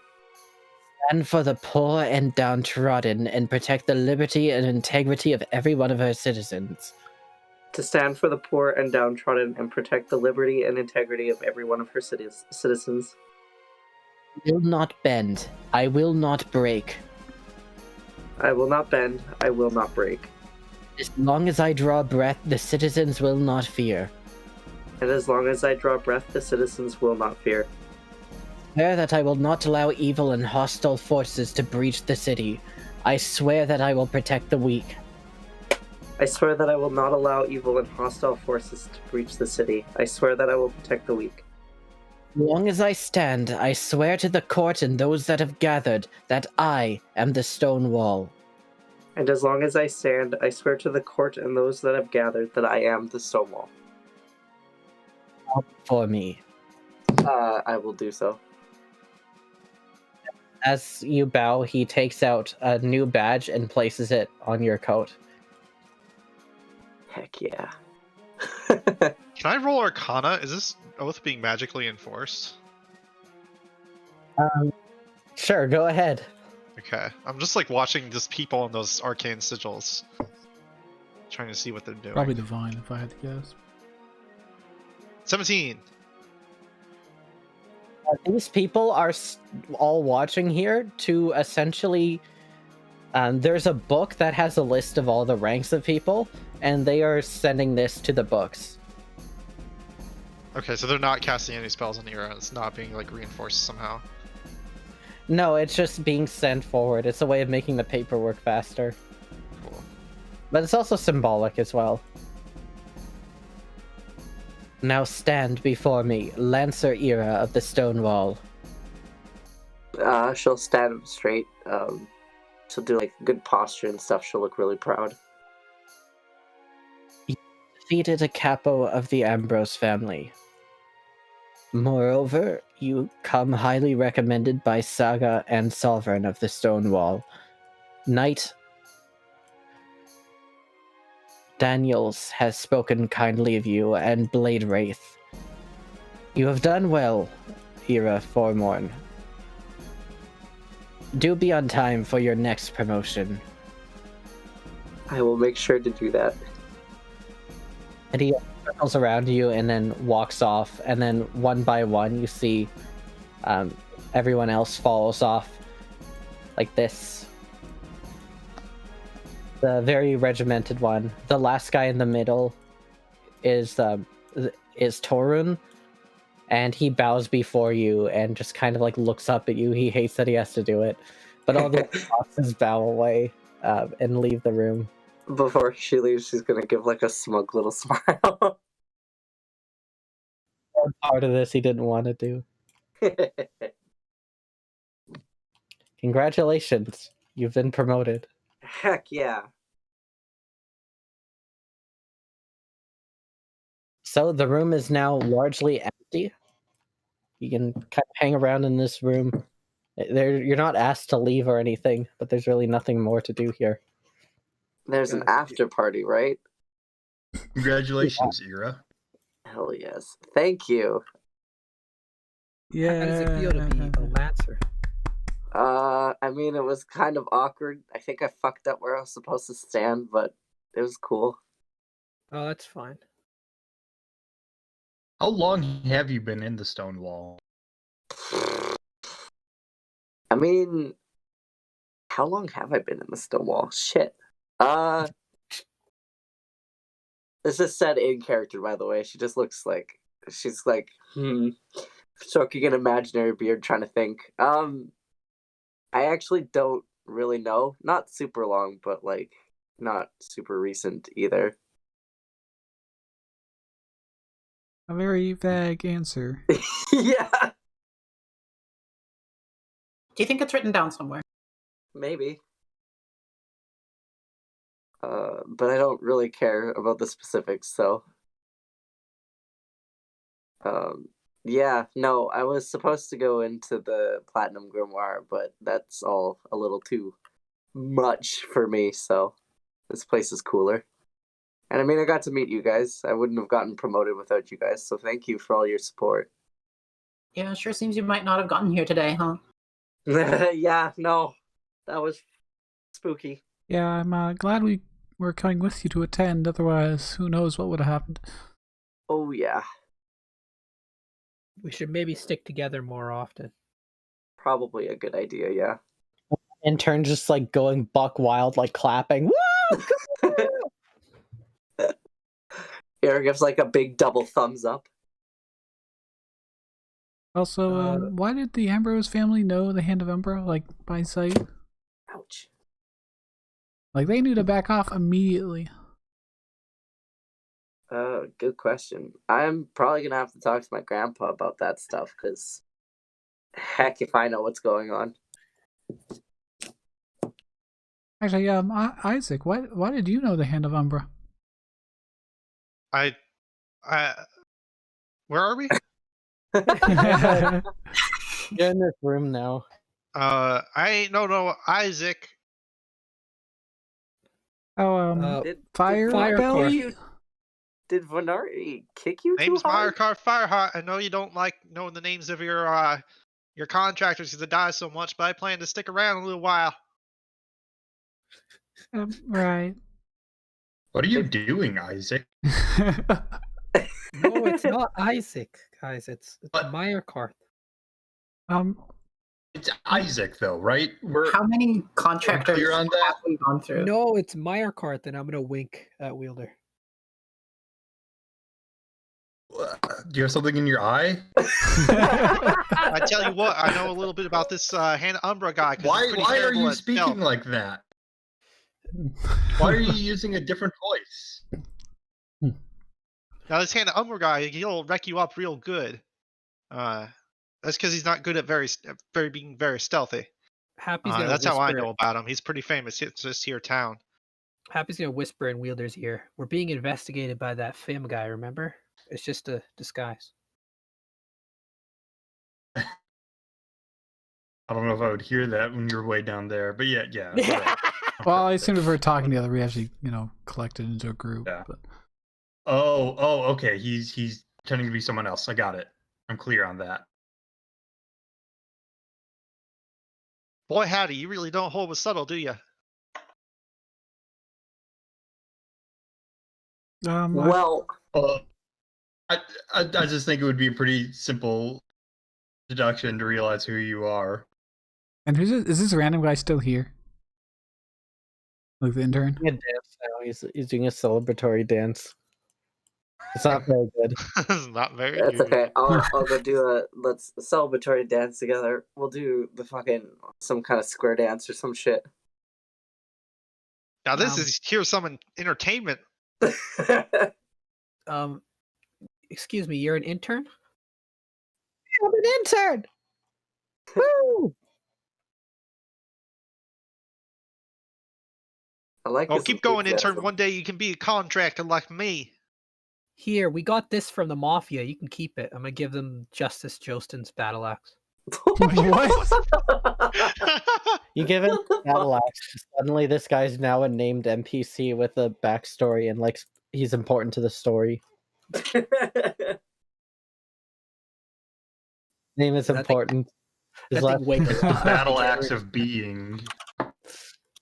Stand for the poor and downtrodden and protect the liberty and integrity of every one of her citizens. To stand for the poor and downtrodden and protect the liberty and integrity of every one of her citizens. I will not bend. I will not break. I will not bend. I will not break. As long as I draw breath, the citizens will not fear. And as long as I draw breath, the citizens will not fear. I swear that I will not allow evil and hostile forces to breach the city. I swear that I will protect the weak. I swear that I will not allow evil and hostile forces to breach the city. I swear that I will protect the weak. As long as I stand, I swear to the court and those that have gathered that I am the stone wall. And as long as I stand, I swear to the court and those that have gathered that I am the stone wall. For me. I will do so. As you bow, he takes out a new badge and places it on your coat. Heck yeah. Can I roll Arcana? Is this oath being magically enforced? Sure, go ahead. Okay. I'm just like watching just people on those arcane sigils. Trying to see what they're doing. Probably divine, if I had to guess. 17! These people are all watching here to essentially... there's a book that has a list of all the ranks of people, and they are sending this to the books. Okay, so they're not casting any spells on Ira. It's not being like reinforced somehow. No, it's just being sent forward. It's a way of making the paperwork faster. Cool. But it's also symbolic as well. Now stand before me, Lancer Ira of the Stonewall. She'll stand up straight. She'll do like good posture and stuff. She'll look really proud. You defeated a capo of the Ambrose family. Moreover, you come highly recommended by Saga and Sovereign of the Stonewall. Knight Daniels has spoken kindly of you, and Blade Wraith. You have done well, Ira Formorn. Do be on time for your next promotion. I will make sure to do that. And he circles around you and then walks off, and then one by one you see everyone else follows off like this. The very regimented one. The last guy in the middle is Torun, and he bows before you and just kind of like looks up at you. He hates that he has to do it, but all the bosses bow away and leave the room. Before she leaves, she's gonna give like a smug little smile. Part of this he didn't want to do. Congratulations, you've been promoted. Heck yeah. So the room is now largely empty. You can kind of hang around in this room. You're not asked to leave or anything, but there's really nothing more to do here. There's an after party, right? Congratulations, Ira. Hell yes. Thank you. Yeah. How does it feel to be a Lancer? I mean, it was kind of awkward. I think I fucked up where I was supposed to stand, but it was cool. Oh, that's fine. How long have you been in the Stonewall? I mean, how long have I been in the Stonewall? Shit. This is said in character, by the way. She just looks like she's like, stroking an imaginary beard, trying to think. I actually don't really know. Not super long, but like not super recent either. A very vague answer. Yeah. Do you think it's written down somewhere? maybe. But I don't really care about the specifics, so. Yeah, no, I was supposed to go into the Platinum Grimoire, but that's all a little too much for me, so this place is cooler. And I mean, I got to meet you guys. I wouldn't have gotten promoted without you guys, so thank you for all your support. Yeah, sure seems you might not have gotten here today, huh? Yeah, no, that was spooky. Yeah, I'm glad we were coming with you to attend. Otherwise, who knows what would have happened. Oh, yeah. We should maybe stick together more often. Probably a good idea, yeah. Intern just like going buck wild, like clapping. Woo! Eric gives like a big double thumbs up. Also, why did the Ambrose family know the Hand of Umbra, like, by sight? Ouch. Like, they knew to back off immediately. Good question. I'm probably gonna have to talk to my grandpa about that stuff, because heck if I know what's going on. Actually, Isaac, why did you know the Hand of Umbra? I where are we? You're in this room now. No, Isaac. Oh, Did Fire Belly? Belly? Did Venari kick you too Name's hard? Fireheart. Fireheart. I know you don't like knowing the names of your contractors because they die so much, but I plan to stick around a little while. Right. What are you doing, Isaac? No, it's not Isaac, guys. It's What? Meyerkarth. It's Isaac, though, right? How many contractors clear on that? have we gone through? No, it's Meyerkarth, and I'm gonna wink at Wielder. Do you have something in your eye? I tell you what, I know a little bit about this Hand of Umbra guy. 'Cause he's Why pretty are terrible you at speaking stealth. like that? Why are you using a different voice? Now this Hand of Umbra guy, he'll wreck you up real good. That's because he's not good at being very stealthy. Happy's gonna That's how I whisper- know about him. He's pretty famous. It's just here town. Happy's gonna whisper in Wielder's ear. We're being investigated by that Fimm guy, remember? It's just a disguise. I don't know if I would hear that when you're way down there, but yeah. Right. Well, I assumed if we were talking together, we actually, collected into a group. Yeah. But... Oh, okay. He's pretending to be someone else. I got it. I'm clear on that. Boy, howdy, you really don't hold with subtle, do you? Well, I just think it would be a pretty simple deduction to realize who you are. And is this random guy still here? Like the intern? He's doing a dance now. He's doing a celebratory dance. It's not very good. It's not very that's good. okay. I'll go do let's celebratory dance together. We'll do some kind of square dance or some shit. Now this is here's some entertainment. Excuse me, you're an intern? I'm an intern! Woo! I like. Oh, this keep going, enthusiasm. intern. One day you can be a contractor like me. Here, we got this from the Mafia. You can keep it. I'm gonna give them Justice Jostin's battle axe. What? You give him battle axe. Suddenly, this guy's now a named NPC with a backstory, and like he's important to the story. Name is That thing- important. His that last, thing wakes It's the up. battle axe of being.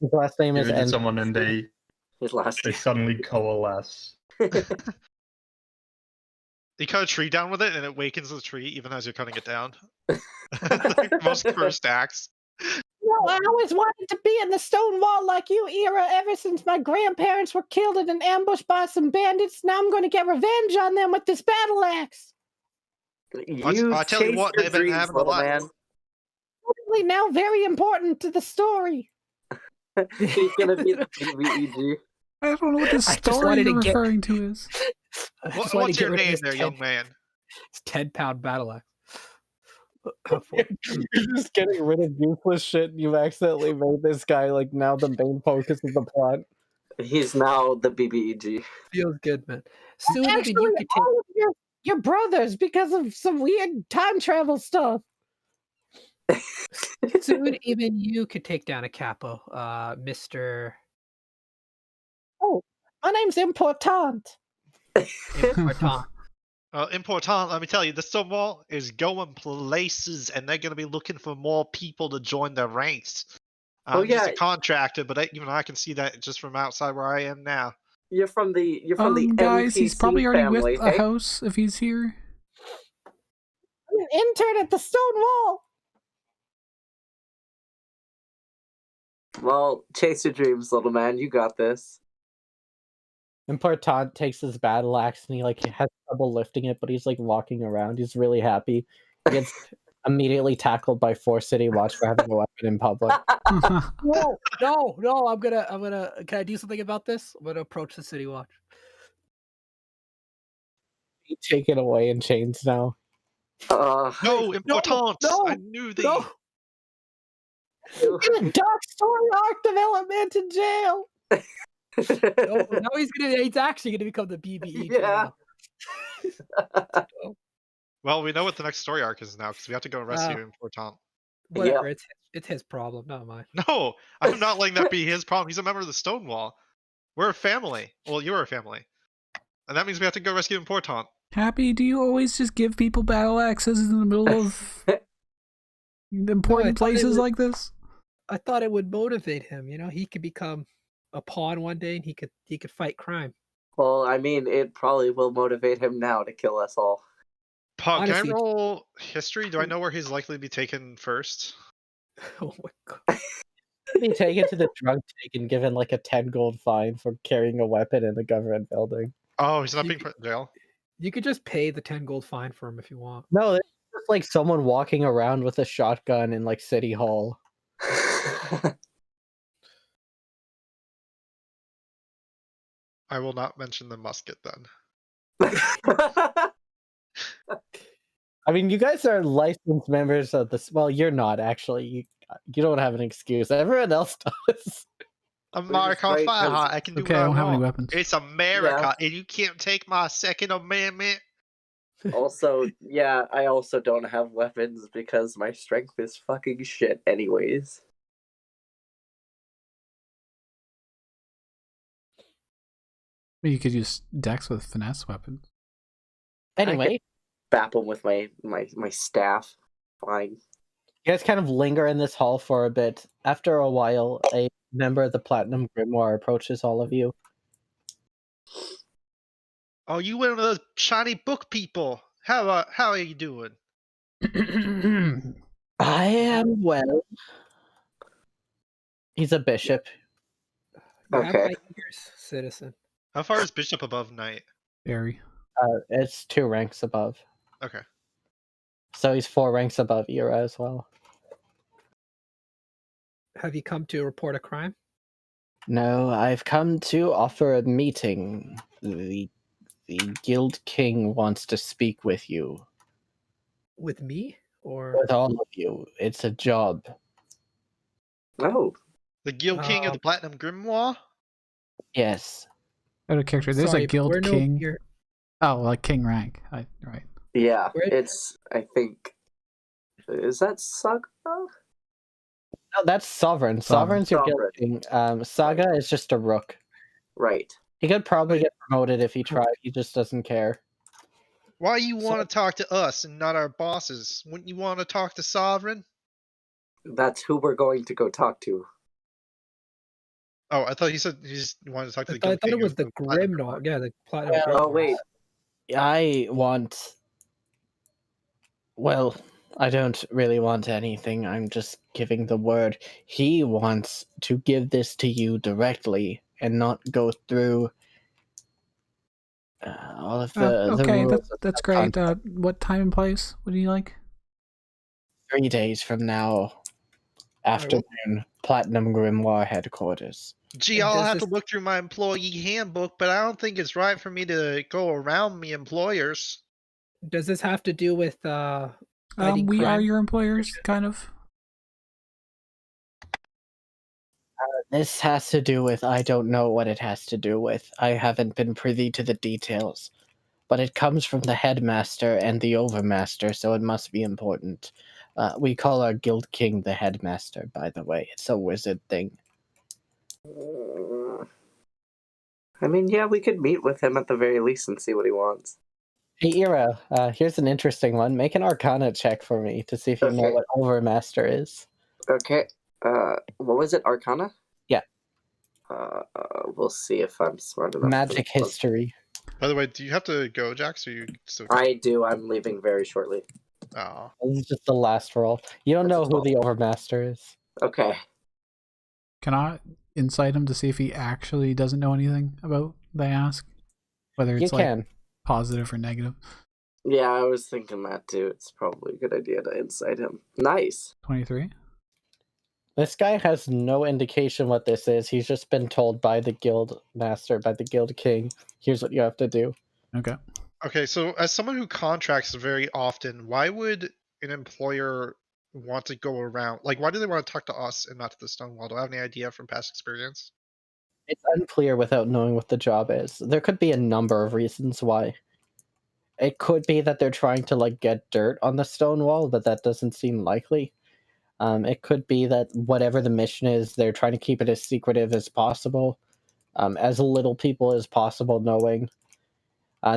his last name is Give it to N. someone and they His last. suddenly coalesce. You cut a tree down with it, and it wakens the tree even as you're cutting it down. Like the most cursed axe. Well, I always wanted to be in the Stonewall like you era ever since my grandparents were killed in an ambush by some bandits. Now I'm going to get revenge on them with this battle axe. You I tell you chase what, your they've been dreams, having a little lot. man. Really now very important to the story. He's gonna be the PVEG. I don't know what this I just story wanted you're to get- referring to is. I just wanted What's to get your rid of name this there, young man? 10-pound battle axe. You're just getting rid of useless shit. You've accidentally made this guy like now the main focus of the plot. He's now the BBEG. Feels good, man. Soon even you could take. all of your brothers because of some weird time travel stuff. Soon even you could take down a capo, Mr. Oh, my name's Important. Important. Important, let me tell you, the Stonewall is going places, and they're going to be looking for more people to join their ranks. I'm just a contractor, but even I can see that just from outside where I am now. You're from the guys, he's NPC probably already family, with a hey? house if he's here. I'm an intern at the Stonewall. Well, chase your dreams, little man. You got this. Important takes his battle axe and he like has trouble lifting it, but he's like walking around. He's really happy. He gets immediately tackled by 4 City Watch for having a weapon in public. No, I'm gonna can I do something about this? I'm gonna approach the City Watch. He taken away in chains now. No, Important! no, I knew thee! no. In a dark story arc development in jail. No, now he's actually gonna become the BBE. Yeah. Well, we know what the next story arc is now, because we have to go and rescue Important. Whatever, it's his problem, not mine. No, I'm not letting that be his problem. He's a member of the Stonewall. We're a family. Well, you're a family. And that means we have to go rescue Important. Happy, do you always just give people battle axes in the middle of important places like this? I thought it would motivate him. You know, he could become a pawn one day, and he could fight crime. Well, I mean, it probably will motivate him now to kill us all. Paul, can I Honestly- roll history? Do I know where he's likely to be taken first? Oh my god. Be taken to the drug take and given like a 10 gold fine for carrying a weapon in the government building. Oh, he's not being put in jail? You could just pay the 10 gold fine for him if you want. No, it's just like someone walking around with a shotgun in like City Hall. I will not mention the musket then. I mean, you guys are licensed members of this. Well, you're not actually. You don't have an excuse. Everyone else does. America right, Fireheart, I can do Okay, what I I don't have any want. weapons. It's America, and you can't take my Second Amendment. Also, yeah, I also don't have weapons because my strength is fucking shit anyways. You could use Dex with finesse weapons. Anyway, Bap him with my staff. Fine. you guys kind of linger in this hall for a bit. After a while, a member of the Platinum Grimoire approaches all of you. Oh, you one of those shiny book people. How are you doing? I am well. He's a bishop. You have Okay. my ears, citizen. How far is Bishop above Knight? Very. It's 2 ranks above. Okay. So he's 4 ranks above Ira as well. Have you come to report a crime? No, I've come to offer a meeting. The Guild King wants to speak with you. With me? Or With all of you. It's a job. Oh. The Guild King of the Platinum Grimoire? Yes. Out of character. There's Sorry, a guild we're king. you're- Oh, like king rank. Right. Yeah, Where- it's, I think... Is that Saga? No, that's Sovereign. Sovereign. Sovereign's your Guild King. Saga is just a rook. Right. He could probably get promoted if he tried. He just doesn't care. Why you want to talk to us and not our bosses? Wouldn't you want to talk to Sovereign? That's who we're going to go talk to. Oh, I thought you said you just wanted to talk to the I Guild thought King it was of the Platinum Grimnor. Yeah, the Platinum Yeah. Grimnor. Oh, wait. I want... Well, I don't really want anything. I'm just giving the word. He wants to give this to you directly and not go through all of the Okay, rules. that's great. What time and place? What do you like? 3 days from now, afternoon, Platinum Grimoire headquarters. Gee, And I'll does have to this- look through my employee handbook, but I don't think it's right for me to go around me employers. Does this have to do with Fighting we are crime? your employers, kind of. This has to do with, I don't know what it has to do with. I haven't been privy to the details. But it comes from the headmaster and the overmaster, so it must be important. We call our guild king the headmaster, by the way. It's a wizard thing. I mean, yeah, we could meet with him at the very least and see what he wants. Hey, Ira, here's an interesting one. Make an arcana check for me to see if you know Okay. what overmaster is. Okay. What was it? Arcana? Yeah. We'll see if I'm smart enough. Magic history. By the way, do you have to go, Jax, or you still? I do. I'm leaving very shortly. Oh. This is just the last roll. You don't know who the overmaster is. Okay. Can I incite him to see if he actually doesn't know anything about the ask? Whether it's You like can. positive or negative. Yeah, I was thinking that too. It's probably a good idea to incite him. Nice. 23. This guy has no indication what this is. He's just been told by the guild master, by the guild king, here's what you have to do. Okay. Okay, so as someone who contracts very often, why would an employer want to go around? Like, why do they want to talk to us and not to the Stonewall? Do I have any idea from past experience? It's unclear without knowing what the job is. There could be a number of reasons why. It could be that they're trying to like get dirt on the Stonewall, but that doesn't seem likely. It could be that whatever the mission is, they're trying to keep it as secretive as possible, as little people as possible knowing.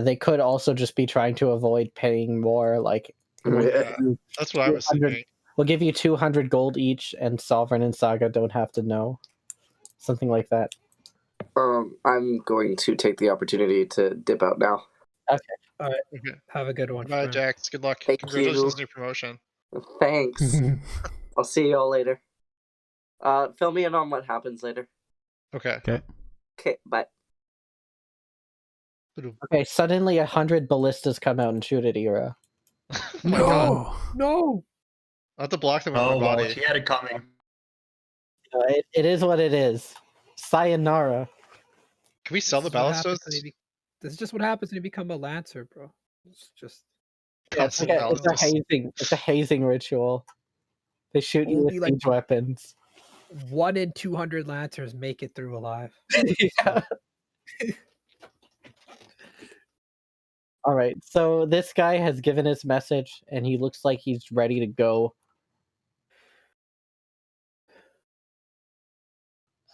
They could also just be trying to avoid paying more. Like, That's what I was thinking. we'll give you 200 gold each, and Sovereign and Saga don't have to know. Something like that. I'm going to take the opportunity to dip out now. Okay. Have a good one. Bye, friend. Jax. Good luck. Thank Congratulations you. on your promotion. Thanks. I'll see you all later. Fill me in on what happens later. Okay. Okay. Okay, bye. Okay, suddenly 100 ballistas come out and shoot at Ira. Oh my god. No! I have to block them with Oh, my well, body. he had it coming. It is what it is. Sayonara. Can we sell the ballistas? This is just what happens when you become a lancer, bro. It's just Yeah, it's a hazing ritual. They shoot you with Only, like- siege weapons. 1 in 200 lancers make it through alive. Yeah. All right, so this guy has given his message, and he looks like he's ready to go.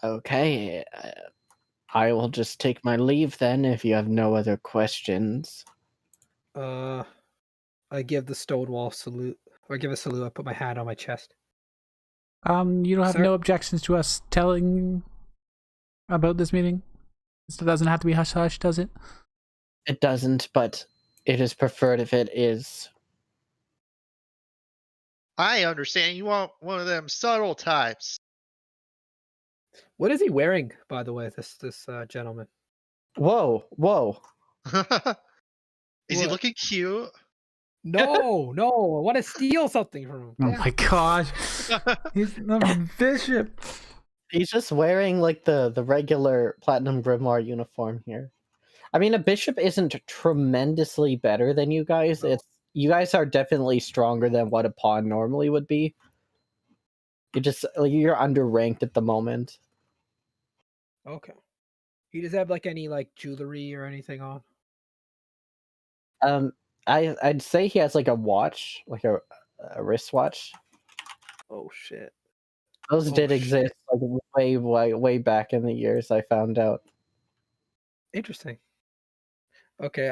Okay, I will just take my leave then if you have no other questions. I give the Stonewall salute, or give a salute. I put my hand on my chest. You don't have Sir? no objections to us telling about this meeting? This doesn't have to be hush hush, does it? It doesn't, but it is preferred if it is. I understand you want one of them subtle types. What is he wearing, by the way? This gentleman. Whoa, whoa. Is he What? looking cute? No, no, I want to steal something from him. Oh Damn. my gosh. He's the bishop. He's just wearing like the regular Platinum Grimoire uniform here. I mean, a bishop isn't tremendously better than you guys. You guys are definitely stronger than what a pawn normally would be. You're underranked at the moment. Okay. He does have like any like jewelry or anything on? I'd say he has like a watch, like a wristwatch. Oh shit. Those Oh, did shit. exist like way back in the years. I found out. Interesting. Okay,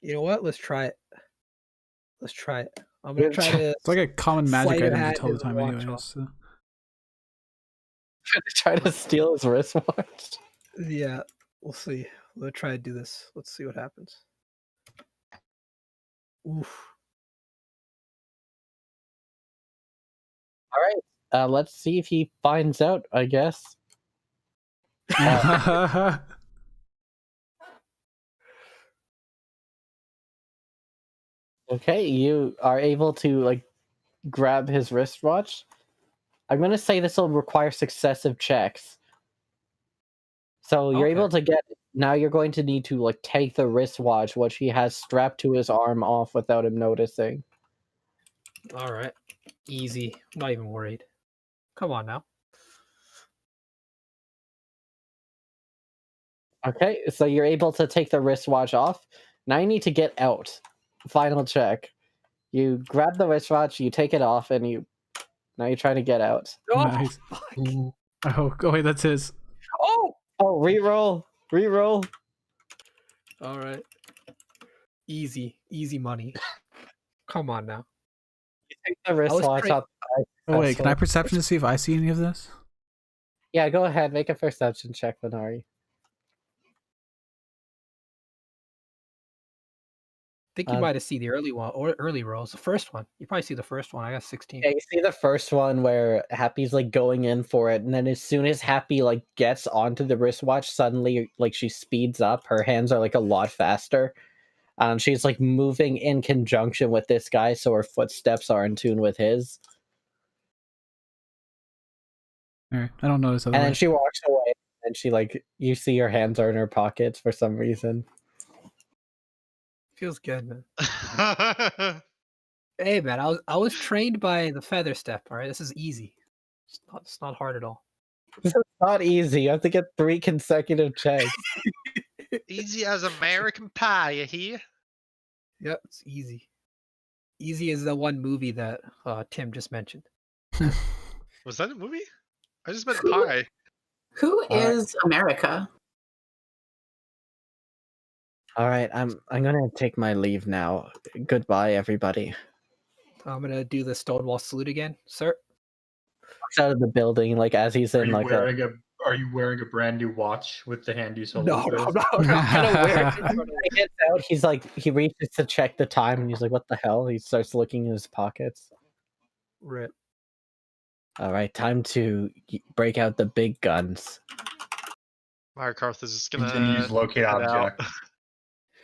you know what? Let's try it. Let's try it. I'm gonna try to It's like a common magic sleight of item to hand tell the his time watch anyways. off. So. Try to steal his wristwatch. Yeah, we'll see. We'll try to do this. Let's see what happens. Oof. All right. Let's see if he finds out. I guess. Okay, you are able to like grab his wristwatch. I'm gonna say this will require successive checks. So you're able to get it. Now you're going to need to like take the wristwatch, which he has strapped to his arm, off without him noticing. All right. Easy. I'm not even worried. Come on now. Okay, so you're able to take the wristwatch off. Now you need to get out. Final check. You grab the wristwatch, you take it off, and now you're trying to get out. Oh, Nice. fuck. Oh, wait, that's his. Oh! Oh, reroll. All right. Easy. Easy money. Come on now. You take the wristwatch off. Oh, wait, can I perception to see if I see any of this? Yeah, go ahead. Make a perception check, Venari. I think you might have seen the early one or early rolls. The first one. You probably see the first one. I got 16. Yeah, you see the first one where Happy's like going in for it, and then as soon as Happy like gets onto the wristwatch, suddenly like she speeds up. Her hands are like a lot faster. She's like moving in conjunction with this guy, so her footsteps are in tune with his. All right, I don't notice And then otherwise. she walks away, and she like you see her hands are in her pockets for some reason. Feels good, man. Hey, man, I was trained by the feather step. All right, this is easy. It's not hard at all. This is not easy. You have to get 3 consecutive checks. Easy as American Pie, you hear? Yep, it's easy. Easy as the one movie that Tim just mentioned. Was that a movie? I just meant pie. Who is America? All right, I'm gonna take my leave now. Goodbye, everybody. I'm gonna do the Stonewall salute again, sir. Walks out of the building like as he's in like Are you wearing a brand new watch with the hand you sold? No, I'm not gonna wear it. When he gets out, he's like he reaches to check the time, and he's like, "What the hell?" He starts looking in his pockets. Rip. All right, time to break out the big guns. Markarth is just Continue to gonna use locate head out. object.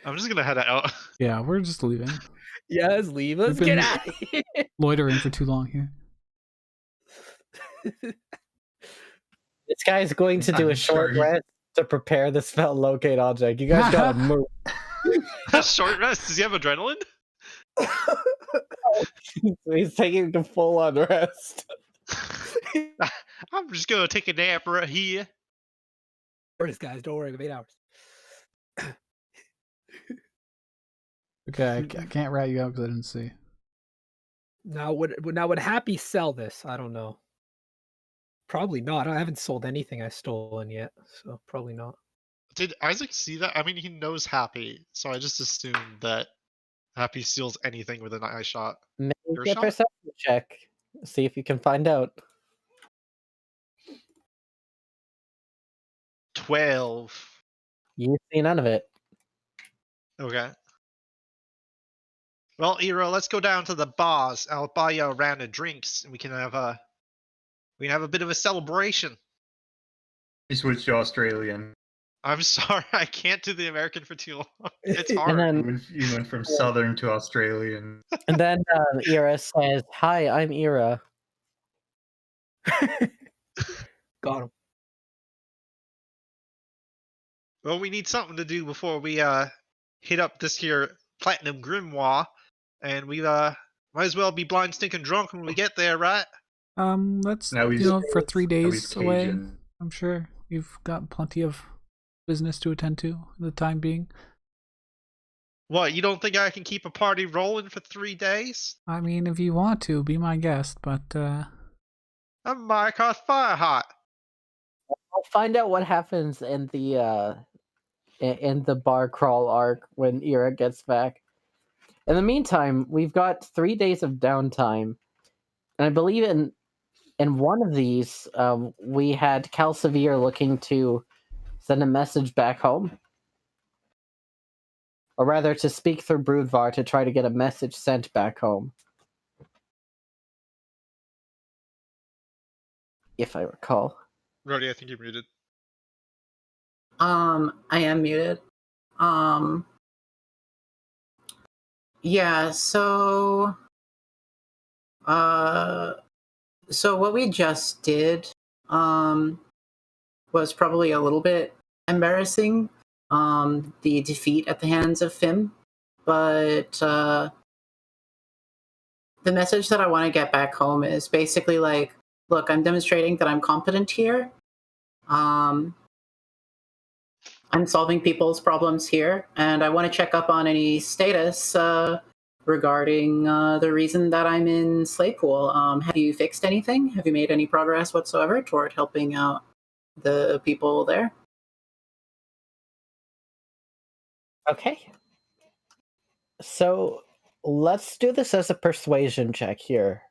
I'm just gonna head out. Yeah, we're just leaving. Yeah, let's leave. Let's We've get been- out of here. Loitering for too long here. This guy's going to do a I'm short sorry. rest to prepare the spell locate object. You guys gotta move. Short rest. Does he have adrenaline? He's taking the full on rest. I'm just gonna take a nap right here. First, guys, don't worry. We have 8 hours. Okay, I can't rat you out because I didn't see. Now, would Happy sell this? I don't know. Probably not. I haven't sold anything I've stolen yet, so probably not. Did Isaac see that? I mean, he knows Happy, so I just assumed that Happy steals anything with an eye shot. Make Your a shot? perception check. See if you can find out. 12. You see none of it. Okay. Well, Ero, let's go down to the bars. I'll buy you a round of drinks, and we can have a bit of a celebration. He switched to Australian. I'm sorry, I can't do the American for too long. It's And hard. then You went from Southern to Australian. Ira says, "Hi, I'm Ira." Got him. Well, we need something to do before we hit up this here platinum grimoire, and we might as well be blind stinking drunk when we get there, right? Let's Now he's- for 3 Now he's days away. Cajun. I'm sure you've got plenty of business to attend to for the time being. What, you don't think I can keep a party rolling for 3 days? I mean, if you want to, be my guest, but I'm Markarth Fireheart. I'll find out what happens in the bar crawl arc when Ira gets back. In the meantime, we've got 3 days of downtime, and I believe in one of these, we had Calsevere looking to send a message back home, or rather, to speak through Broodvar to try to get a message sent back home, if I recall. Rody, I think you're muted. I am muted. Yeah, so what we just did was probably a little bit embarrassing. The defeat at the hands of Fimm, but the message that I want to get back home is basically like, look, I'm demonstrating that I'm competent here. I'm solving people's problems here, and I want to check up on any status regarding the reason that I'm in Slaypool. Have you fixed anything? Have you made any progress whatsoever toward helping out the people there? Okay. So let's do this as a persuasion check here.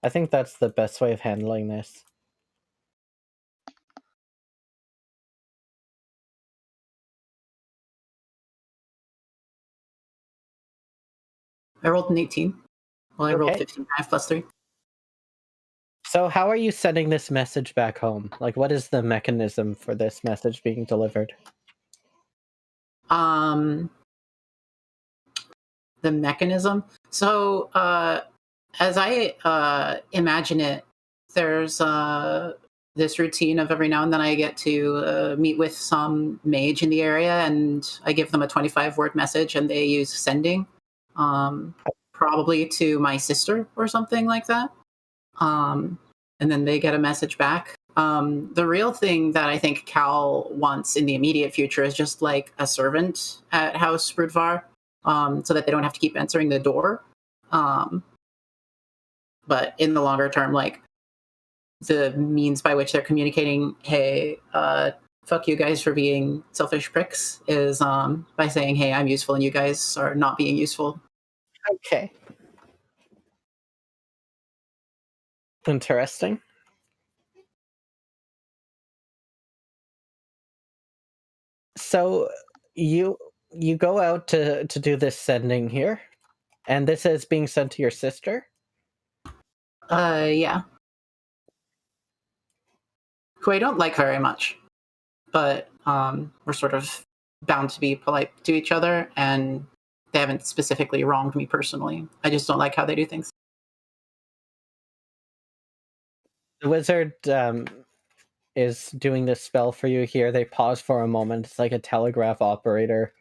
I think that's the best way of handling this. I rolled an 18. Well, I rolled Okay. 15, 5 plus 3. So how are you sending this message back home? Like, what is the mechanism for this message being delivered? The mechanism. So, as I imagine it, there's this routine of every now and then I get to meet with some mage in the area, and I give them a 25-word message, and they use sending, probably to my sister or something like that. And then they get a message back. The real thing that I think Cal wants in the immediate future is just like a servant at House Broodvar, so that they don't have to keep answering the door. But in the longer term, like the means by which they're communicating, hey, fuck you guys for being selfish pricks, is by saying, hey, I'm useful and you guys are not being useful. Okay. Interesting. So you go out to do this sending here, and this is being sent to your sister? Yeah. Who I don't like very much, but we're sort of bound to be polite to each other, and they haven't specifically wronged me personally. I just don't like how they do things. The wizard is doing this spell for you here. They pause for a moment. It's like a telegraph operator.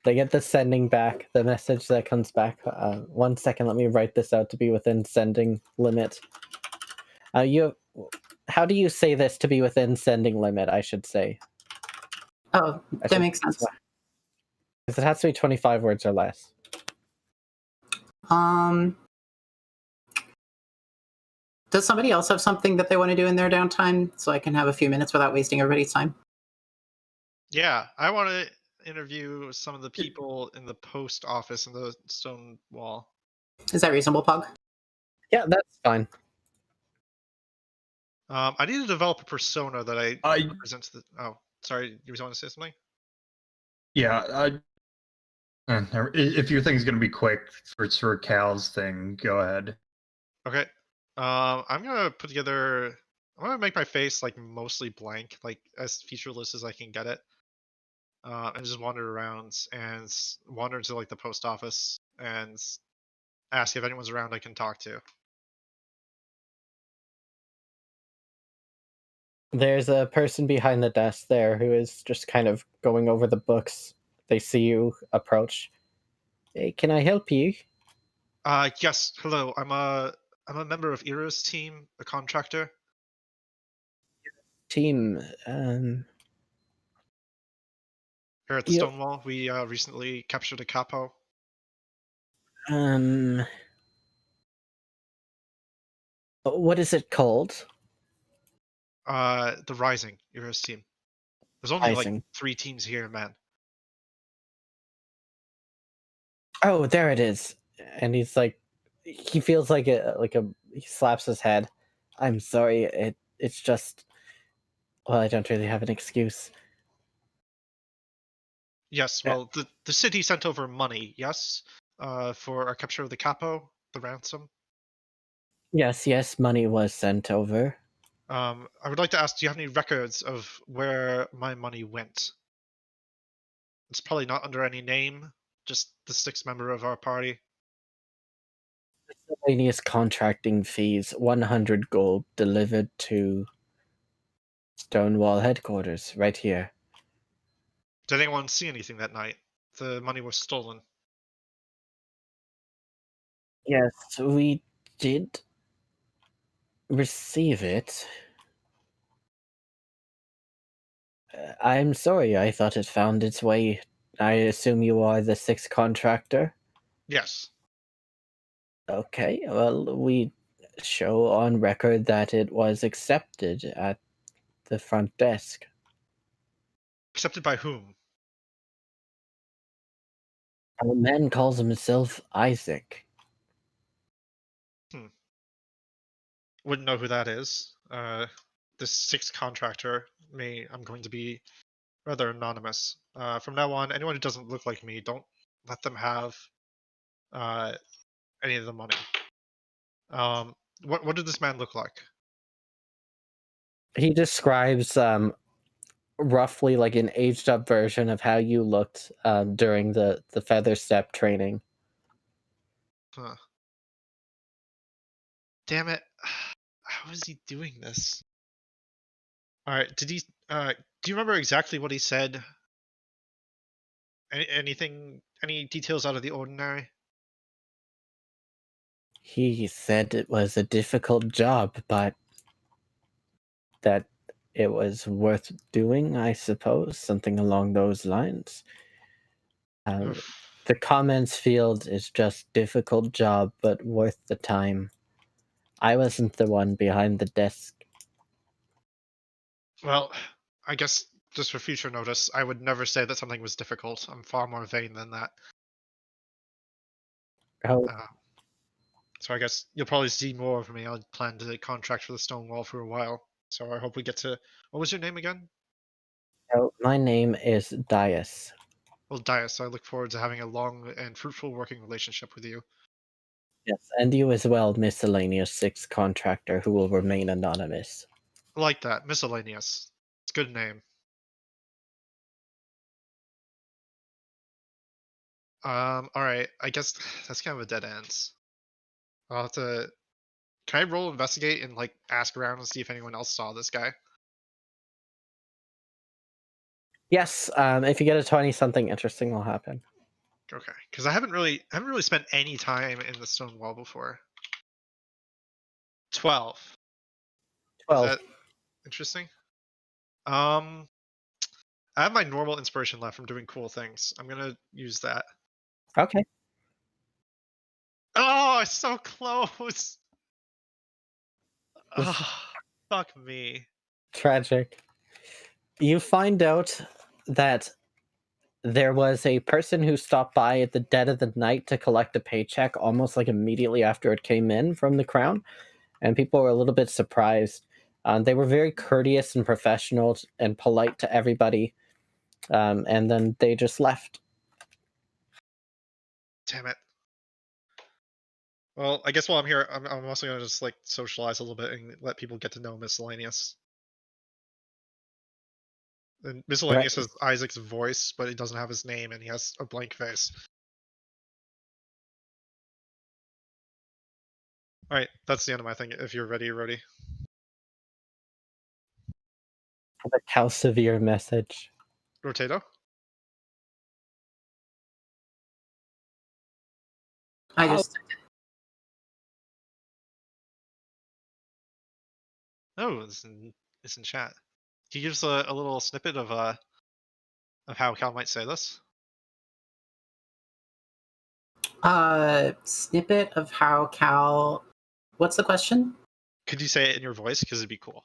They get the sending back, the message that comes back. 1 second, let me write this out to be within sending limit. How do you say this to be within sending limit, I should say? Oh, that makes sense. Because it has to be 25 words or less. Does somebody else have something that they want to do in their downtime so I can have a few minutes without wasting everybody's time? Yeah, I want to interview some of the people in the post office in the stone wall. Is that reasonable, Pog? Yeah, that's fine. I need to develop a persona that I present to the. Oh, sorry, you want to say something? Yeah, if your thing's gonna be quick for Cal's thing, go ahead. Okay. I'm gonna put together. I'm gonna make my face like mostly blank, like as featureless as I can get it, and just wander around and wander to like the post office and ask if anyone's around I can talk to. There's a person behind the desk there who is just kind of going over the books. They see you approach. Hey, can I help you? Yes. Hello. I'm a member of Ero's team, a contractor. Team, Here at the Yeah. Stonewall, we recently captured a capo. What is it called? The Rising, Ero's team. There's only Rising. like 3 teams here, man. Oh, there it is. And he's like, he feels like he slaps his head. I'm sorry, it's just, well, I don't really have an excuse. Yes, well, the city sent over money, yes? For our capture of the capo, the ransom. Yes, money was sent over. I would like to ask, do you have any records of where my money went? It's probably not under any name, just the 6th member of our party. Miscellaneous contracting fees, 100 gold delivered to Stonewall headquarters, right here. Did anyone see anything that night? The money was stolen. Yes, we did receive it. I'm sorry, I thought it found its way. I assume you are the 6th contractor? Yes. Okay, well, we show on record that it was accepted at the front desk. Accepted by whom? A man calls himself Isaac. Wouldn't know who that is. This 6th contractor, I'm going to be rather anonymous. From now on, anyone who doesn't look like me, don't let them have any of the money. What did this man look like? He describes roughly like an aged up version of how you looked during the feather step training. Huh. Damn it! How is he doing this? All right. Did he? Do you remember exactly what he said? Anything? Any details out of the ordinary? He said it was a difficult job, but that it was worth doing, I suppose, something along those lines. Oof. The comments field is just difficult job, but worth the time. I wasn't the one behind the desk. Well, I guess just for future notice, I would never say that something was difficult. I'm far more vain than that. Oh, So I guess you'll probably see more of me. I plan to contract for the Stonewall for a while. So I hope we get to. What was your name again? oh, my name is Dias. Well, Dias. I look forward to having a long and fruitful working relationship with you. Yes, and you as well, miscellaneous 6 contractor who will remain anonymous. I like that. Miscellaneous. It's a good name. All right. I guess that's kind of a dead end. I'll have to. Can I roll investigate and like ask around and see if anyone else saw this guy? Yes, if you get a 20, something interesting will happen. Okay, because I haven't really spent any time in the stone wall before. 12. Is 12. that interesting? I have my normal inspiration left from doing cool things. I'm gonna use that. Okay. Oh, it's so close. This Oh, fuck me. tragic. You find out that there was a person who stopped by at the dead of the night to collect a paycheck almost like immediately after it came in from the crown, and people were a little bit surprised. They were very courteous and professional and polite to everybody, and then they just left. Damn it. Well, I guess while I'm here, I'm also gonna just like socialize a little bit and let people get to know Miscellaneous. And Miscellaneous has Isaac's voice, but he doesn't have his name, and he has a blank face. All right, that's the end of my thing. If you're ready, Rody. Like how severe message. Rotato. I just Oh, it's in chat. Can you give us a little snippet of how Cal might say this? snippet of how Cal. What's the question? Could you say it in your voice? Because it'd be cool.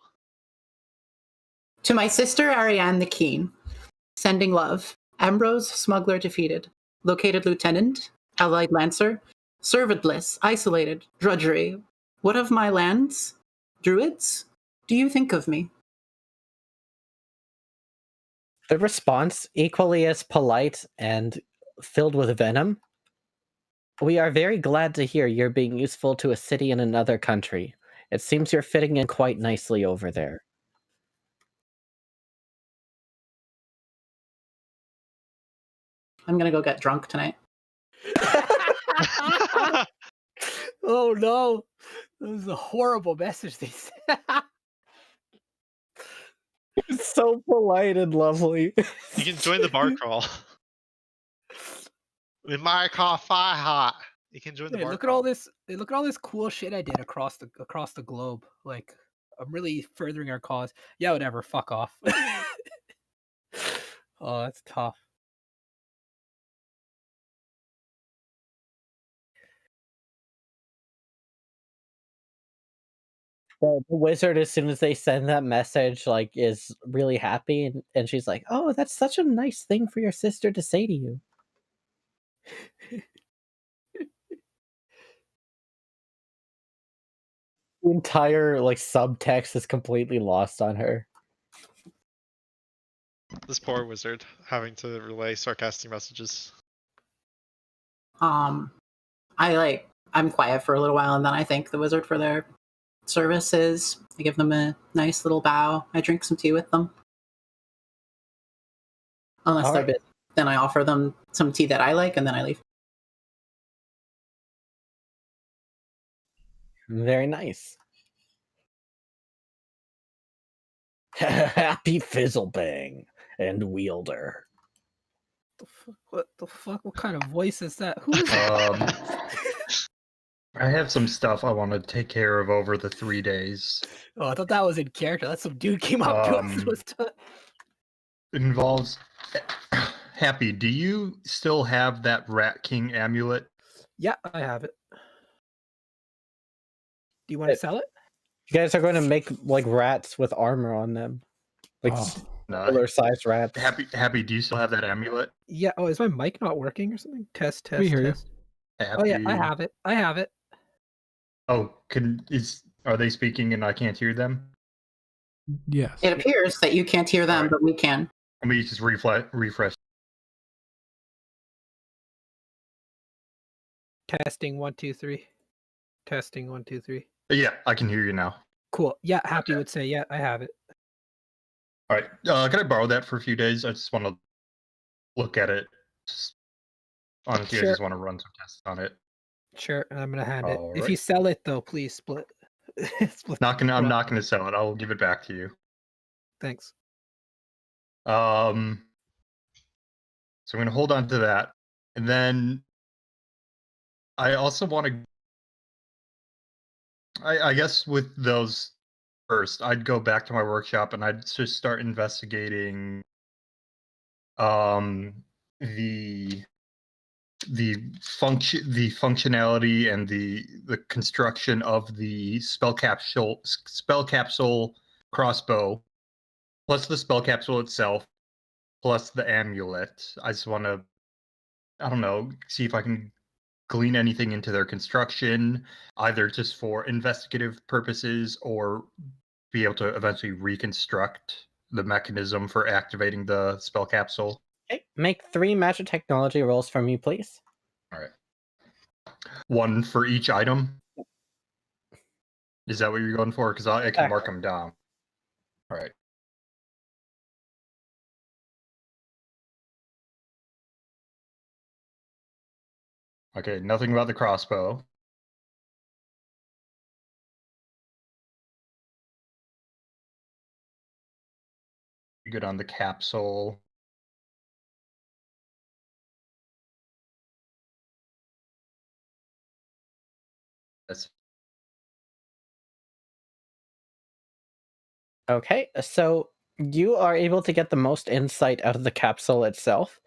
To my sister Ariane the Keen, sending love. Ambrose, smuggler defeated. Located lieutenant, allied lancer. Servantless, isolated, drudgery. What of my lands? Druids? Do you think of me? The response, equally as polite and filled with venom. We are very glad to hear you're being useful to a city in another country. It seems you're fitting in quite nicely over there. I'm gonna go get drunk tonight. Oh no, that was a horrible message they sent. It's so polite and lovely. You can join the bar crawl. We might call fire hot. You can join the Hey, bar. look at all this! Hey, look at all this cool shit I did across the globe. Like, I'm really furthering our cause. Yeah, whatever. Fuck off. Oh, that's tough. The wizard, as soon as they send that message, like, is really happy, and she's like, "Oh, that's such a nice thing for your sister to say to you." The entire like subtext is completely lost on her. This poor wizard having to relay sarcastic messages. I'm quiet for a little while, and then I thank the wizard for their services. I give them a nice little bow. I drink some tea with them. Unless All they're right. busy. Then I offer them some tea that I like, and then I leave. Very nice. Happy Fizzlebang and Wielder. What the fuck? What kind of voice is that? Who is that? I have some stuff I want to take care of over the 3 days. Oh, I thought that was in character. That's some dude came up to us and was It involves Happy, do you still have that Rat King amulet? Yeah, I have it. Do you want to sell it? You guys are going to make like rats with armor on them, like Oh. similar-sized rats. Happy, do you still have that amulet? Yeah. Oh, is my mic not working or something? Test, test, We hear you. test. Happy. Oh yeah, I have it. I have it. Oh, are they speaking and I can't hear them? Yes. It appears that you can't hear them, Alright. but we can. Let me just refresh. Testing 1 2 3. Testing 1 2 3. Yeah, I can hear you now. Cool. Yeah, Happy Okay. would say, yeah, I have it. All right, can I borrow that for a few days? I just want to look at it. Honestly, I Sure. just want to run some tests on it. Sure, I'm gonna hand it. All If right. you sell it though, please split. Split. I'm not gonna sell it. I'll give it back to you. Thanks. So I'm gonna hold on to that, and then I also want to. I guess with those first, I'd go back to my workshop and I'd just start investigating the functionality and the construction of the spell capsule crossbow, plus the spell capsule itself, plus the amulet. I just want to, I don't know, see if I can glean anything into their construction, either just for investigative purposes or be able to eventually reconstruct the mechanism for activating the spell capsule. Okay, make 3 magic technology rolls for me, please. All right. 1 for each item. Is that what you're going for? Because I can mark them down. All right. Okay, nothing about the crossbow. Good on the capsule. That's Okay, so you are able to get the most insight out of the capsule itself.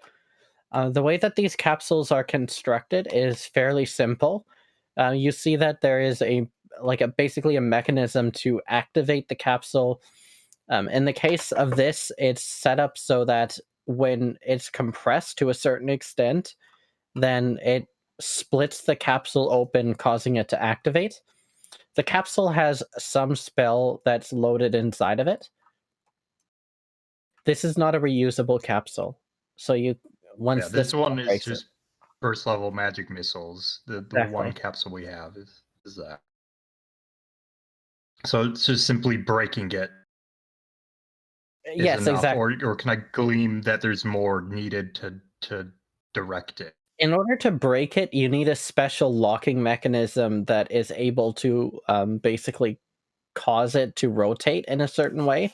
The way that these capsules are constructed is fairly simple. You see that there is basically a mechanism to activate the capsule. In the case of this, it's set up so that when it's compressed to a certain extent, then it splits the capsule open, causing it to activate. The capsule has some spell that's loaded inside of it. This is not a reusable capsule. So once this one is breaks just first level magic missiles. The one capsule we have is that. So it's just simply breaking it. Yes, enough, exactly. Or can I glean that there's more needed to direct it? In order to break it, you need a special locking mechanism that is able to basically cause it to rotate in a certain way.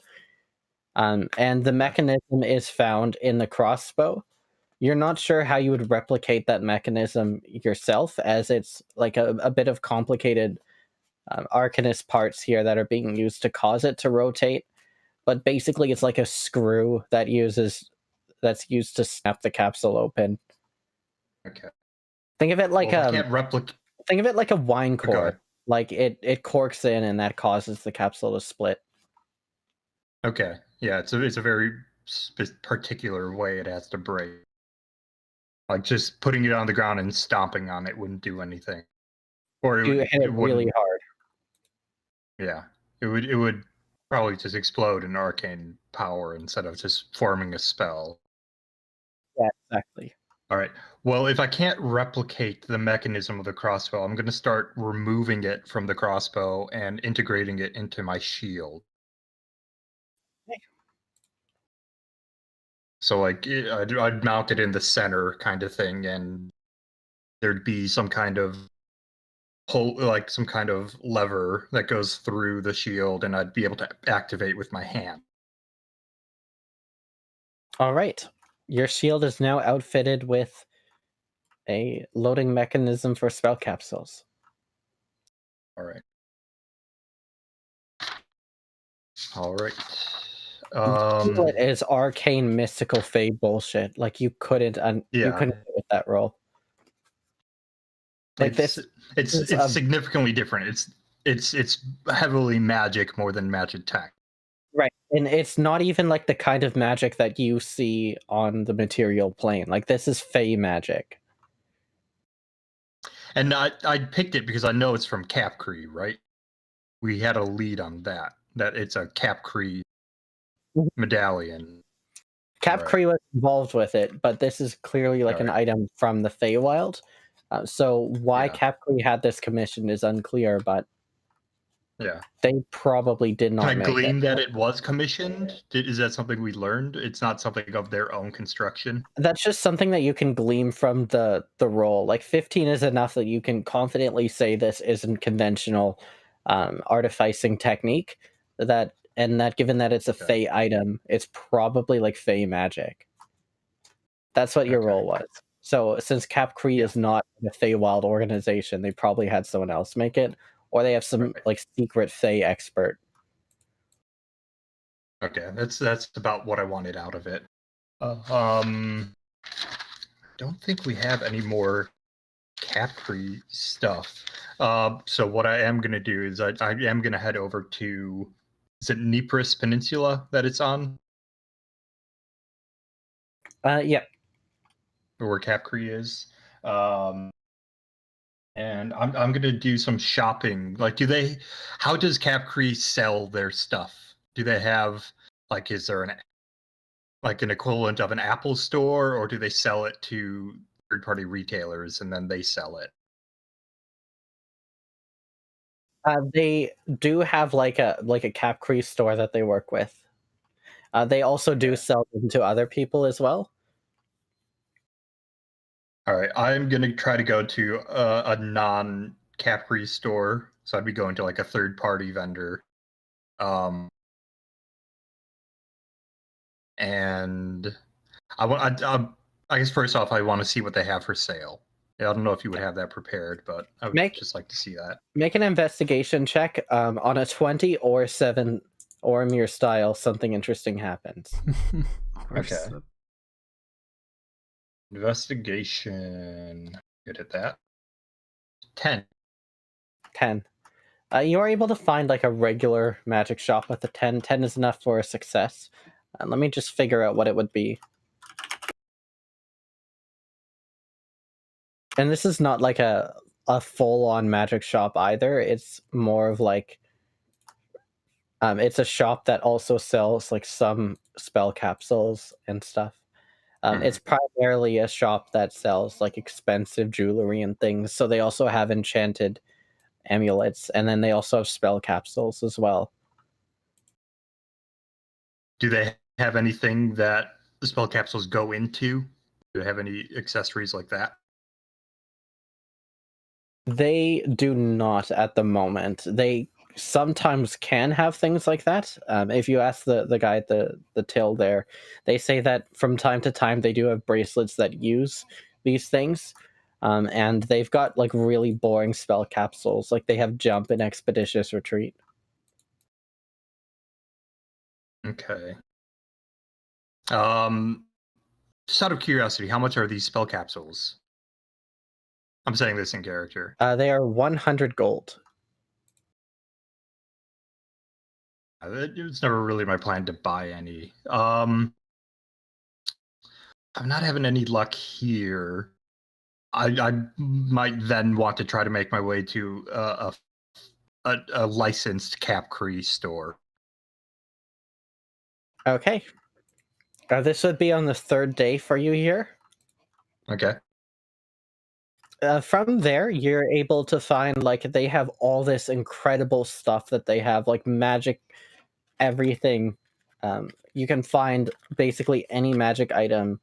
And the mechanism is found in the crossbow. You're not sure how you would replicate that mechanism yourself, as it's like a bit of complicated Arcanist parts here that are being used to cause it to rotate. But basically, it's like a screw that's used to snap the capsule open. Okay. Think of it like Well, I can't replicate. think of it like a wine Go ahead. cork. Like it corks in, and that causes the capsule to split. Okay. Yeah, it's a very particular way it has to break. Like just putting it on the ground and stomping on it wouldn't do anything. Or You hit it really wouldn't. hard. Yeah, it would probably just explode in arcane power instead of just forming a spell. Yeah, exactly. All right. Well, if I can't replicate the mechanism of the crossbow, I'm going to start removing it from the crossbow and integrating it into my shield. Okay. So, like, I'd mount it in the center kind of thing, and there'd be some kind of pull, like some kind of lever that goes through the shield, and I'd be able to activate with my hand. All right. Your shield is now outfitted with a loading mechanism for spell capsules. All right. All right. It is arcane, mystical, fade bullshit. Like you couldn't do with that roll. Like it's significantly different. It's heavily magic more than magic tech. Right, and it's not even like the kind of magic that you see on the material plane. Like this is fey magic. And I picked it because I know it's from Capcree, right? We had a lead on that it's a Capcree medallion. Capcree was involved with it, but this is clearly like an item from the Feywild. So why Capcree had this commission is unclear, but yeah, they probably did not. Can I glean that it was commissioned? Is that something we learned? It's not something of their own construction. That's just something that you can glean from the roll. Like 15 is enough that you can confidently say this isn't conventional artificing technique. That given that it's a Fey item, it's probably like Fey magic. That's what your roll was. So since Capcree is not a Feywild organization, they probably had someone else make it, or they have some like secret Fey expert. Okay, that's about what I wanted out of it. Don't think we have any more Capri stuff. So what I am going to do is I am going to head over to, is it Ypres Peninsula that it's on? Yep. Where Capri is. And I'm going to do some shopping. Like, how does Capri sell their stuff? Do they have, like, is there an equivalent of an Apple store, or do they sell it to third-party retailers and then they sell it? They do have like a Capcree store that they work with. They also do sell them to other people as well. All right, I'm gonna try to go to a non-Capri store, so I'd be going to like a third-party vendor. And I guess first off, I want to see what they have for sale. I don't know if you would have that prepared, but I would just like to see that. Make an investigation check. On a 20 or 7 or mere style, something interesting happens. Okay. Investigation. Good at that. 10. 10. You are able to find like a regular magic shop with a 10. 10 is enough for a success. Let me just figure out what it would be. And this is not like a full-on magic shop either. It's more of like it's a shop that also sells like some spell capsules and stuff. It's primarily a shop that sells like expensive jewelry and things. So they also have enchanted amulets, and then they also have spell capsules as well. Do they have anything that the spell capsules go into? Do they have any accessories like that? They do not at the moment. They sometimes can have things like that. If you ask the guy at the till there, they say that from time to time they do have bracelets that use these things. And they've got like really boring spell capsules, like they have jump and expeditious retreat. Okay. Just out of curiosity, how much are these spell capsules? I'm saying this in character. They are 100 gold. It's never really my plan to buy any. I'm not having any luck here. I might then want to try to make my way to a licensed Capcree store. Okay. This would be on the 3rd day for you here. Okay. From there, you're able to find, like, they have all this incredible stuff that they have, like magic, everything. You can find basically any magic item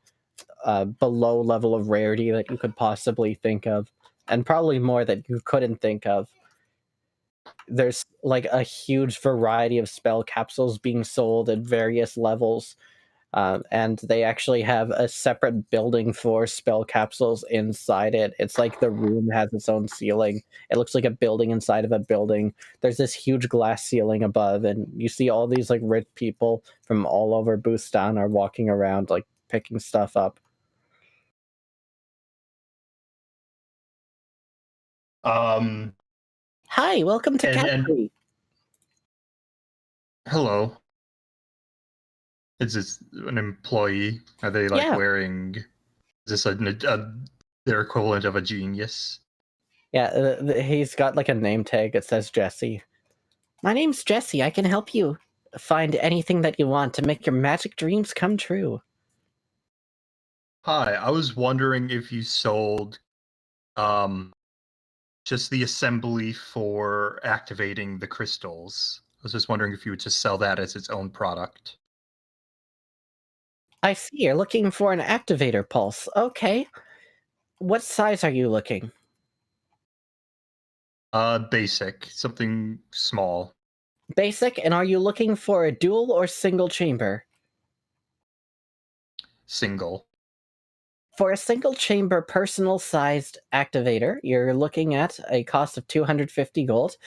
below level of rarity that you could possibly think of, and probably more that you couldn't think of. There's like a huge variety of spell capsules being sold at various levels. And they actually have a separate building for spell capsules inside it. It's like the room has its own ceiling. It looks like a building inside of a building. There's this huge glass ceiling above, and you see all these like rich people from all over Bustan are walking around like picking stuff up. Hi, welcome to Capri. Hello. Is this an employee? Are they like wearing? Is this their equivalent of a genius? Yeah, he's got like a name tag. It says Jesse. My name's Jesse. I can help you find anything that you want to make your magic dreams come true. Hi, I was wondering if you sold just the assembly for activating the crystals. I was just wondering if you would just sell that as its own product. I see, you're looking for an activator pulse. Okay. What size are you looking? Basic. Something small. Basic, and are you looking for a dual or single chamber? Single. For a single chamber personal sized activator, you're looking at a cost of 250 gold.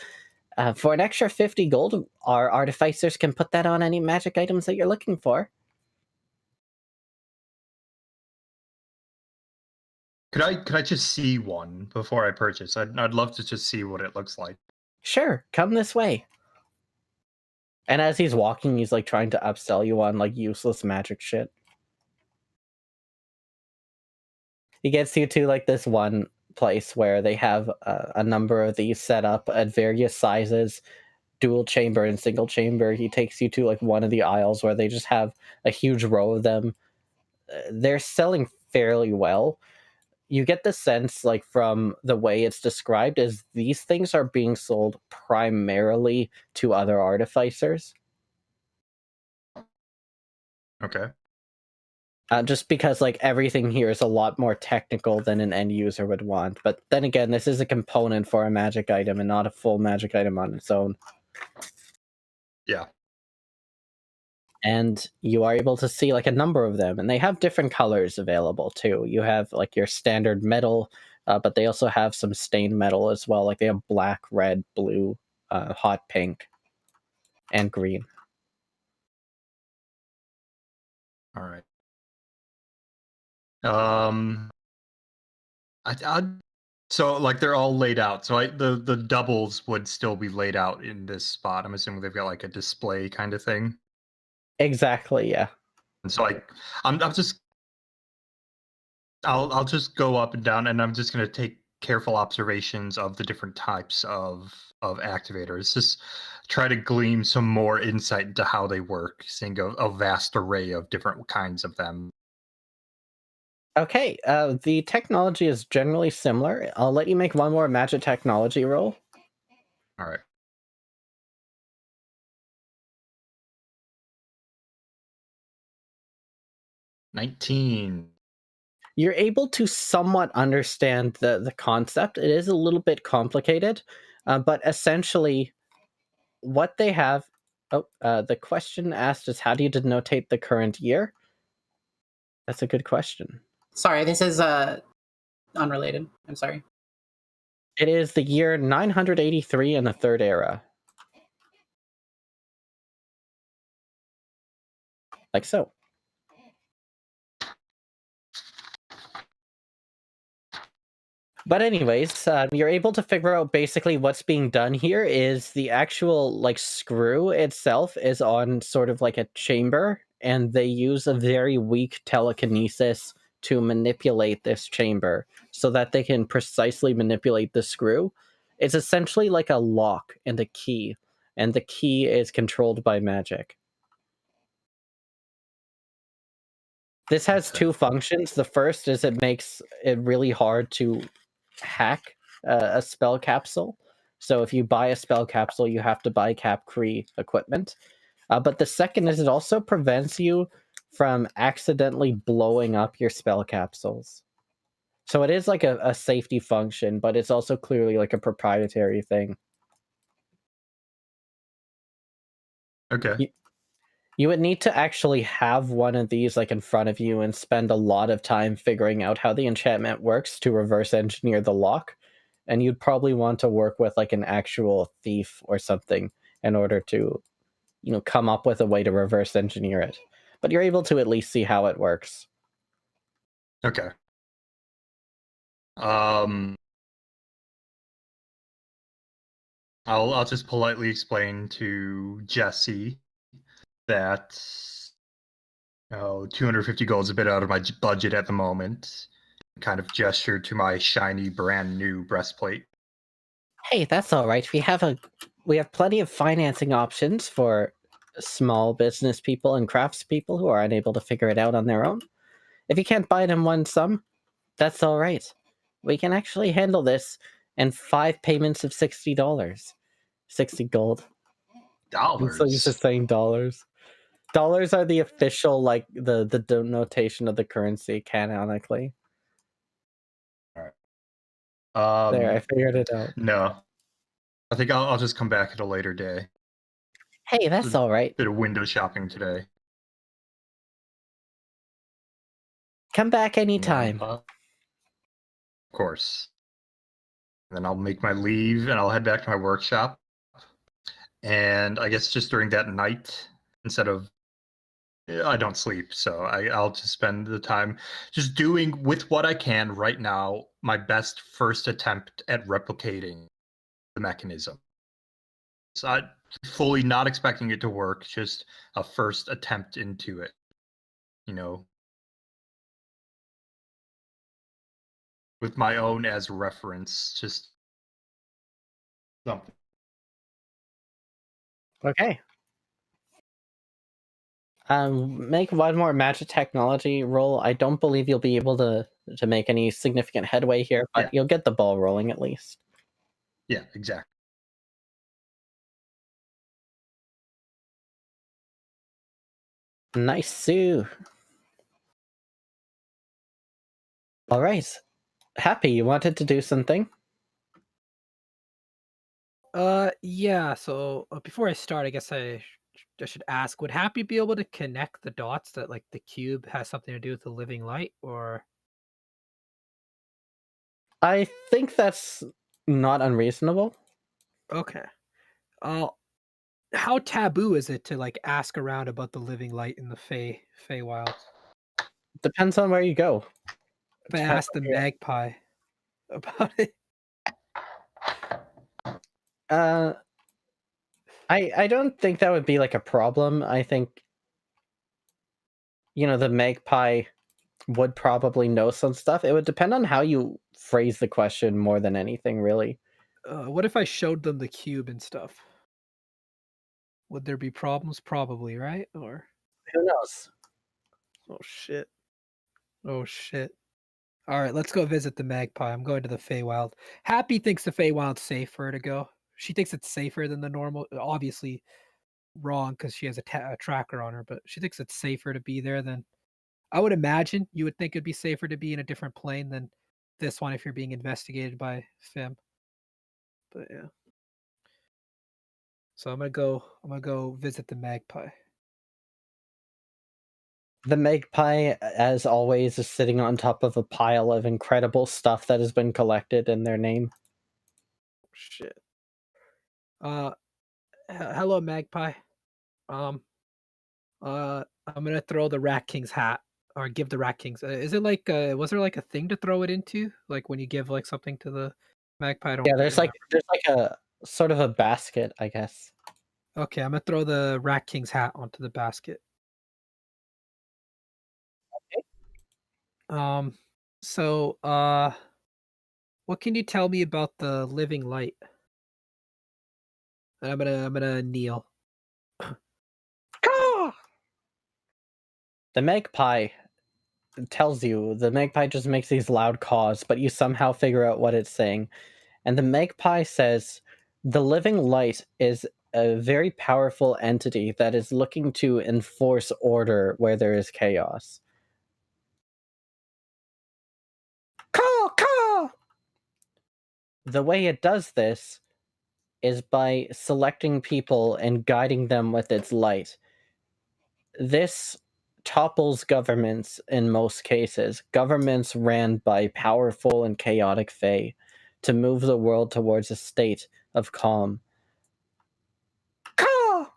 For an extra 50 gold, our artificers can put that on any magic items that you're looking for. Could I just see one before I purchase? I'd love to just see what it looks like. Sure, come this way. And as he's walking, he's like trying to upsell you on like useless magic shit. He gets you to like this one place where they have a number of these set up at various sizes, dual chamber and single chamber. He takes you to like one of the aisles where they just have a huge row of them. They're selling fairly well. You get the sense, like from the way it's described, is these things are being sold primarily to other artificers. Okay. Just because like everything here is a lot more technical than an end user would want. But then again, this is a component for a magic item and not a full magic item on its own. Yeah. And you are able to see like a number of them, and they have different colors available too. You have like your standard metal, but they also have some stained metal as well. Like they have black, red, blue, hot pink, and green. All right. So like they're all laid out. So the doubles would still be laid out in this spot. I'm assuming they've got like a display kind of thing. Exactly, yeah. And so I'll just go up and down, and I'm just gonna take careful observations of the different types of activators. Just try to glean some more insight into how they work, seeing a vast array of different kinds of them. Okay, the technology is generally similar. I'll let you make one more magic technology roll. All right. 19. You're able to somewhat understand the concept. It is a little bit complicated, but essentially what they have. Oh, the question asked is, how do you denotate the current year? That's a good question. Sorry, this is unrelated. I'm sorry. It is the year 983 in the Third Era. Like so. But anyways, you're able to figure out basically what's being done here is the actual like screw itself is on sort of like a chamber, and they use a very weak telekinesis to manipulate this chamber so that they can precisely manipulate the screw. It's essentially like a lock and a key, and the key is controlled by magic. This has two functions. The first is it makes it really hard to hack a spell capsule. So if you buy a spell capsule, you have to buy Capcree equipment. But the second is it also prevents you from accidentally blowing up your spell capsules. So it is like a safety function, but it's also clearly like a proprietary thing. Okay. You would need to actually have one of these like in front of you and spend a lot of time figuring out how the enchantment works to reverse engineer the lock. And you'd probably want to work with like an actual thief or something in order to, you know, come up with a way to reverse engineer it. But you're able to at least see how it works. Okay. I'll just politely explain to Jesse that 250 gold is a bit out of my budget at the moment. Kind of gesture to my shiny brand new breastplate. Hey, that's all right. We have plenty of financing options for small business people and craftspeople who are unable to figure it out on their own. If you can't buy it in one sum, that's all right. We can actually handle this in 5 payments of $60. 60 gold. I'm so used to saying dollars. Dollars are the official, like, the denotation of the currency, canonically. All right. There, I figured it out. No. I think I'll just come back at a later day. Hey, that's all right. Bit of window shopping today. Come back anytime. Of course. And then I'll make my leave and I'll head back to my workshop. And I guess just during that night, instead of I don't sleep, so I'll just spend the time just doing with what I can right now my best first attempt at replicating the mechanism. So I'm fully not expecting it to work, just a first attempt into it. You know, with my own as reference, just something. Okay. Make one more magic technology roll. I don't believe you'll be able to make any significant headway here, but Yeah. you'll get the ball rolling at least. Yeah, exactly. Nice, Sue. All right. Happy, you wanted to do something? Yeah. So before I start, I guess I should ask: would Happy be able to connect the dots that like the cube has something to do with the living light, or? I think that's not unreasonable. Okay. How taboo is it to like ask around about the living light in the Feywild? Depends on where you go. If I ask the magpie about it. I don't think that would be like a problem. I think, you know, the magpie would probably know some stuff. It would depend on how you phrase the question more than anything, really. What if I showed them the cube and stuff? Would there be problems? Probably, right? Or Who knows? oh shit. Oh shit. All right, let's go visit the magpie. I'm going to the Feywild. Happy thinks the Feywild's safe for her to go. She thinks it's safer than the normal. Obviously, wrong because she has a tracker on her, but she thinks it's safer to be there than. I would imagine you would think it'd be safer to be in a different plane than this one if you're being investigated by Fimm. But yeah. So I'm gonna go visit the magpie. The magpie, as always, is sitting on top of a pile of incredible stuff that has been collected in their name. Shit. Hello, magpie. I'm gonna throw the Rat King's hat, or give the Rat King's. Is it like? Was there like a thing to throw it into? Like when you give like something to the magpie? I don't Yeah, really there's like a sort of a basket, I guess. Okay, I'm gonna throw the Rat King's hat onto the basket. Um. So, what can you tell me about the living light? And I'm gonna kneel. Caw! The magpie tells you. The magpie just makes these loud caws, but you somehow figure out what it's saying. And the magpie says, the living light is a very powerful entity that is looking to enforce order where there is chaos. Caw, caw! The way it does this is by selecting people and guiding them with its light. This topples governments in most cases. Governments ran by powerful and chaotic fae to move the world towards a state of calm. Caw!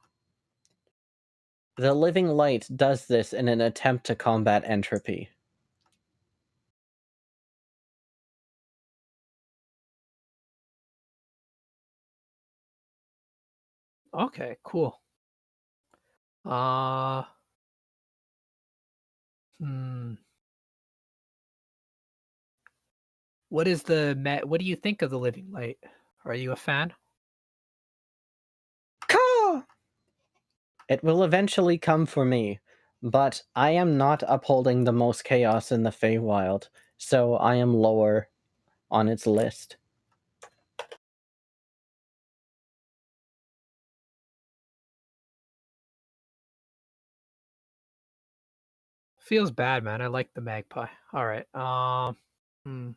The living light does this in an attempt to combat entropy. Okay, cool. Uh. Hmm. What is what do you think of the living light? Are you a fan? Caw! It will eventually come for me, but I am not upholding the most chaos in the Feywild, so I am lower on its list. Feels bad, man. I like the magpie. All right. Hmm.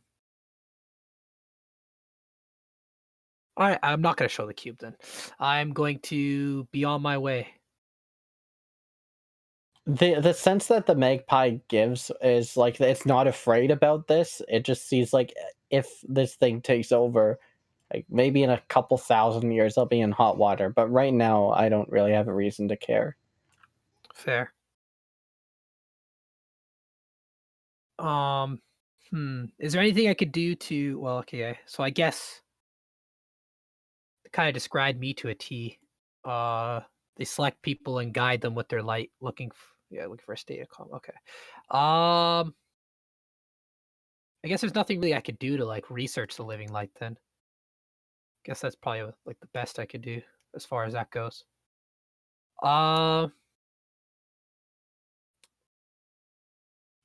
All right. I'm not gonna show the cube then. I'm going to be on my way. The sense that the magpie gives is like it's not afraid about this. It just sees like if this thing takes over, like maybe in a couple thousand years I'll be in hot water, but right now I don't really have a reason to care. Fair. Is there anything I could do to? Well, okay. So I guess kind of described me to a T. They select people and guide them with their light, looking for a state of calm. Okay. I guess there's nothing really I could do to like research the living light then. Guess that's probably like the best I could do as far as that goes.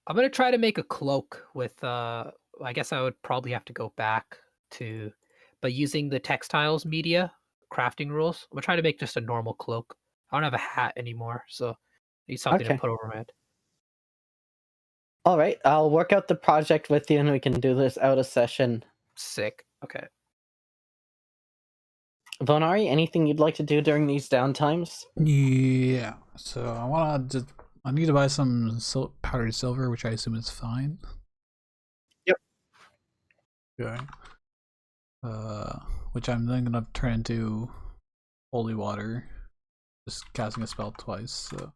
I'm gonna try to make a cloak with I guess I would probably have to go back to but using the textiles media crafting rules. I'm gonna try to make just a normal cloak. I don't have a hat anymore, so I need something to Okay. put over my head. All right, I'll work out the project with you and we can do this out of session. Sick. Okay. Vonari, anything you'd like to do during these downtimes? Yeah. So I need to buy some powdered silver, which I assume is fine. Yep. Okay. Which I'm then gonna turn into holy water, just casting a spell twice. So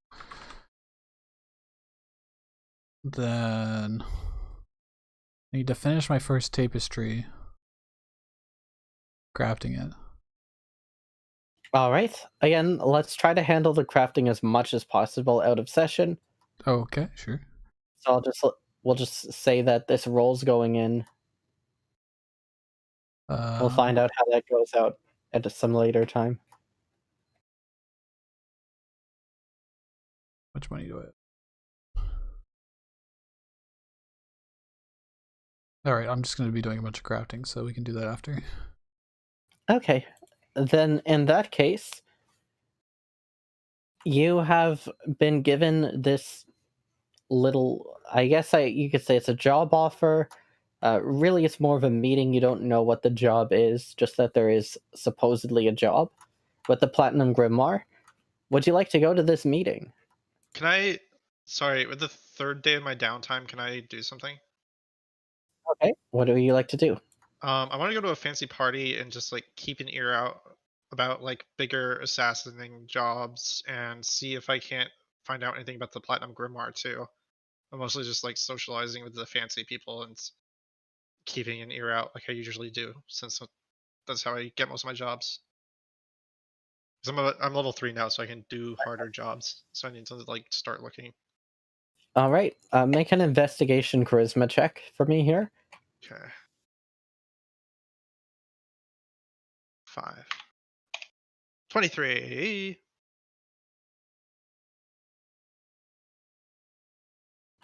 then I need to finish my first tapestry, crafting it. All right. Again, let's try to handle the crafting as much as possible out of session. Oh, okay, sure. So we'll just say that this roll's going in. We'll find out how that goes out at some later time. Which money do I have? Alright, I'm just going to be doing a bunch of crafting, so we can do that after. Okay. Then in that case, you have been given this little, I guess you could say it's a job offer. Really, it's more of a meeting. You don't know what the job is, just that there is supposedly a job. with the Platinum Grimoire. Would you like to go to this meeting? Can I? Sorry, with the third day of my downtime, can I do something? Okay. What do you like to do? I want to go to a fancy party and just like keep an ear out about like bigger assassinating jobs and see if I can't find out anything about the Platinum Grimoire too. I'm mostly just like socializing with the fancy people and keeping an ear out like I usually do, since that's how I get most of my jobs. Because I'm level 3 now, so I can do harder jobs. So I need to like start looking. All right. Make an investigation charisma check for me here. Okay. 5. 23.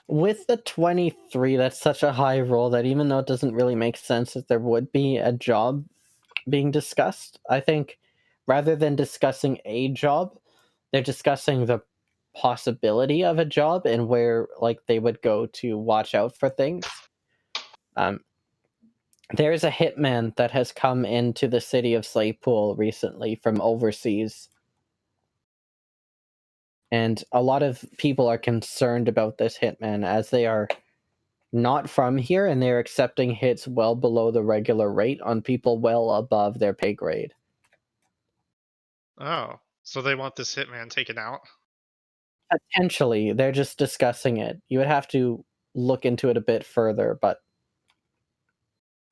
With the 23, that's such a high roll that even though it doesn't really make sense that there would be a job being discussed, I think rather than discussing a job, they're discussing the possibility of a job and where like they would go to watch out for things. There is a hitman that has come into the city of Slaypool recently from overseas. And a lot of people are concerned about this hitman as they are not from here and they're accepting hits well below the regular rate on people well above their pay grade. Oh, so they want this hitman taken out? Potentially, they're just discussing it. You would have to look into it a bit further, but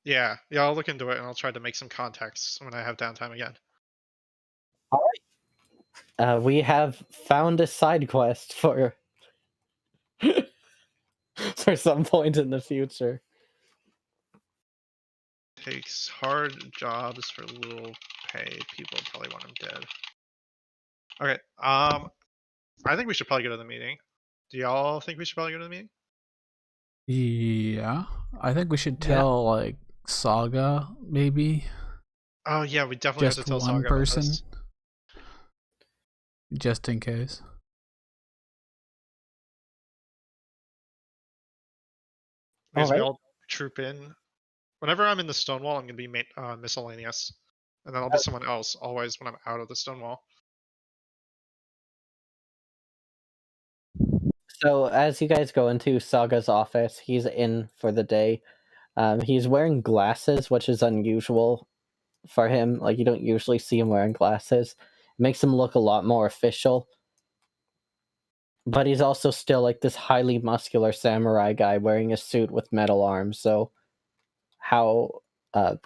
Yeah, I'll look into it and I'll try to make some contacts when I have downtime again. we have found a side quest for for some point in the future. Takes hard jobs for little pay. People probably want him dead. Okay, I think we should probably go to the meeting. Do y'all think we should probably go to the meeting? Yeah, I think we should Yeah. tell like Saga maybe Oh yeah, we definitely have just to tell one Saga about person, this. just in case. Because All we right. all troop in. Whenever I'm in the Stonewall, I'm gonna be miscellaneous, and then I'll be someone else always when I'm out of the Stonewall. So as you guys go into Saga's office, he's in for the day. He's wearing glasses, which is unusual for him. Like you don't usually see him wearing glasses. It makes him look a lot more official. But he's also still like this highly muscular samurai guy wearing a suit with metal arms. So how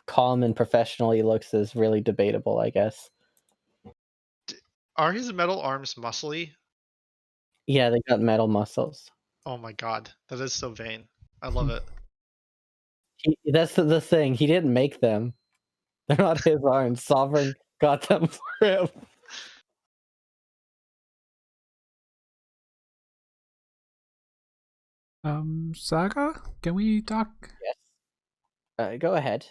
calm and professional he looks is really debatable, I guess. Are his metal arms muscly? Yeah, they got metal muscles. Oh my god, that is so vain. I love it. That's the thing. He didn't make them. They're not his arms. Sovereign got them for him. Saga, can we talk? Yes. Go ahead.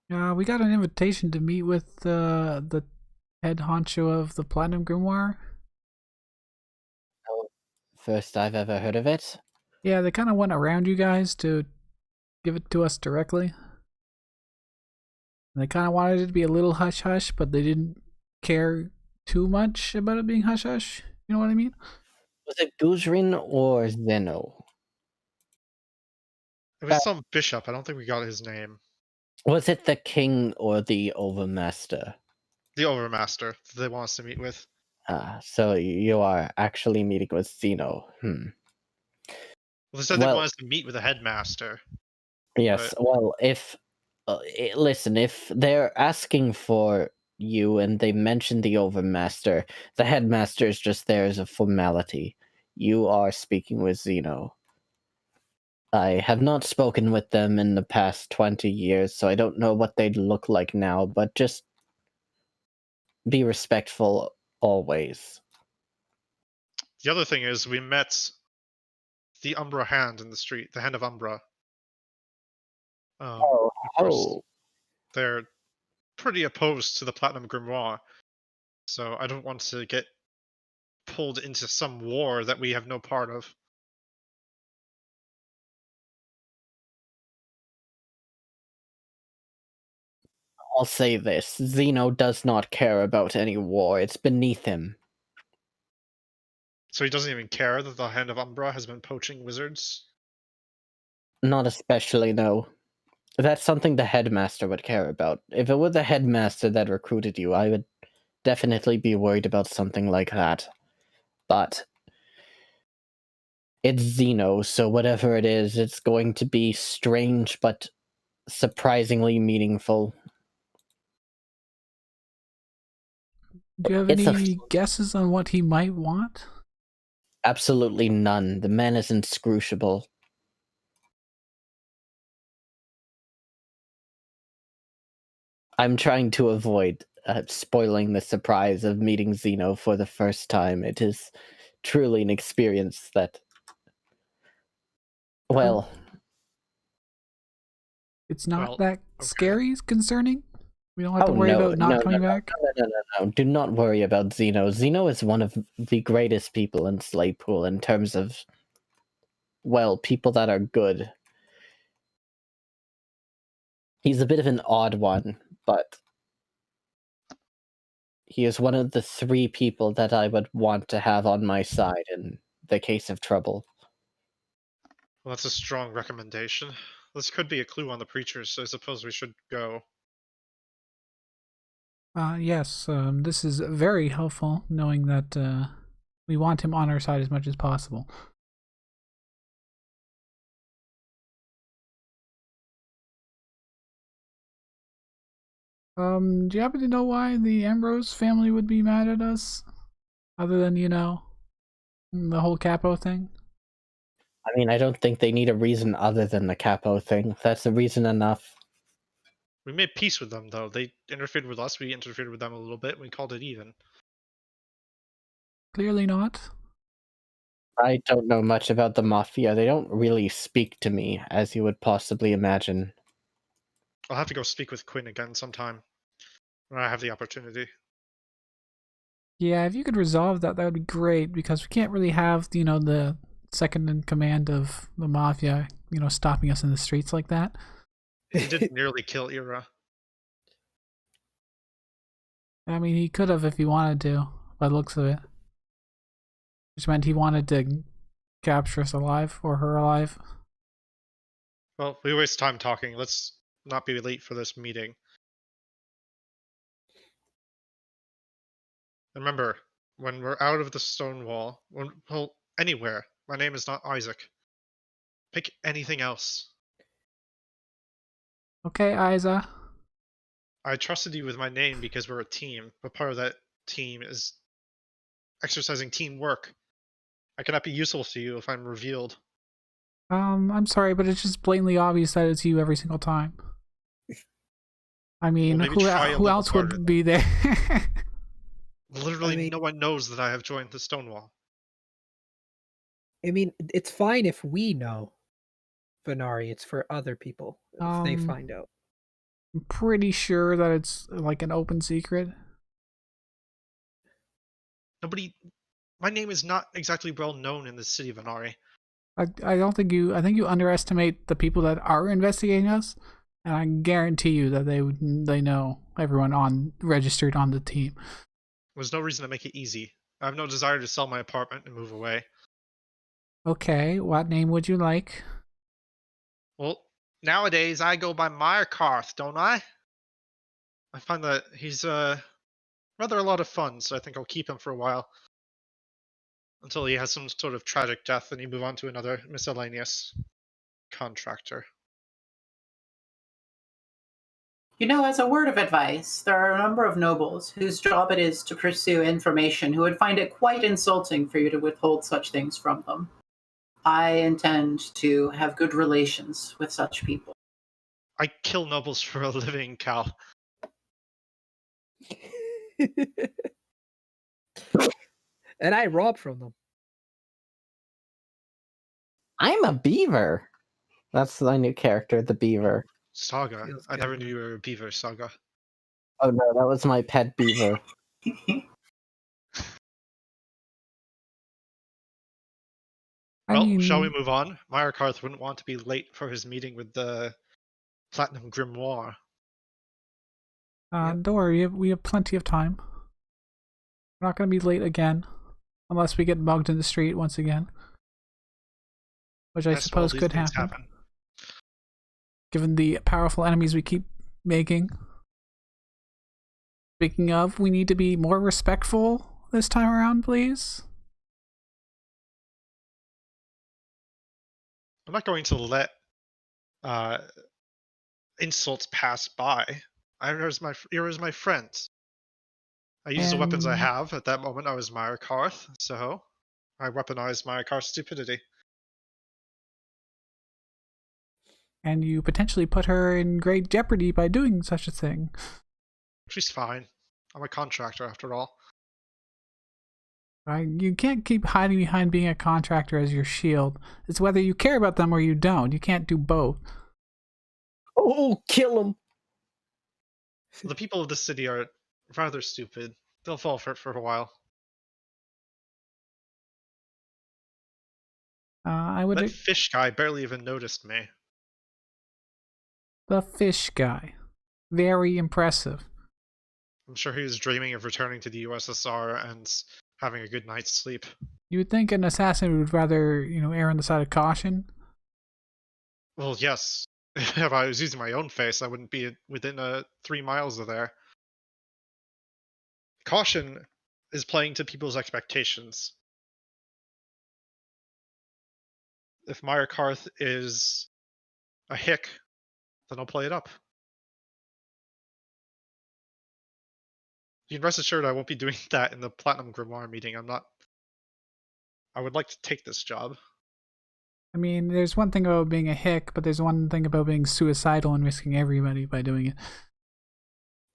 We got an invitation to meet with the head honcho of the Platinum Grimoire. First I've ever heard of it. Yeah, they kind of went around you guys to give it to us directly. They kind of wanted it to be a little hush hush, but they didn't care too much about it being hush hush. You know what I mean? Was it Guzrin or Zeno? It was some bishop. I don't think we got his name. Was it the king or the overmaster? The Overmaster that they want us to meet with. So you are actually meeting with Zeno. Well, they said they want us to meet with the headmaster. Yes. Well, if listen, if they're asking for you and they mention the overmaster, the headmaster is just there as a formality. You are speaking with Zeno. I have not spoken with them in the past 20 years, so I don't know what they'd look like now, but just be respectful always. The other thing is, we met the Umbra Hand in the street, the Hand of Umbra. Of course, they're pretty opposed to the Platinum Grimoire, so I don't want to get pulled into some war that we have no part of. I'll say this: Zeno does not care about any war. It's beneath him. So he doesn't even care that the Hand of Umbra has been poaching wizards? Not especially, no. That's something the headmaster would care about. If it were the headmaster that recruited you, I would definitely be worried about something like that. But it's Zeno, so whatever it is, it's going to be strange but surprisingly meaningful. Do you have It's any guesses on what he might want? absolutely none. The man is inscrutable. I'm trying to avoid spoiling the surprise of meeting Zeno for the first time. It is truly an experience that, well, It's not Well, that okay. scary, concerning? We don't have to oh worry no, about not no, coming no, back? no. Do not worry about Zeno. Zeno is one of the greatest people in Slaypool in terms of, well, people that are good. He's a bit of an odd one, but he is one of the 3 people that I would want to have on my side in the case of trouble. Well, that's a strong recommendation. This could be a clue on the preachers, so I suppose we should go. Yes, this is very helpful, knowing that we want him on our side as much as possible. Do you happen to know why the Ambrose family would be mad at us? Other than, the whole capo thing? I mean, I don't think they need a reason other than the capo thing. That's a reason enough. We made peace with them, though. They interfered with us, we interfered with them a little bit, and we called it even. Clearly not. I don't know much about the Mafia. They don't really speak to me, as you would possibly imagine. I'll have to go speak with Quinn again sometime when I have the opportunity. Yeah, if you could resolve that, that would be great, because we can't really have, the second in command of the Mafia, stopping us in the streets like that. He did nearly kill Ira. I mean, he could have if he wanted to, by the looks of it. Which meant he wanted to capture us alive, or her alive. Well, we waste time talking. Let's not be late for this meeting. Remember, when we're out of the stone wall, well, anywhere, my name is not Isaac. Pick anything else. Okay, Isa. I trusted you with my name because we're a team, but part of that team is exercising teamwork. I cannot be useful to you if I'm revealed. I'm sorry, but it's just blatantly obvious that it's you every single time. I mean, Well, maybe try a who little else harder. would be there? Literally, I mean- no one knows that I have joined the Stonewall. I mean, it's fine if we know, Venari. It's for other people if they find out. I'm pretty sure that it's like an open secret. Nobody. My name is not exactly well known in the city of Inari. I don't think you. I think you underestimate the people that are investigating us, and I guarantee you that they know everyone registered on the team. There's no reason to make it easy. I have no desire to sell my apartment and move away. Okay, what name would you like? Well, nowadays I go by Meyerkarth, don't I? I find that he's rather a lot of fun, so I think I'll keep him for a while. Until he has some sort of tragic death and you move on to another miscellaneous contractor. As a word of advice, there are a number of nobles whose job it is to pursue information who would find it quite insulting for you to withhold such things from them. I intend to have good relations with such people. I kill nobles for a living, Cal. And I rob from them. I'm a beaver. That's my new character, the beaver. Saga. Feels I good, never man. knew you were a beaver, Saga. Oh no, that was my pet beaver. Well, shall we move on? Meyerkarth wouldn't want to be late for his meeting with the Platinum Grimoire. Yep. Don't worry, we have plenty of time. We're not going to be late again, unless we get mugged in the street once again, which I Yes, well, suppose these could things happen, given the powerful enemies we keep making. Speaking of, we need to be more respectful this time around, please. I'm not going to let insults pass by. You're as my friends. I used the weapons I And- have. At that moment, I was Myra Karth, so I weaponized Myra Karth's stupidity. And you potentially put her in great jeopardy by doing such a thing. She's fine. I'm a contractor after all. You can't keep hiding behind being a contractor as your shield. It's whether you care about them or you don't. You can't do both. Oh, kill him! The people of the city are rather stupid. They'll fall for it for a while. I would. That fish guy barely even noticed me. The fish guy. Very impressive. I'm sure he was dreaming of returning to the USSR and having a good night's sleep. You would think an assassin would rather, err on the side of caution. Well, yes. If I was using my own face, I wouldn't be within 3 miles of there. Caution is playing to people's expectations. If Myra Karth is a hick, then I'll play it up. You can rest assured I won't be doing that in the Platinum Grimoire meeting. I would like to take this job. I mean, there's one thing about being a hick, but there's one thing about being suicidal and risking everybody by doing it.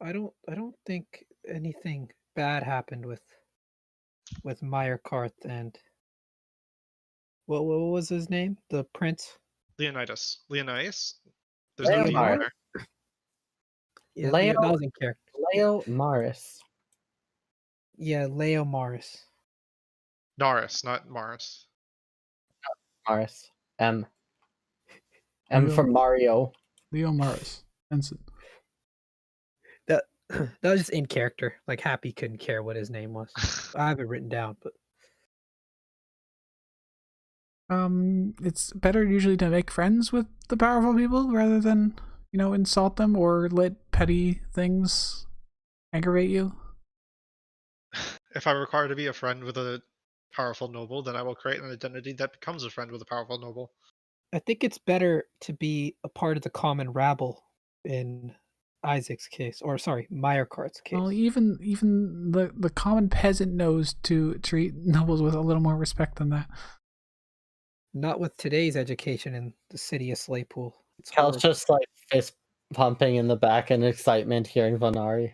I don't think anything bad happened with Meyer Karth and what was his name? The prince? Leonidas. There's Leo no D Mar- there. Yeah, Leo- that was in character. Leo Maris. Yeah, Leo Morris. Norris, not Morris. Maris. M for Leo- Mario. Leo Morris. Ensign. That was just in character. Like Happy couldn't care what his name was. I have it written down, but It's better usually to make friends with the powerful people rather than, insult them or let petty things aggravate you. If I'm required to be a friend with a powerful noble, then I will create an identity that becomes a friend with a powerful noble. I think it's better to be a part of the common rabble in Isaac's case, or sorry, Meyerkart's case. Well, even the common peasant knows to treat nobles with a little more respect than that. Not with today's education in the city of Slaypool. It's Cal's horrible. just like fist pumping in the back in excitement hearing Vanari.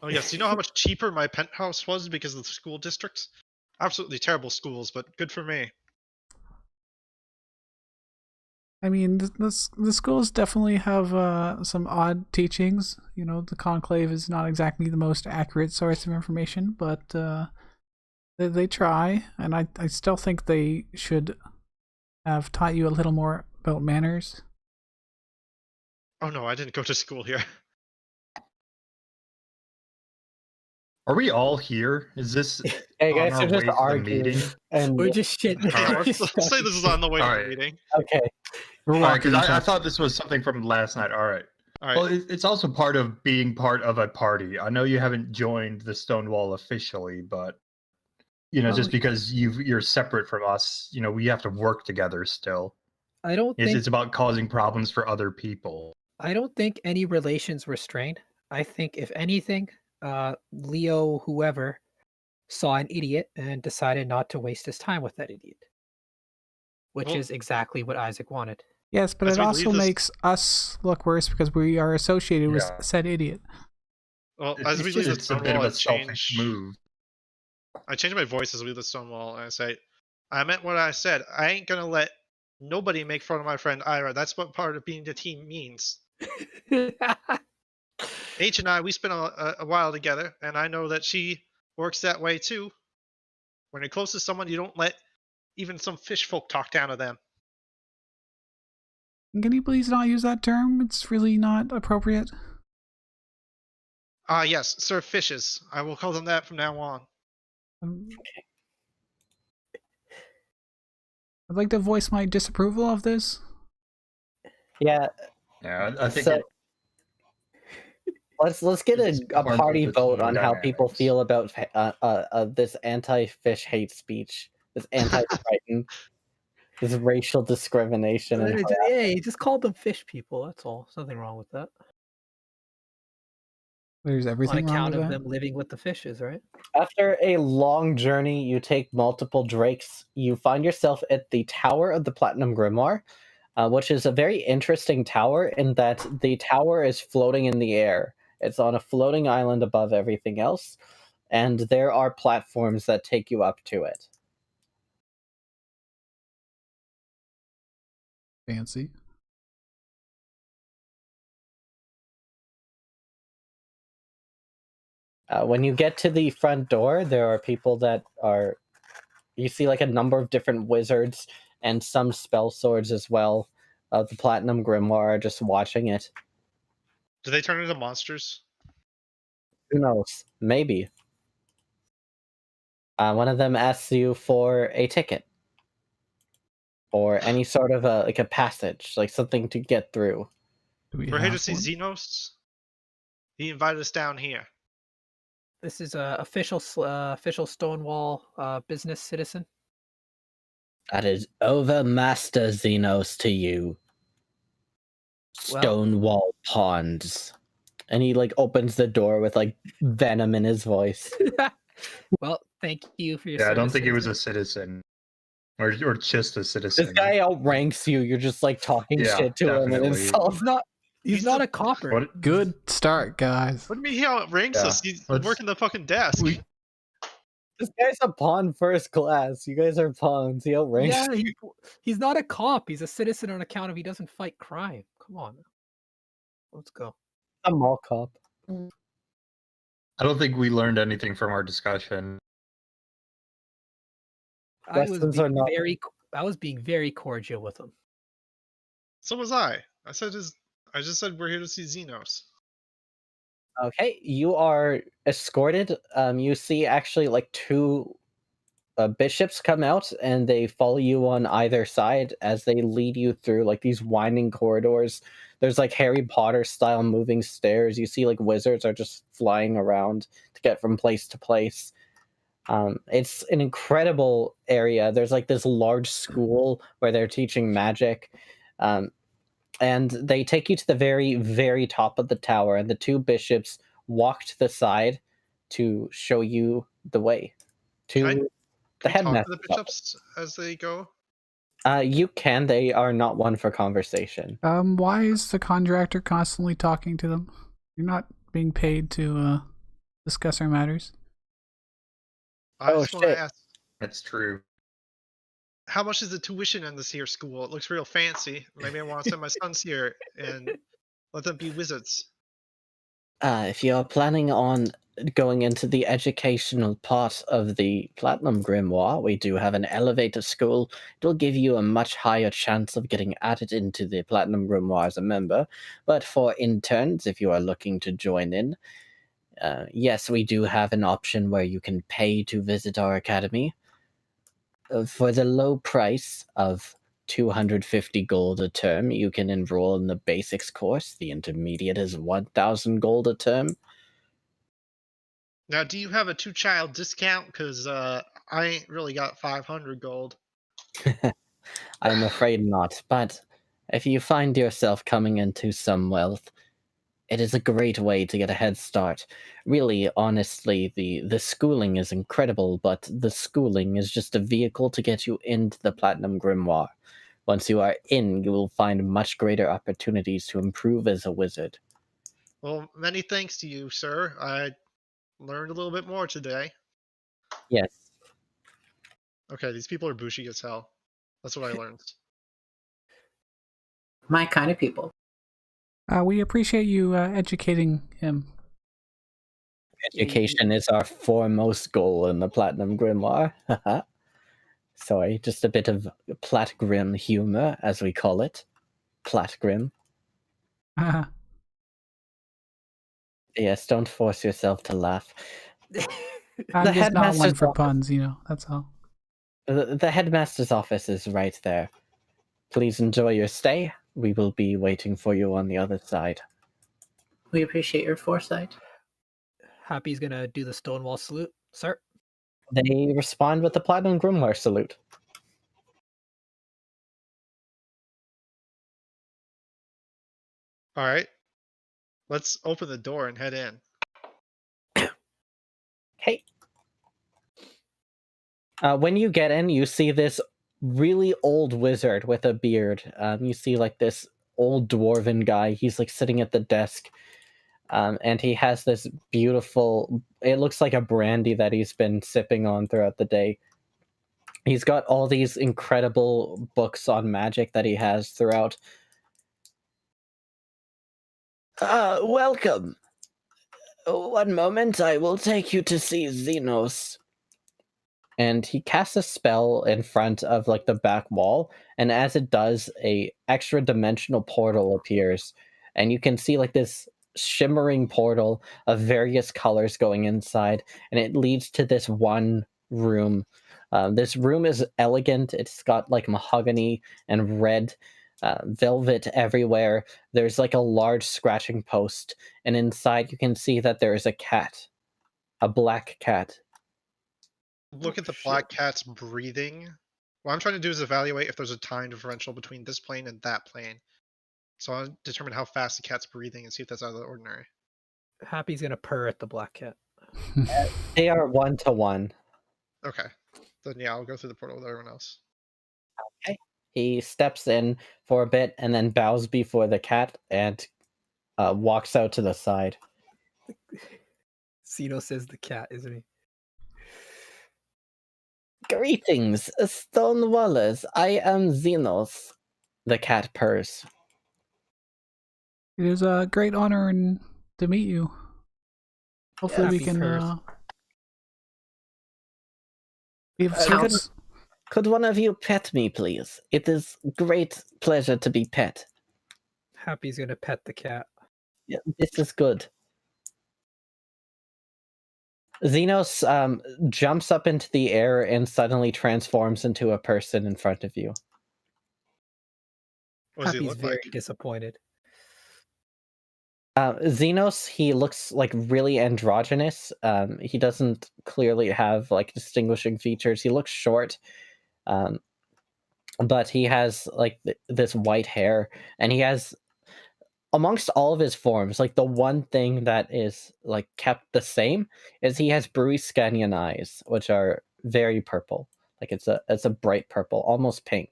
Oh yes, you know how much cheaper my penthouse was because of the school districts? Absolutely terrible schools, but good for me. I mean, the schools definitely have some odd teachings. The conclave is not exactly the most accurate source of information, but they try, and I still think they should have taught you a little more about manners. Oh no, I didn't go to school here. Are we all here? Is this Hey on guys our are just way to the arguing. meeting? And We're just shit. Yeah, let's say this is on the way to the Alright. meeting. okay. We're All right, walking because I each thought this was something from last night. All right. Alright. Well, it's also part of being part of a party. I know you haven't joined the Stonewall officially, but just because you're separate from us, we have to work together still. I don't think It's about causing problems for other people. I don't think any relations were strained. I think if anything, Leo whoever saw an idiot and decided not to waste his time with that idiot. Which Well- is exactly what Isaac wanted. Yes, but As it we also leave this- makes us look worse because we are associated with Yeah. said idiot. Well, It's, as we leave the it's a bit Stonewall, of a selfish move. I change my voice as we leave the Stonewall, and I say, I meant what I said. I ain't gonna let nobody make fun of my friend Ira. That's what part of being the team means. H and I, we spent a while together, and I know that she works that way too. When you're close to someone, you don't let even some fish folk talk down to them. Can you please not use that term? It's really not appropriate. Yes, Sir Fishes. I will call them that from now on. I'd like to voice my disapproval of this. Yeah, Yeah, I think so let's get it's a part party of the vote team on how people dynamics. feel about this anti-fish hate speech, this anti-Triton, this racial discrimination and Yeah, he just called them fish people. That's all. There's nothing wrong with that. There's On everything wrong account with of that. them living with the fishes, right? After a long journey, you take multiple drakes. You find yourself at the Tower of the Platinum Grimoire, which is a very interesting tower in that the tower is floating in the air. It's on a floating island above everything else, and there are platforms that take you up to it. Fancy. When you get to the front door, there are people that are. You see like a number of different wizards and some spell swords as well. The Platinum Grimoire are just watching it. Do they turn into monsters? Who knows? Maybe. One of them asks you for a ticket or any sort of a passage, like something to get through. Do we We're here to have see one? Xenos. He invited us down here. This is a official Stonewall business citizen. That is over Master Xenos to you. Well- Stonewall Ponds. And he like opens the door with like venom in his voice. Well, thank you for your Yeah, I don't service, think he was citizen. a citizen, or just a citizen. This guy outranks you. You're just like talking Yeah, shit to him and definitely. insults. He's not a copper. What? Good start, guys. What do you mean he outranks Yeah, us? He's let's- working the fucking desk. This guy's a pawn first class. You guys are pawns. He outranks. Yeah, he's not a cop. He's a citizen on account of he doesn't fight crime. Come on. Let's go. A mall cop. I don't think we learned anything from our discussion. I was Lessons are not- I was being very cordial with him. So was I. I just said we're here to see Xenos. Okay, you are escorted. You see actually like two bishops come out and they follow you on either side as they lead you through like these winding corridors. There's like Harry Potter style moving stairs. You see like wizards are just flying around to get from place to place. It's an incredible area. There's like this large school where they're teaching magic. And they take you to the very, very top of the tower, and the two bishops walk to the side to show you the way to Can the we talk headmaster's to the bishops as they go? You can. They are not one for conversation. Why is the contractor constantly talking to them? You're not being paid to discuss our matters. I Oh, just want to shit. ask, That's true. how much is the tuition in this here school? It looks real fancy. Maybe I want to send my sons here and let them be wizards. If you're planning on going into the educational part of the Platinum Grimoire, we do have an elevator school. It'll give you a much higher chance of getting added into the Platinum Grimoire as a member. But for interns, if you are looking to join in, yes, we do have an option where you can pay to visit our academy. For the low price of 250 gold a term, you can enroll in the basics course. The intermediate is 1,000 gold a term. Now, do you have a two-child discount? Because I ain't really got 500 gold. I'm afraid not, but if you find yourself coming into some wealth, it is a great way to get a head start. Really, honestly, the schooling is incredible, but the schooling is just a vehicle to get you into the Platinum Grimoire. Once you are in, you will find much greater opportunities to improve as a wizard. Well, many thanks to you, sir. I learned a little bit more today. Yes. Okay, these people are bushy as hell. That's what I learned. My kind of people. We appreciate you educating him. Education is our foremost goal in the Platinum Grimoire. Sorry, just a bit of Platgrim humor, as we call it. Platgrim. Yes, don't force yourself to laugh. I'm The just not one headmaster's for office- puns, you know. That's all. The headmaster's office is right there. Please enjoy your stay. We will be waiting for you on the other side. We appreciate your foresight. Happy's gonna do the Stonewall salute, sir. They respond with the Platinum Grimoire salute. All right, let's open the door and head in. Hey. When you get in, you see this really old wizard with a beard. You see like this old dwarven guy. He's like sitting at the desk. And he has this beautiful, it looks like a brandy that he's been sipping on throughout the day. He's got all these incredible books on magic that he has throughout. Welcome. One moment, I will take you to see Xenos. And he casts a spell in front of like the back wall, and as it does, a extra dimensional portal appears, and you can see like this shimmering portal of various colors going inside, and it leads to this one room. This room is elegant. It's got like mahogany and red velvet everywhere. There's like a large scratching post, and inside you can see that there is a cat, a black cat. Look at the black cat's breathing. What I'm trying to do is evaluate if there's a time differential between this plane and that plane. So I'll determine how fast the cat's breathing and see if that's out of the ordinary. Happy's gonna purr at the black cat. They are 1-to-1. Okay. Then yeah, I'll go through the portal with everyone else. Okay. He steps in for a bit and then bows before the cat and walks out to the side. Xeno says the cat, isn't he? Greetings, Stonewallers. I am Xenos. The cat purrs. It is a great honor to meet you. Hopefully we Happy can purrs. be of service. Could one of you pet me, please? It is great pleasure to be pet. Happy's gonna pet the cat. Yeah, this is good. Xenos jumps up into the air and suddenly transforms into a person in front of you. What does he Happy's look very like? disappointed. Xenos, he looks like really androgynous. He doesn't clearly have like distinguishing features. He looks short, but he has like this white hair, and he has, amongst all of his forms, like the one thing that is like kept the same is he has Brewscanian eyes, which are very purple. Like it's a bright purple, almost pink.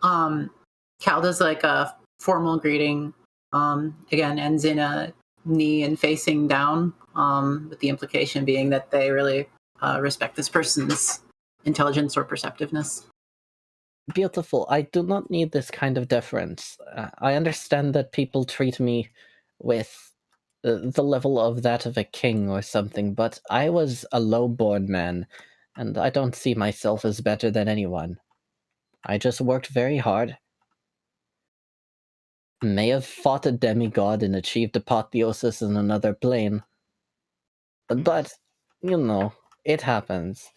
Cal does like a formal greeting. Again, ends in a knee and facing down, with the implication being that they really respect this person's intelligence or perceptiveness. Beautiful. I do not need this kind of deference. I understand that people treat me with the level of that of a king or something, but I was a low-born man, and I don't see myself as better than anyone. I just worked very hard. May have fought a demigod and achieved apotheosis in another plane. But, you know, it happens.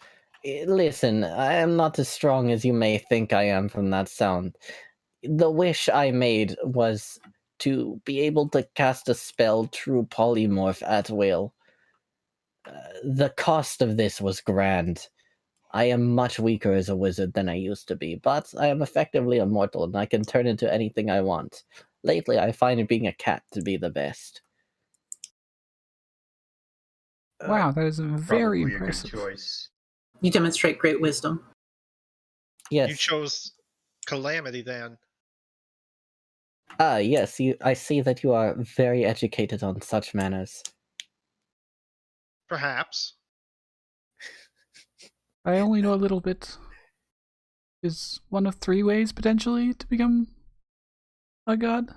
Listen, I am not as strong as you may think I am from that sound. The wish I made was to be able to cast a spell True Polymorph at will. The cost of this was grand. I am much weaker as a wizard than I used to be, but I am effectively immortal and I can turn into anything I want. Lately, I find being a cat to be the best. Wow, that is very Probably impressive. a good choice. You demonstrate great wisdom. Yes. You chose Calamity then. Yes, I see that you are very educated on such manners. Perhaps. I only know a little bit. Is one of 3 ways potentially to become a god?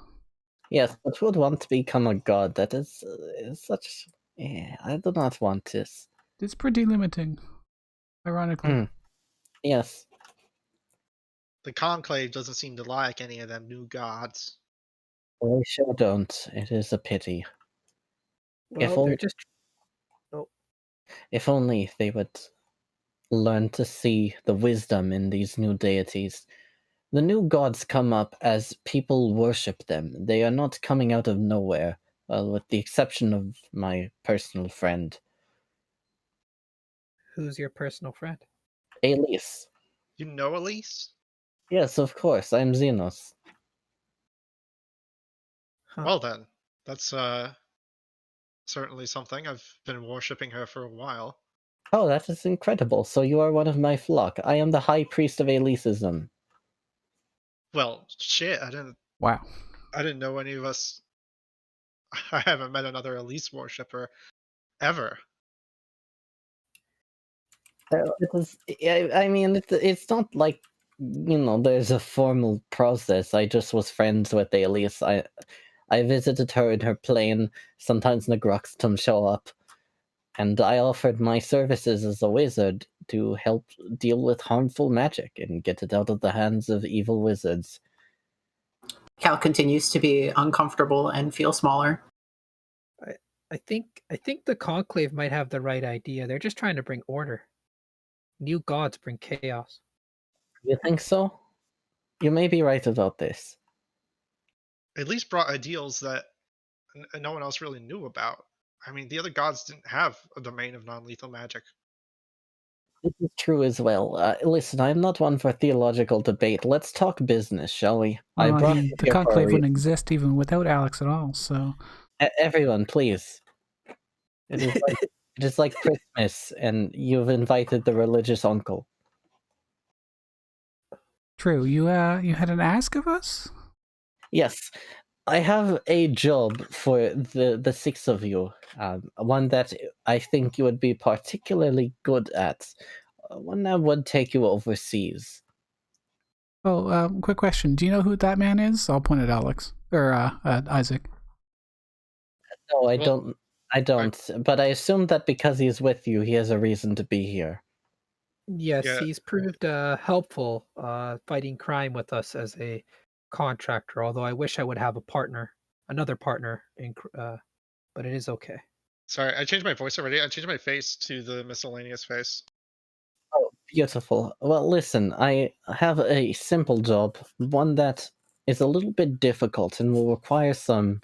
Yes, but who would want to become a god? That is such... Yeah, I do not want this. It's pretty limiting, ironically. Yes. The Conclave doesn't seem to like any of them new gods. Well, we sure don't. It is a pity. Well, they're just. If only they would learn to see the wisdom in these new deities. The new gods come up as people worship them. They are not coming out of nowhere, with the exception of my personal friend, Who's your personal friend? Elise. You know Elise? Yes, of course, I'm Xenos. Huh. Well then, that's certainly something. I've been worshipping her for a while. Oh, that is incredible. So you are one of my flock. I am the high priest of Eliseism. Well, shit, Wow. I didn't know any of us. I haven't met another Elise worshipper ever. It is, I mean, it's not like, there's a formal process. I just was friends with Elise. I visited her in her plane. Sometimes Negruxtum show up. And I offered my services as a wizard to help deal with harmful magic and get it out of the hands of evil wizards. Cal continues to be uncomfortable and feel smaller. I think the conclave might have the right idea. They're just trying to bring order. New gods bring chaos. You think so? You may be right about this. Elise brought ideals that no one else really knew about. I mean, the other gods didn't have a domain of non-lethal magic. This is true as well. Listen, I'm not one for theological debate. Let's talk business, shall we? I brought you The here for a conclave wouldn't reason. exist even without Alex at all. So Everyone, please. It is like Christmas, and you've invited the religious uncle. true. You had an ask of us? Yes, I have a job for the six of you. One that I think you would be particularly good at. One that would take you overseas. Oh, quick question. Do you know who that man is? I'll point at Alex or at Isaac. No, I Well, don't. I don't. But I assume that because he's with you, he has a reason to be here. Yes, Yeah. he's proved helpful fighting crime with us as a contractor. Although I wish I would have another partner, but it is okay. Sorry, I changed my voice already. I changed my face to the miscellaneous face. Oh, beautiful. Well, listen, I have a simple job, one that is a little bit difficult and will require some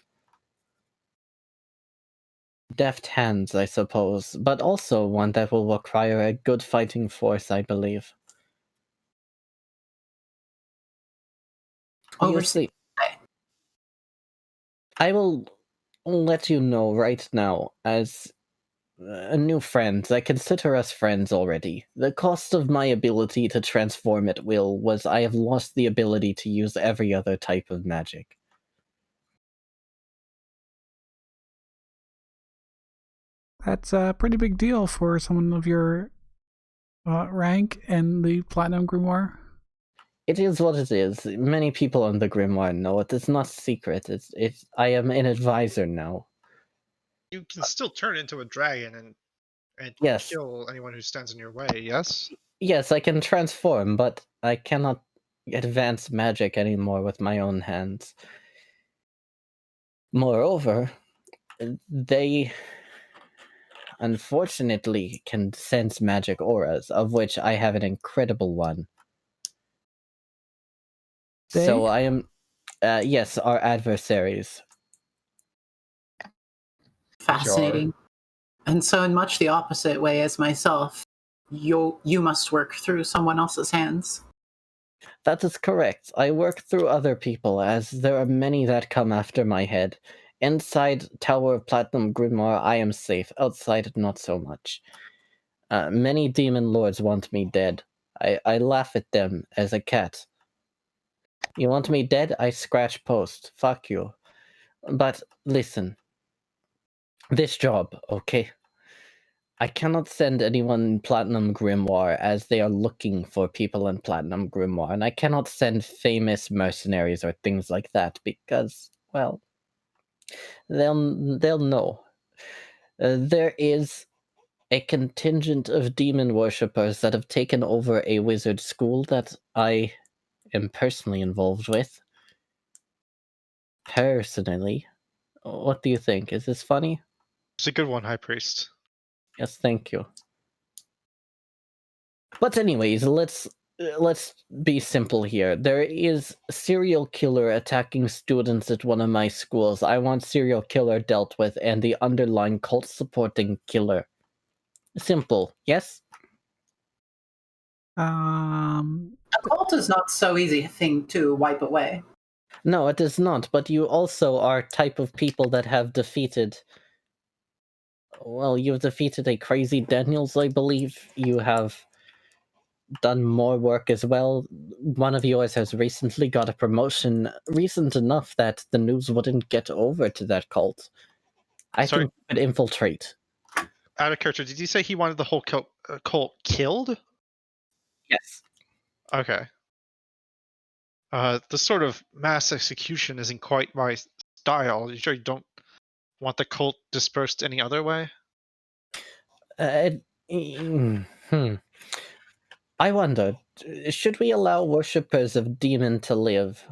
deft hands, I suppose, but also one that will require a good fighting force, I believe. You Overseas. see, I will let you know right now, as a new friend. I consider us friends already. The cost of my ability to transform at will was I have lost the ability to use every other type of magic. That's a pretty big deal for someone of your rank and the Platinum Grimoire. It is what it is. Many people on the Grimoire know it. It's not secret. It's. I am an advisor now. You can still turn into a dragon and Yes. kill anyone who stands in your way, yes? Yes, I can transform, but I cannot advance magic anymore with my own hands. Moreover, they unfortunately can sense magic auras, of which I have an incredible one. So I am, yes, our adversaries. Fascinating. And so, in much the opposite way as myself, you must work through someone else's hands. That is correct. I work through other people, as there are many that come after my head. Inside Tower of Platinum Grimoire, I am safe. Outside, not so much. Many demon lords want me dead. I laugh at them as a cat. You want me dead? I scratch post. Fuck you. But listen. This job, okay? I cannot send anyone in Platinum Grimoire as they are looking for people in Platinum Grimoire, and I cannot send famous mercenaries or things like that because, well, they'll know. There is a contingent of demon worshippers that have taken over a wizard school that I am personally involved with. personally. What do you think? Is this funny? It's a good one, High Priest. Yes, thank you. But anyways, let's be simple here. There is a serial killer attacking students at one of my schools. I want serial killer dealt with and the underlying cult supporting killer. Simple, yes? A cult is not so easy a thing to wipe away. No, it is not, but you also are type of people that have defeated... Well, you've defeated a crazy Daniels, I believe. You have done more work as well. One of yours has recently got a promotion, recent enough that the news wouldn't get over to that cult. I Sorry? think it could infiltrate. Out of character, did you say he wanted the whole cult killed? Yes. Okay. The sort of mass execution isn't quite my style. You sure you don't want the cult dispersed any other way? I wonder, should we allow worshippers of demon to live?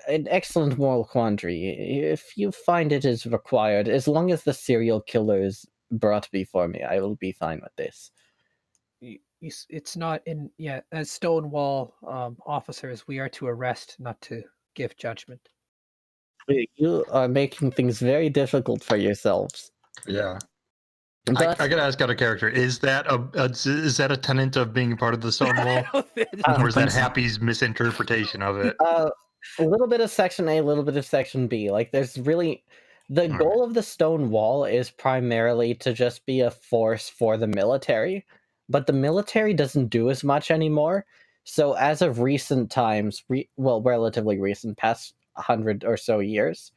An excellent moral quandary. If you find it is required, as long as the serial killer is brought before me, I will be fine with this. It's not in... Yeah, as Stonewall officers, we are to arrest, not to give judgment. You are making things very difficult for yourselves. Yeah. But, I gotta ask out of character. Is that a tenant of being part of the Stonewall? Or is that Happy's misinterpretation of it? a little bit of Section A, a little bit of Section B. Like, there's really... The goal of the stone wall is primarily to just be a force for the military, but the military doesn't do as much anymore. So as of recent times, relatively recent, past 100 or so years,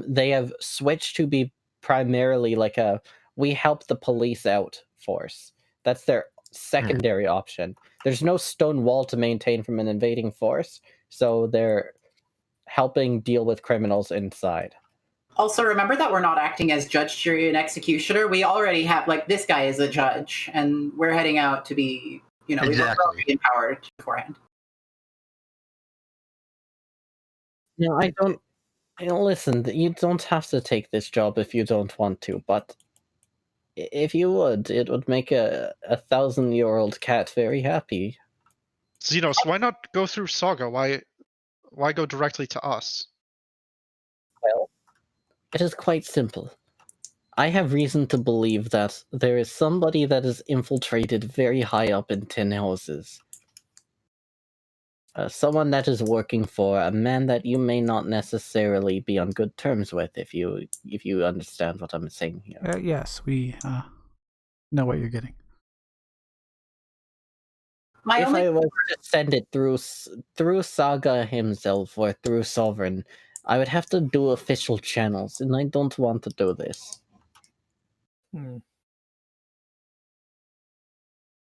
they have switched to be primarily like a we help the police out force. That's their secondary option. There's no stone wall to maintain from an invading force, so they're helping deal with criminals inside. Also, remember that we're not acting as judge, jury, and executioner. We already have, like, this guy is a judge, and we're heading out to be, we were already empowered beforehand. No, I don't... Listen, you don't have to take this job if you don't want to, but if you would, it would make a 1,000-year-old cat very happy. Xenos, why not go through Saga? Why go directly to us? Well, it is quite simple. I have reason to believe that there is somebody that is infiltrated very high up in tin houses. Someone that is working for a man that you may not necessarily be on good terms with, if you understand what I'm saying here. Yes, we know what you're getting. If I was to send it through Saga himself or through Sovereign, I would have to do official channels, and I don't want to do this.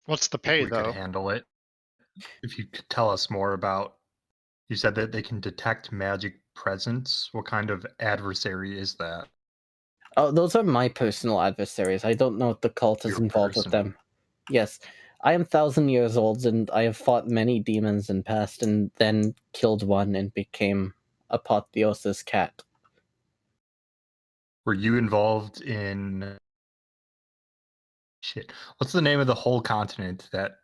What's the pay, We though? could handle it. If you could tell us more about... You said that they can detect magic presence. What kind of adversary is that? Oh, those are my personal adversaries. I don't know if the cult is involved with them. Yes. I am 1,000 years old, and I have fought many demons in past, and then killed one and became Apotheosis cat. Were you involved in... Shit. What's the name of the whole continent that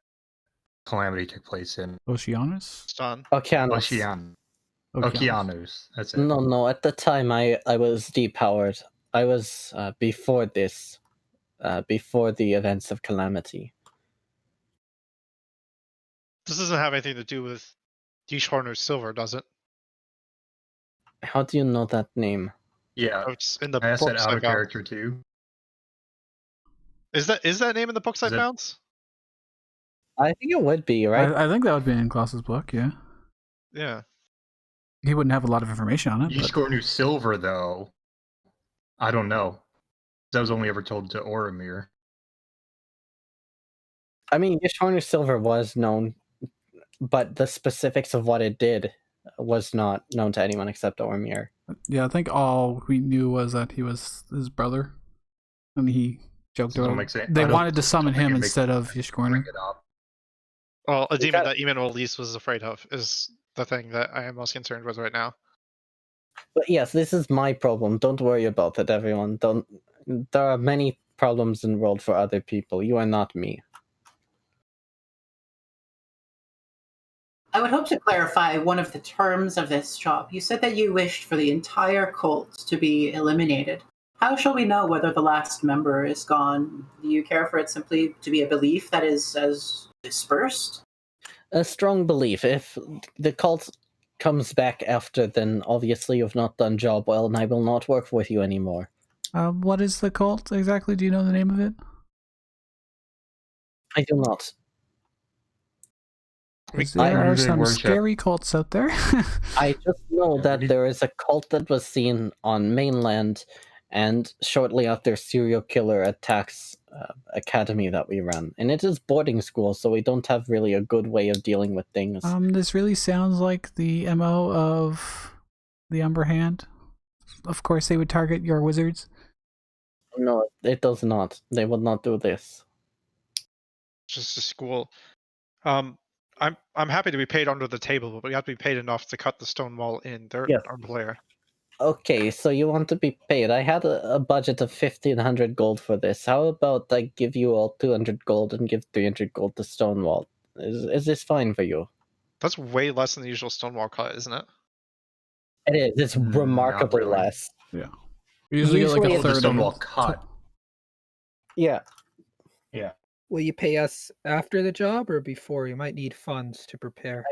Calamity took place in? Oceanus? Bustan. Oceanus. That's it. No. At the time, I was depowered. I was before this, before the events of Calamity. This doesn't have anything to do with Dishorner's Silver, does it? How do you know that name? Yeah, it's in the I asked that books out I of found. character too. Is that name in the books I found? I think it would be, right? I think that would be in Klaus's book, yeah. Yeah. He wouldn't have a lot of information on it. Yishkornu Silver, though. I don't know. That was only ever told to Oromir. I mean, Yishornu Silver was known, but the specifics of what it did was not known to anyone except Oromir. Yeah, I think all we knew was that he was his brother, and he joked about it. They wanted to summon him instead of Yishkornu. Well, a demon that Eamon Elise was afraid of is the thing that I am most concerned with right now. But yes, this is my problem. Don't worry about it, everyone. Don't. There are many problems in the world for other people. You are not me. I would hope to clarify one of the terms of this job. You said that you wished for the entire cult to be eliminated. How shall we know whether the last member is gone? Do you care for it simply to be a belief that is as dispersed? A strong belief. If the cult comes back after, then obviously you've not done job well, and I will not work with you anymore. What is the cult exactly? Do you know the name of it? I do not. 'Cause I there are usually some worship- scary cults out there. I just know that there is a cult that was seen on mainland, and shortly after serial killer attacks academy that we run, and it is boarding school, so we don't have really a good way of dealing with things. This really sounds like the MO of the Umber Hand. Of course, they would target your wizards. No, it does not. They would not do this. Just a school. I'm happy to be paid under the table, but we have to be paid enough to cut the stone wall in. They're Yes. our player. Okay, so you want to be paid. I had a budget of 1,500 gold for this. How about I give you all 200 gold and give 300 gold to Stonewall? Is this fine for you? That's way less than the usual stonewall cut, isn't it? It is. It's Not remarkably really. less. Yeah. You usually get like Usually a it's third the of Stonewall it. cut. Yeah. Will you pay us after the job or before? You might need funds to prepare.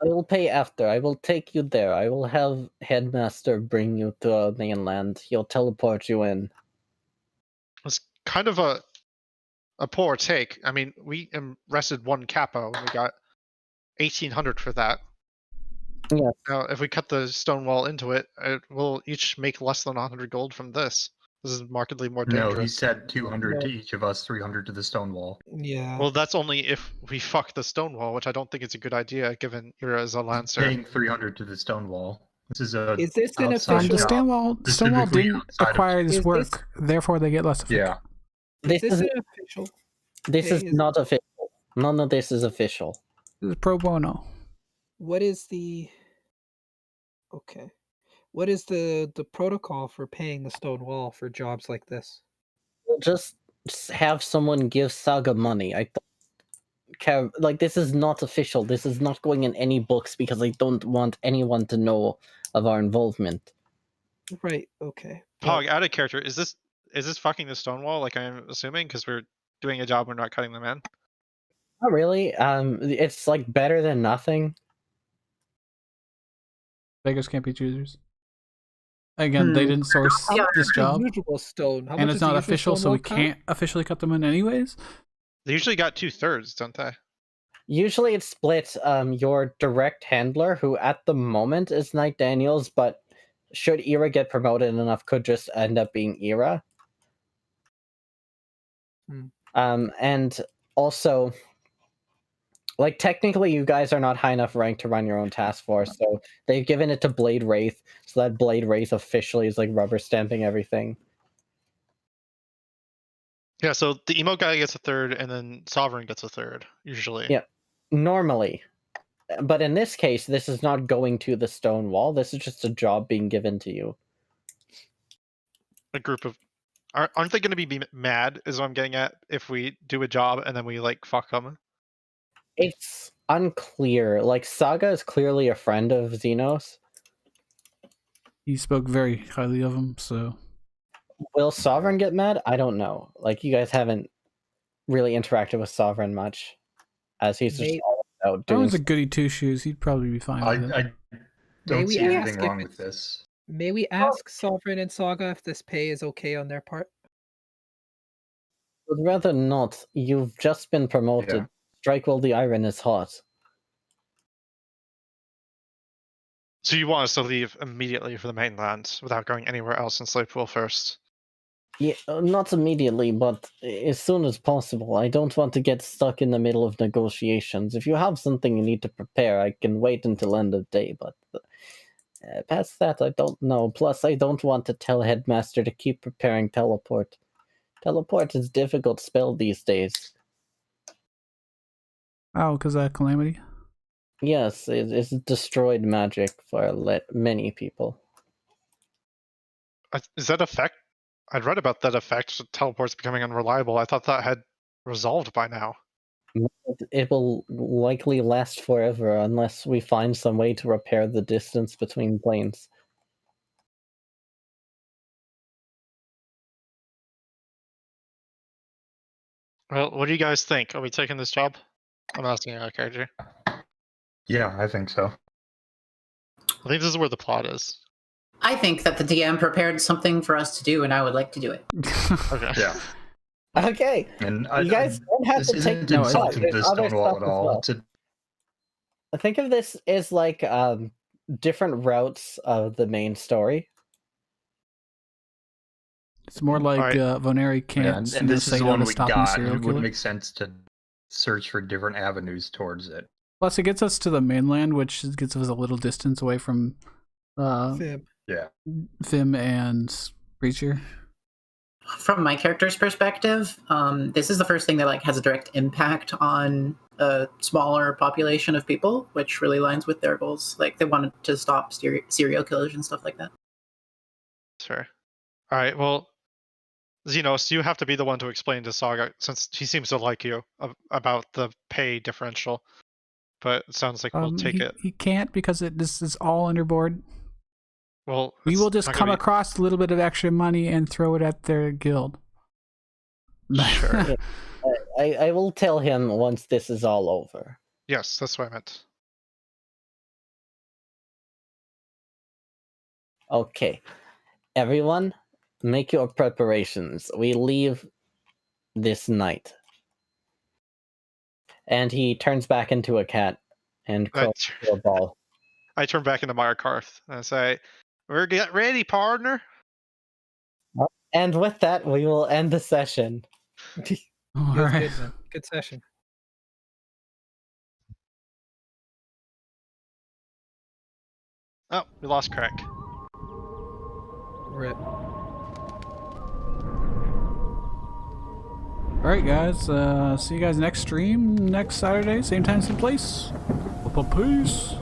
I will pay after. I will take you there. I will have Headmaster bring you to mainland. He'll teleport you in. It's kind of a poor take. I mean, we arrested one capo and we got 1,800 for that. Yeah. Now, if we cut the stone wall into it, we'll each make less than 100 gold from this. This is markedly more dangerous. No, he said 200 to each of us, 300 to the stone wall. Yeah. Well, that's only if we fuck the stone wall, which I don't think is a good idea, given you're as a lancer. Paying 300 to the stone wall. This is a Is this an outside official- The job, Stonewall specifically didn't outside of- acquire this Is work, therefore they get less of it. Yeah. This is is an official? this is is- not official. None of this is official. This is pro bono. What is the? Okay. What is the protocol for paying the stone wall for jobs like this? We'll just have someone give Saga money. I don't care. Like, this is not official. This is not going in any books because I don't want anyone to know of our involvement. Right. Okay. Pog, out of character, is this fucking the stone wall? Like I'm assuming, because we're doing a job, we're not cutting them in. Not really. It's like better than nothing. Beggars can't be choosers. Again, they didn't source Yeah. this job, Usual stone. How and much it's is the not usual official, stone so wall we cut? can't officially cut them in anyways. They usually got 2/3, don't they? Usually it's split. Your direct handler, who at the moment is Knight Daniels, but should Ira get promoted enough, could just end up being Ira. And also, like, technically you guys are not high enough rank to run your own task force, so they've given it to Blade Wraith, so that Blade Wraith officially is like rubber stamping everything. Yeah, so the emo guy gets a third, and then Sovereign gets a third, usually. Yeah. Normally. But in this case, this is not going to the stone wall. This is just a job being given to you. A group of... Aren't they going to be mad, is what I'm getting at, if we do a job and then we, like, fuck them? It's unclear. Like, Saga is clearly a friend of Xenos. He spoke very highly of him, so Will Sovereign get mad? I don't know. Like, you guys haven't really interacted with Sovereign much, as he's just May- all about that doing. one's a goody two shoes. He'd probably be fine with it. I May don't we see ask anything if wrong with it's- this. May we ask Sovereign and Saga if this pay is okay on their part? Would rather not. You've just been promoted. Yeah. Strike while the iron is hot. So you want us to leave immediately for the mainland without going anywhere else in Slavepool first? Yeah, not immediately, but as soon as possible. I don't want to get stuck in the middle of negotiations. If you have something you need to prepare, I can wait until end of day, but past that, I don't know. Plus, I don't want to tell Headmaster to keep preparing teleport. Teleport is a difficult spell these days. Oh, because of Calamity? Yes, it's destroyed magic for many people. Is that effect? I'd read about that effect, teleports becoming unreliable. I thought that had resolved by now. It will likely last forever unless we find some way to repair the distance between planes. Well, what do you guys think? Are we taking this job? I'm asking our character. Yeah, I think so. I think this is where the plot is. I think that the DM prepared something for us to do, and I would like to do it. Okay. Yeah. Okay, And you guys don't have this to take isn't No, insulting There's to other Stonewall stuff at as all. well. It's a, Think of this as like different routes of the main story. It's more like Alright. Voneri can't and this is say the no one to we stopping got. serial It would killer. make sense to search for different avenues towards it. Plus, it gets us to the mainland, which gets us a little distance away from Fimm. Yeah. Fimm and Preacher. From my character's perspective, this is the first thing that like has a direct impact on a smaller population of people, which really aligns with their goals. Like they wanted to stop serial killers and stuff like that. Sure. All right. Well, Xenos, you have to be the one to explain to Saga, since he seems to like you, about the pay differential. But it sounds like we'll take it. He can't because this is all underboard. Well, We it's will just not come gonna across a little bit of extra money and throw it at their guild. Sure. I will tell him once this is all over. Yes, that's what I meant. Okay. Everyone, make your preparations. We leave this night. And he turns back into a cat and I, curls into a ball. I turn back into Myrekarth and I say, "We're get ready, partner." And with that, we will end the session. All Good, right. good, man. Good session. Oh, we lost Crack. Rip. All right, guys. See you guys next stream next Saturday, same time, same place. Peace.